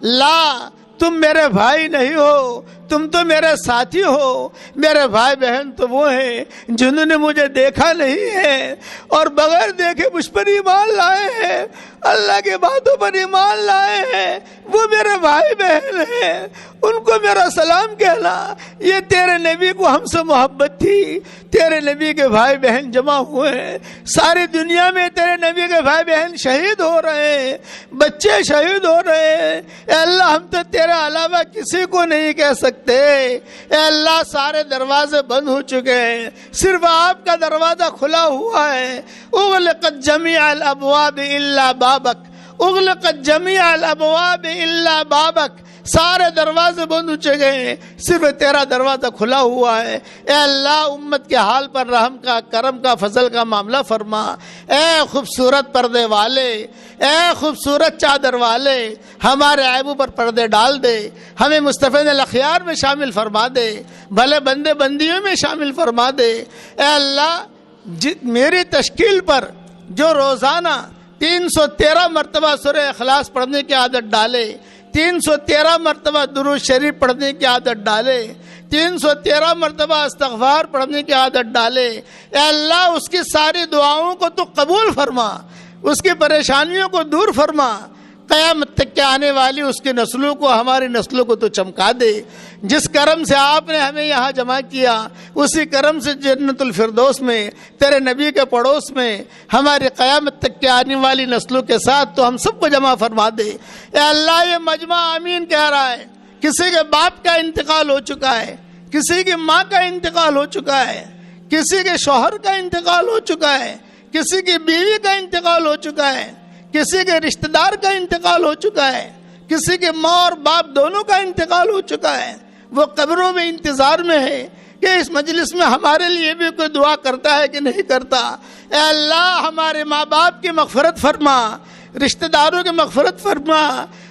لا، تم میرے بھائی نہیں ہو، تم تو میرے ساتھی ہو. میرے بھائی بہن تو وہ ہیں جنہوں نے مجھے دیکھا نہیں ہے اور بغیر دیکھے مجھ پر ایمان لائے ہیں، اللہ کی باتوں پر ایمان لائے ہیں، وہ میرے بھائی بہن ہیں، ان کو میرا سلام کہنا. یہ تیرے نبی کو ہم سے محبت تھی. تیرے نبی کے بھائی بہن جمع ہوئے ہیں، ساری دنیا میں تیرے نبی کے بھائی بہن شہید ہو رہے ہیں، بچے شہید ہو رہے ہیں. اے اللہ، ہم تو تیرے علاوہ کسی کو نہیں کہہ سکتے. اے اللہ، سارے دروازے بند ہو چکے ہیں، صرف آپ کا دروازہ کھلا ہوا ہے. اغلقت جمیع الابواب الا بابک، اغلقت جمیع الابواب الا بابک. سارے دروازے بند ہو چکے ہیں، صرف تیرا دروازہ کھلا ہوا ہے۔ اے اللہ امت کے حال پر رحم کا، کرم کا، فضل کا معاملہ فرما۔ اے خوبصورت پردے والے، اے خوبصورت چادر والے، ہمارے عیبوں پر پردے ڈال دے، ہمیں مصطفین الاخیار میں شامل فرما دے، بھلے بندے بندیوں میں شامل فرما دے۔ اے اللہ میری تشکیل پر جو روزانہ 313 مرتبہ سورہ اخلاص پڑھنے کی عادت ڈالے، 313 مرتبہ درود شریف پڑھنے کی عادت ڈالے، 313 مرتبہ استغفار پڑھنے کی عادت ڈالے، اے اللہ اس کی ساری دعاؤں کو تو قبول فرما، اس کی پریشانیوں کو دور فرما، قیامت تک کے آنے والی اس کی نسلوں کو، ہماری نسلوں کو تو چمکا دے۔ جس کرم سے آپ نے ہمیں یہاں جمع کیا، اسی کرم سے جنت الفردوس میں تیرے نبی کے پڑوس میں ہماری قیامت تک کے آنے والی نسلوں کے ساتھ تو ہم سب کو جمع فرما دے۔ اے اللہ یہ مجمع آمین کہہ رہا ہے، کسی کے باپ کا انتقال ہو چکا ہے، کسی کی ماں کا انتقال ہو چکا ہے، کسی کے شوہر کا انتقال ہو چکا ہے، کسی کی بیوی کا انتقال ہو چکا ہے، کسی کے رشتہ دار کا انتقال ہو چکا ہے، کسی کے ماں اور باپ دونوں کا انتقال ہو چکا ہے، وہ قبروں میں انتظار میں ہے کہ اس مجلس میں ہمارے لیے بھی کوئی دعا کرتا ہے کہ نہیں کرتا۔ اے اللہ ہمارے ماں باپ کی مغفرت فرما، رشتہ داروں کی مغفرت فرما،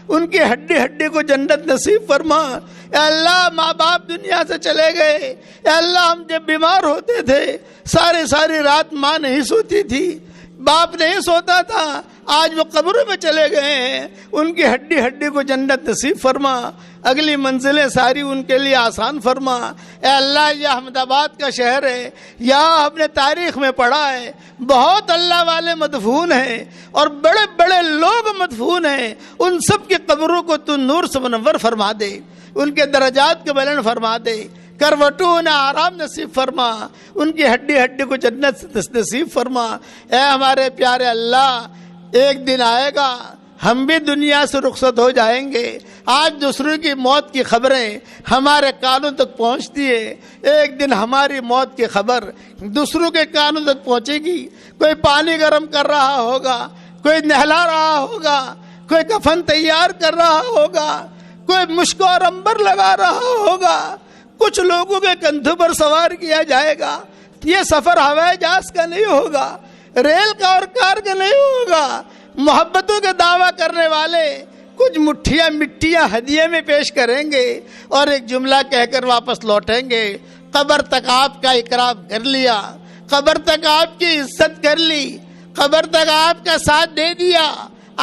ان کی ہڈی ہڈی کو جنت نصیب فرما۔ اے اللہ ماں باپ دنیا سے چلے گئے، اے اللہ ہم جب بیمار ہوتے تھے ساری رات ماں نہیں سوتی تھی، باپ نہیں سوتا تھا، آج وہ قبروں میں چلے گئے ہیں، ان کی ہڈی ہڈی کو جنت نصیب فرما، اگلی منزلیں ساری ان کے لیے آسان فرما۔ اے اللہ یہ احمد آباد کا شہر ہے، یہاں ہم نے تاریخ میں پڑھا ہے بہت اللہ والے مدفون ہیں اور بڑے بڑے لوگ مدفون ہیں، ان سب کی قبروں کو تو نور سے منور فرما دے، ان کے درجات کو بلند فرما دے، کروٹوں انہیں آرام نصیب فرما، ان کی ہڈی ہڈی کو جنت نصیب فرما۔ اے ہمارے پیارے اللہ ایک دن آئے گا ہم بھی دنیا سے رخصت ہو جائیں گے، آج دوسروں کی موت کی خبریں ہمارے کانوں تک پہنچتی ہے، ایک دن ہماری موت کی خبر دوسروں کے کانوں تک پہنچے گی، کوئی پانی گرم کر رہا ہوگا، کوئی نہلا رہا ہوگا، کوئی کفن تیار کر رہا ہوگا، کوئی مشک اور عنبر لگا رہا ہوگا، کچھ لوگوں کے کندھوں پر سوار کیا جائے گا۔ یہ سفر ہوائی جہاز کا نہیں ہوگا، ریل کا اور کار کا نہیں ہوگا، محبتوں کے دعویٰ کرنے والے کچھ مٹھیاں ہدیے میں پیش کریں گے اور ایک جملہ کہہ کر واپس لوٹیں گے، قبر تک آپ کا اکرام کر لیا، قبر تک آپ کی عزت کر لی، قبر تک آپ کا ساتھ دے دیا،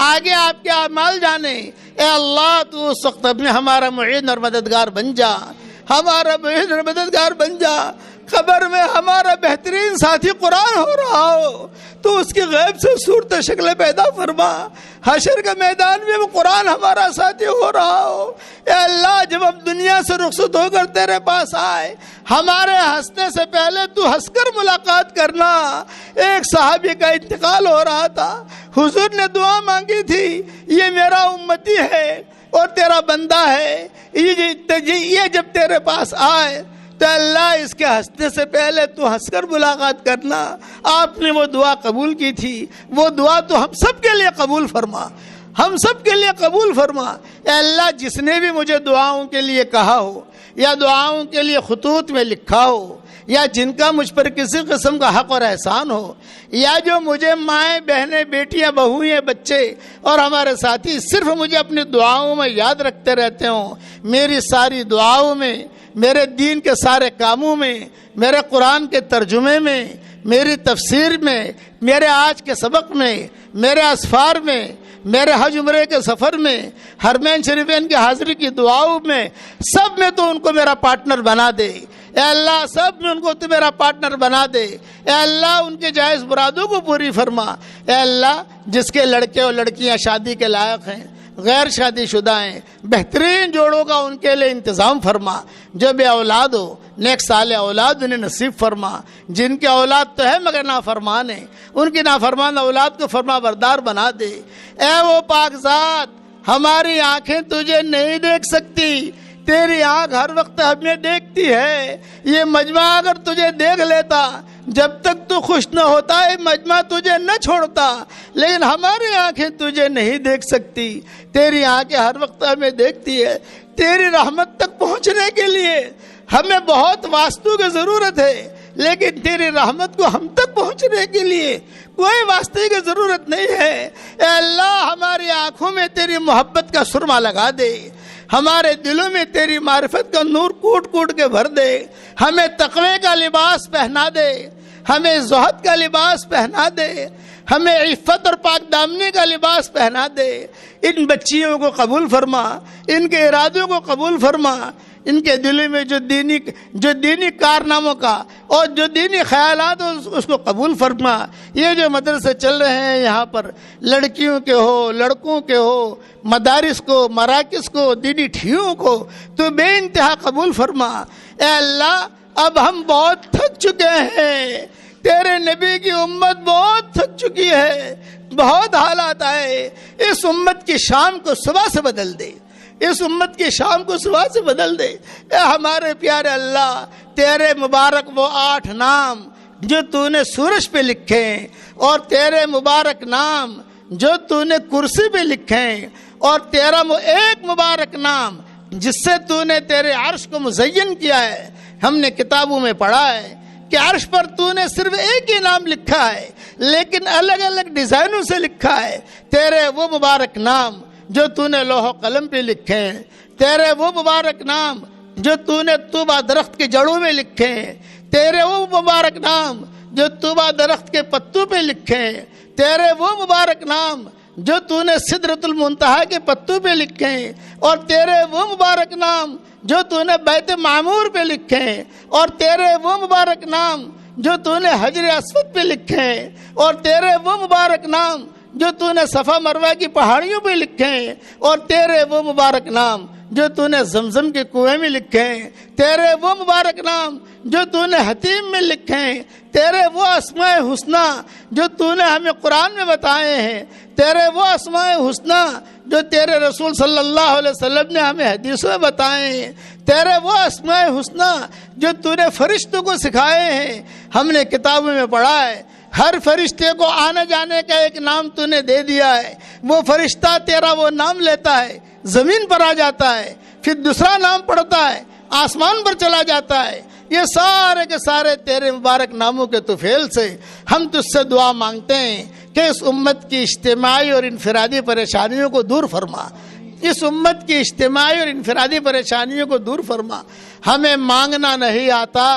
آگے آپ کے اعمال جانے۔ اے اللہ تو اس وقت اپنے ہمارا معین اور مددگار بن جا، ہمارا معین اور مددگار بن جا۔ قبر میں ہمارا بہترین ساتھی قرآن ہو رہا ہو تو اس کی غیب سے صورت شکل پیدا فرما، حشر کے میدان میں وہ قرآن ہمارا ساتھی ہو رہا ہو۔ اے اللہ جب ہم دنیا سے رخصت ہو کر تیرے پاس آئے، ہمارے ہنسنے سے پہلے تو ہنس کر ملاقات کرنا۔ ایک صحابی کا انتقال ہو رہا تھا، حضور نے دعا مانگی تھی، یہ میرا امتی ہے اور تیرا بندہ ہے، یہ جب تیرے پاس آئے تو اللہ اس کے ہنسنے سے پہلے تو ہنس کر ملاقات کرنا۔ آپ نے وہ دعا قبول کی تھی، وہ دعا تو ہم سب کے لیے قبول فرما، ہم سب کے لیے قبول فرما۔ اے اللہ جس نے بھی مجھے دعاؤں کے لیے کہا ہو یا دعاؤں کے لیے خطوط میں لکھا ہو یا جن کا مجھ پر کسی قسم کا حق اور احسان ہو یا جو مجھے مائیں بہنیں بیٹیاں بہویں بچے اور ہمارے ساتھی صرف مجھے اپنی دعاؤں میں یاد رکھتے رہتے ہوں، میری ساری دعاؤں میں، میرے دین کے سارے کاموں میں، میرے قرآن کے ترجمے میں، میری تفسیر میں، میرے آج کے سبق میں، میرے اسفار میں، میرے حج عمرے کے سفر میں، حرمین شریفین کی حاضری کی دعاؤں میں، سب میں تو ان کو میرا پارٹنر بنا دے۔ اے اللہ سب میں ان کو تو میرا پارٹنر بنا دے۔ اے اللہ ان کے جائز مرادوں کو پوری فرما۔ اے اللہ جس کے لڑکے اور لڑکیاں شادی کے لائق ہیں، غیر شادی شدہ ہیں، بہترین جوڑوں کا ان کے لیے انتظام فرما۔ جو بے اولاد ہو نیک صالح اولاد انہیں نصیب فرما، جن کی اولاد تو ہے مگر نافرمان ہیں ان کی نافرمان اولاد کو فرما بردار بنا دے۔ اے وہ پاک ذات ہماری آنکھیں تجھے نہیں دیکھ سکتی، تیری آنکھ ہر وقت ہمیں دیکھتی ہے۔ یہ مجمع اگر تجھے دیکھ لیتا جب تک تو خوش نہ ہوتا ہے مجمع تجھے نہ چھوڑتا، لیکن ہماری آنکھیں تجھے نہیں دیکھ سکتی، تیری آنکھیں ہر وقت ہمیں دیکھتی ہے۔ تیری رحمت تک پہنچنے کے لیے ہمیں بہت واسطوں کی ضرورت ہے، لیکن تیری رحمت کو ہم تک پہنچنے کے لیے کوئی واسطے کی ضرورت نہیں ہے۔ اے اللہ ہماری آنکھوں میں تیری محبت کا سرما لگا دے، ہمارے دلوں میں تیری معرفت کا نور کوٹ کوٹ کے بھر دے، ہمیں تقوی کا لباس پہنا دے، ہمیں زہد کا لباس پہنا دے، ہمیں عفت اور پاک دامنی کا لباس پہنا دے۔ ان بچیوں کو قبول فرما، ان کے ارادوں کو قبول فرما، ان کے دلوں میں جو دینی کارناموں کا اور جو دینی خیالات اس کو قبول فرما۔ یہ جو مدرسے چل رہے ہیں یہاں پر لڑکیوں کے ہو لڑکوں کے ہو، مدارس کو مراکز کو دینی ٹھیوں کو تو بے انتہا قبول فرما۔ اے اللہ اب ہم بہت تھک چکے ہیں، تیرے نبی کی امت بہت تھک چکی ہے، بہت حالات آئے، اس امت کی شام کو صبح سے بدل دے، اس امت کی شام کو صبح سے بدل دے۔ اے ہمارے پیارے اللہ، تیرے مبارک وہ 8 نام جو تو نے سورج پہ لکھے ہیں، اور تیرے مبارک نام جو تو نے کرسی پہ لکھے ہیں، اور تیرا وہ ایک مبارک نام جس سے تو نے تیرے عرش کو مزین کیا ہے۔ ہم نے کتابوں میں پڑھا ہے کہ عرش پر تو نے صرف ایک ہی نام لکھا ہے، لیکن الگ الگ ڈیزائنوں سے لکھا ہے۔ تیرے وہ مبارک نام جو تو نے لوح و قلم پہ لکھے ہیں، تیرے وہ مبارک نام جو تو نے طوبہ درخت کے جڑوں میں لکھے ہیں، تیرے وہ مبارک نام جو طوبہ درخت کے پتوں پہ لکھے ہیں، تیرے وہ مبارک نام جو تو نے سدرۃ المنتہا کے پتوں پہ لکھے ہیں، اور تیرے وہ مبارک نام جو تو نے بیت معمور پہ لکھے ہیں، اور تیرے وہ مبارک نام جو تو نے حجر اسود پہ لکھے ہیں، اور تیرے وہ مبارک نام جو تو نے صفا مروہ کی پہاڑیوں پہ لکھے ہیں، اور تیرے وہ مبارک نام جو تو نے زمزم کے کنویں میں لکھے ہیں، تیرے وہ مبارک نام جو تو نے حتیم میں لکھے ہیں، تیرے وہ اسماء حسنہ جو تو نے ہمیں قرآن میں بتائے ہیں، تیرے وہ اسماء حسنہ جو تیرے رسول صلی اللہ علیہ وسلم نے ہمیں حدیثوں میں بتائے ہیں، تیرے وہ اسماء حسنہ جو تو نے فرشتوں کو سکھائے ہیں۔ ہم نے کتابوں میں پڑھا ہے ہر فرشتے کو آنے جانے کا ایک نام تو نے دے دیا ہے، وہ فرشتہ تیرا وہ نام لیتا ہے، زمین پر آ جاتا ہے، پھر دوسرا نام پڑھتا ہے، آسمان پر چلا جاتا ہے۔ یہ سارے کے سارے تیرے مبارک ناموں کے طفیل سے ہم تجھ سے دعا مانگتے ہیں کہ اس امت کی اجتماعی اور انفرادی پریشانیوں کو دور فرما، اس امت کی اجتماعی اور انفرادی پریشانیوں کو دور فرما۔ ہمیں مانگنا نہیں آتا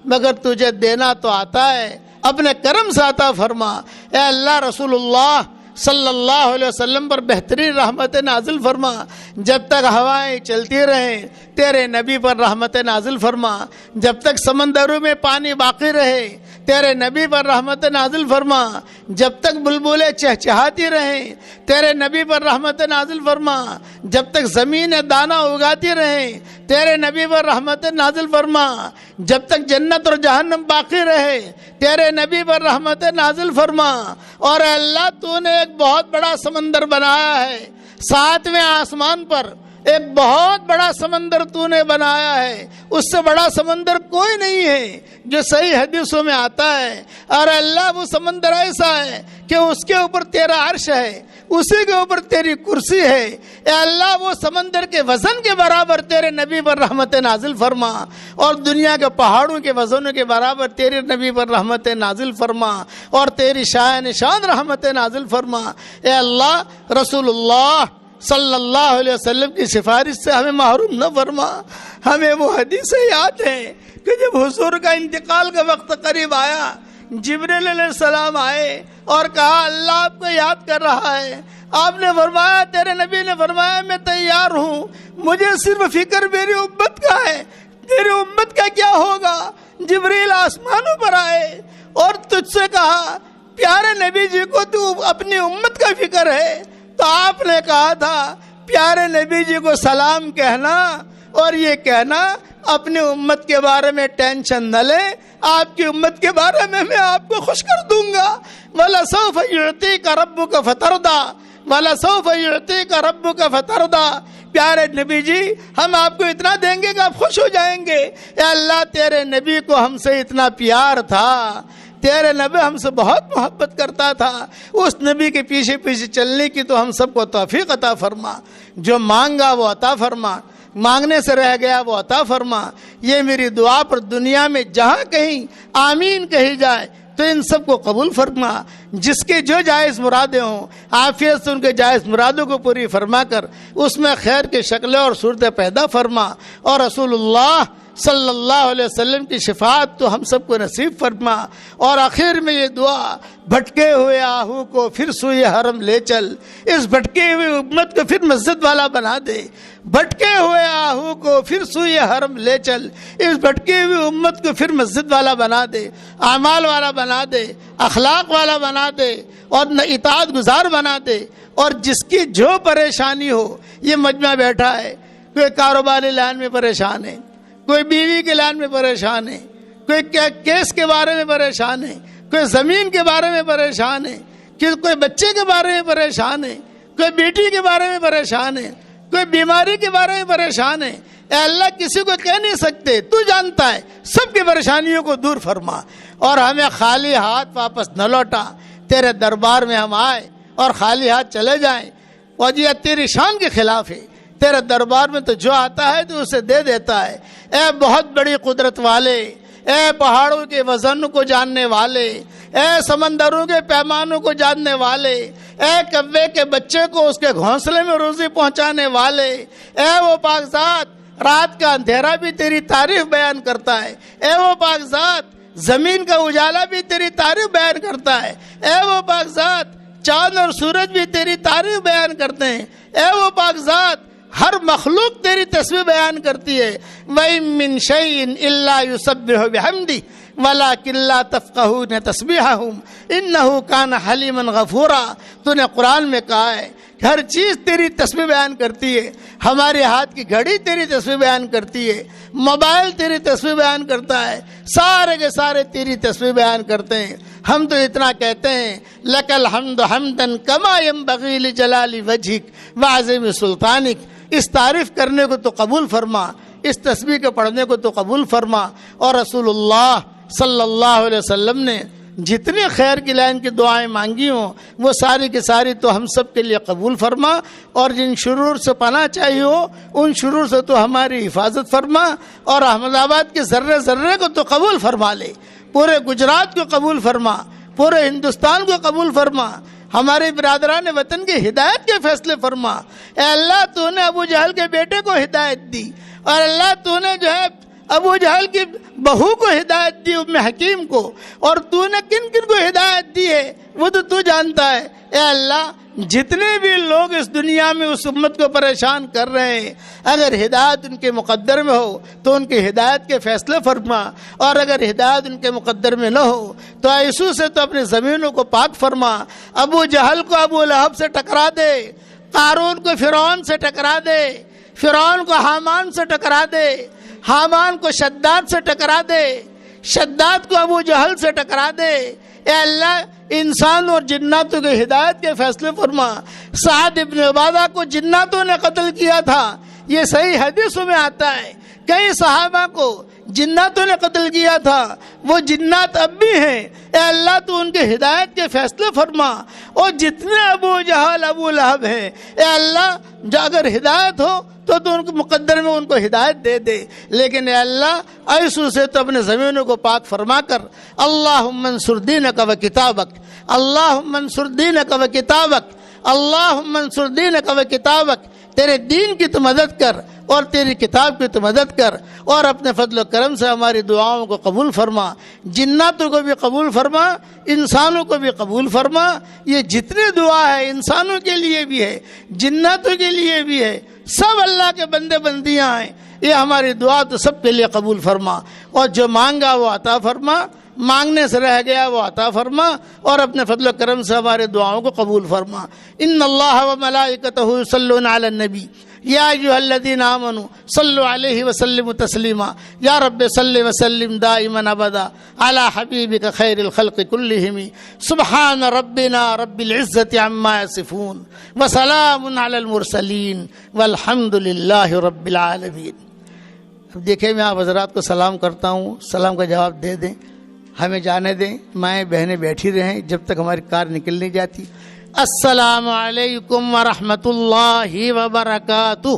مگر تجھے دینا تو آتا ہے، اپنے کرم سے عطا فرما۔ اے اللہ رسول اللہ صلی اللہ علیہ وسلم پر بہترین رحمت نازل فرما، جب تک ہوائیں چلتی رہیں تیرے نبی پر رحمت نازل فرما، جب تک سمندروں میں پانی باقی رہے تیرے نبی پر رحمت نازل فرما، جب تک بلبلیں چہچہاتی رہیں تیرے نبی پر رحمت نازل فرما، جب تک زمین دانہ اگاتی رہیں تیرے نبی پر رحمت نازل فرما، جب تک جنت اور جہنم باقی رہے تیرے نبی پر رحمت نازل فرما۔ اور اے اللہ تو نے ایک بہت بڑا سمندر بنایا ہے، 7ویں آسمان پر ایک بہت بڑا سمندر تو نے بنایا ہے، اس سے بڑا سمندر کوئی نہیں ہے جو صحیح حدیثوں میں آتا ہے۔ اور اللہ وہ سمندر ایسا ہے کہ اس کے اوپر تیرا عرش ہے، اسی کے اوپر تیری کرسی ہے۔ اے اللہ وہ سمندر کے وزن کے برابر تیرے نبی پر رحمت نازل فرما، اور دنیا کے پہاڑوں کے وزنوں کے برابر تیرے نبی پر رحمت نازل فرما، اور تیری شان رحمت نازل فرما۔ اے اللہ رسول اللہ صلی اللہ علیہ وسلم کی سفارش سے ہمیں محروم نہ فرما۔ ہمیں وہ حدیثیں یاد ہیں کہ جب حضور کا انتقال کا وقت قریب آیا، جبریل علیہ السلام آئے اور کہا اللہ آپ کو یاد کر رہا ہے۔ آپ نے فرمایا، تیرے نبی نے فرمایا میں تیار ہوں، مجھے صرف فکر میری امت کا ہے، تیری امت کا کیا ہوگا۔ جبریل آسمانوں پر آئے اور تجھ سے کہا پیارے نبی جی کو تو اپنی امت کا فکر ہے، تو آپ نے کہا تھا پیارے نبی جی کو سلام کہنا اور یہ کہنا اپنی امت کے بارے میں ٹینشن نہ لیں، آپ کی امت کے بارے میں آپ کو خوش کر دوں گا۔ وَلَسَوْفَ يُعْطِيكَ رَبُّكَ فَتَرْضَىٰ وَلَسَوْفَ يُعْطِيكَ رَبُّكَ فَتَرْضَىٰ۔ پیارے نبی جی ہم آپ کو اتنا دیں گے کہ آپ خوش ہو جائیں گے۔ اے اللہ تیرے نبی کو ہم سے اتنا پیار تھا، تیرے نبی ہم سے بہت محبت کرتا تھا، اس نبی کے پیچھے پیچھے چلنے کی تو ہم سب کو توفیق عطا فرما، جو مانگا وہ عطا فرما، مانگنے سے رہ گیا وہ عطا فرما. یہ میری دعا پر دنیا میں جہاں کہیں آمین کہی جائے تو ان سب کو قبول فرما. جس کے جو جائز مرادیں ہوں عافیت سے ان کے جائز مرادوں کو پوری فرما کر اس میں خیر کی شکلیں اور صورتیں پیدا فرما. اور رسول اللہ صلی اللہ علیہ وسلم کی شفاعت تو ہم سب کو نصیب فرما. اور آخر میں یہ دعا، بھٹکے ہوئے آہو کو پھر سوئے حرم لے چل. اس بھٹکے ہوئے امت کو پھر مسجد والا بنا دے. بھٹکے ہوئے آہو کو پھر سوئے حرم لے چل. اس بھٹکے ہوئے امت کو پھر مسجد والا بنا دے، اعمال والا بنا دے، اخلاق والا بنا دے اور اطاعت گزار بنا دے. اور جس کی جو پریشانی ہو، یہ مجمع بیٹھا ہے، کوئی کاروباری لائن میں پریشان ہے، کوئی بیوی کے لائن میں پریشان ہے، کوئی کیس کے بارے میں پریشان ہے، کوئی زمین کے بارے میں پریشان ہے، کوئی بچے کے بارے میں پریشان ہے، کوئی بیٹی کے بارے میں پریشان ہے، کوئی بیماری کے بارے میں پریشان ہے. اے اللہ کسی کو کہہ نہیں سکتے، تو جانتا ہے. سب کی پریشانیوں کو دور فرما اور ہمیں خالی ہاتھ واپس نہ لوٹا. تیرے دربار میں ہم آئے اور خالی ہاتھ چلے جائیں اور یہ تیری شان کے خلاف ہے. تیرے دربار میں تو جو آتا ہے تو اسے دے دیتا ہے. اے بہت بڑی قدرت والے، اے پہاڑوں کے وزن کو جاننے والے، اے سمندروں کے پیمانوں کو جاننے والے، اے کوے کے بچے کو اس کے گھونسلے میں روزی پہنچانے والے، اے وہ پاک ذات رات کا اندھیرا بھی تیری تعریف بیان کرتا ہے. اے وہ پاک ذات زمین کا اجالا بھی تیری تعریف بیان کرتا ہے. اے وہ پاک ذات چاند اور سورج بھی تیری تعریف بیان کرتے ہیں. اے وہ پاک ذات ہر مخلوق تیری تسبیح بیان کرتی ہے. وَإِن مِّن شَيْءٍ إِلَّا يُسَبِّحُ بِحَمْدِهِ وَلَٰكِن لَّا تَفْقَهُونَ تَسْبِيحَهُمْ إِنَّهُ كَانَ حَلِيمًا غَفُورًا. تو نے قرآن میں کہا ہے کہ ہر چیز تیری تسبیح بیان کرتی ہے. ہمارے ہاتھ کی گھڑی تیری تسبیح بیان کرتی ہے، موبائل تیری تسبیح بیان کرتا ہے، سارے کے سارے تیری تسبیح بیان کرتے ہیں. ہم تو اتنا کہتے ہیں لَكَ الْحَمْدُ حَمْدًا كَمَا يَنبَغِي لِجَلَالِ وَجْهِكَ وَعَظِيمِ سُلْطَانِكَ. اس تعریف کرنے کو تو قبول فرما، اس تسبیح کے پڑھنے کو تو قبول فرما. اور رسول اللہ صلی اللہ علیہ وسلم نے جتنی خیر کی لائن کی دعائیں مانگی ہوں وہ ساری کی ساری تو ہم سب کے لیے قبول فرما. اور جن شرور سے پناہ چاہیے ہو ان شرور سے تو ہماری حفاظت فرما. اور احمد آباد کے ذرے ذرے کو تو قبول فرما لے، پورے گجرات کو قبول فرما، پورے ہندوستان کو قبول فرما. ہمارے برادران وطن کی ہدایت کے فیصلے فرما. اے اللہ تو نے ابو جہل کے بیٹے کو ہدایت دی، اور اللہ تو نے جو ہے ابو جہل کی بہو کو ہدایت دی، ام حکیم کو. اور تو نے کن کن کو ہدایت دی ہے وہ تو جانتا ہے. اے اللہ جتنے بھی لوگ اس دنیا میں اس امت کو پریشان کر رہے ہیں، اگر ہدایت ان کے مقدر میں ہو تو ان کی ہدایت کے فیصلے فرما، اور اگر ہدایت ان کے مقدر میں نہ ہو تو یسوع سے تو اپنی زمینوں کو پاک فرما. ابو جہل کو ابو لہب سے ٹکرا دے، قارون کو فرعون سے ٹکرا دے، فرعون کو حامان سے ٹکرا دے، حامان کو شداد سے ٹکرا دے، شداد کو ابو جہل سے ٹکرا دے. اے اللہ انسان اور جناتوں کے ہدایت کے فیصلے فرما. سعد ابن عبادہ کو جناتوں نے قتل کیا تھا، یہ صحیح حدیثوں میں آتا ہے. کئی صحابہ کو جناتوں نے قتل کیا تھا، وہ جنات اب بھی ہیں. اے اللہ تو ان کے ہدایت کے فیصلے فرما. اور جتنے ابو جہل ابو لہب ہیں اے اللہ جو اگر ہدایت ہو تو ان کے مقدر میں ان کو ہدایت دے دے، لیکن اے اللہ ایسو سے تو اپنے زمینوں کو پاک فرما کر. اللہم انصر دینک و کتابک، اللہم انصر دینک و کتابک، اللہم انصر دینک و کتابک. تیرے دین کی تو مدد کر اور تیری کتاب کی تو مدد کر، اور اپنے فضل و کرم سے ہماری دعاؤں کو قبول فرما. جناتوں کو بھی قبول فرما، انسانوں کو بھی قبول فرما. یہ جتنی دعا ہے انسانوں کے لیے بھی ہے، جناتوں کے لیے بھی ہے، سب اللہ کے بندے بندیاں ہیں. یہ ہماری دعا تو سب کے لیے قبول فرما. اور جو مانگا وہ عطا فرما، مانگنے سے رہ گیا وہ عطا فرما، اور اپنے فضل و کرم سے ہمارے دعاؤں کو قبول فرما. ان اللہ و ملائکتہ یصلون علی النبی یا ایھا الذین آمنوا صلوا علیہ وسلموا تسلیما. یا رب صل وسلم دائما ابدا علی حبیبک خیر الخلق کلہم. سبحان ربنا رب العزۃ عما یصفون وسلام علی المرسلین والحمد للہ رب العالمین. اب دیکھیں میں آپ حضرات کو سلام کرتا ہوں، سلام کا جواب دے دیں، ہمیں جانے دیں، مائیں بہنیں بیٹھی رہیں جب تک ہماری کار نکل نہیں جاتی. السلام علیکم ورحمۃ اللہ وبرکاتہ.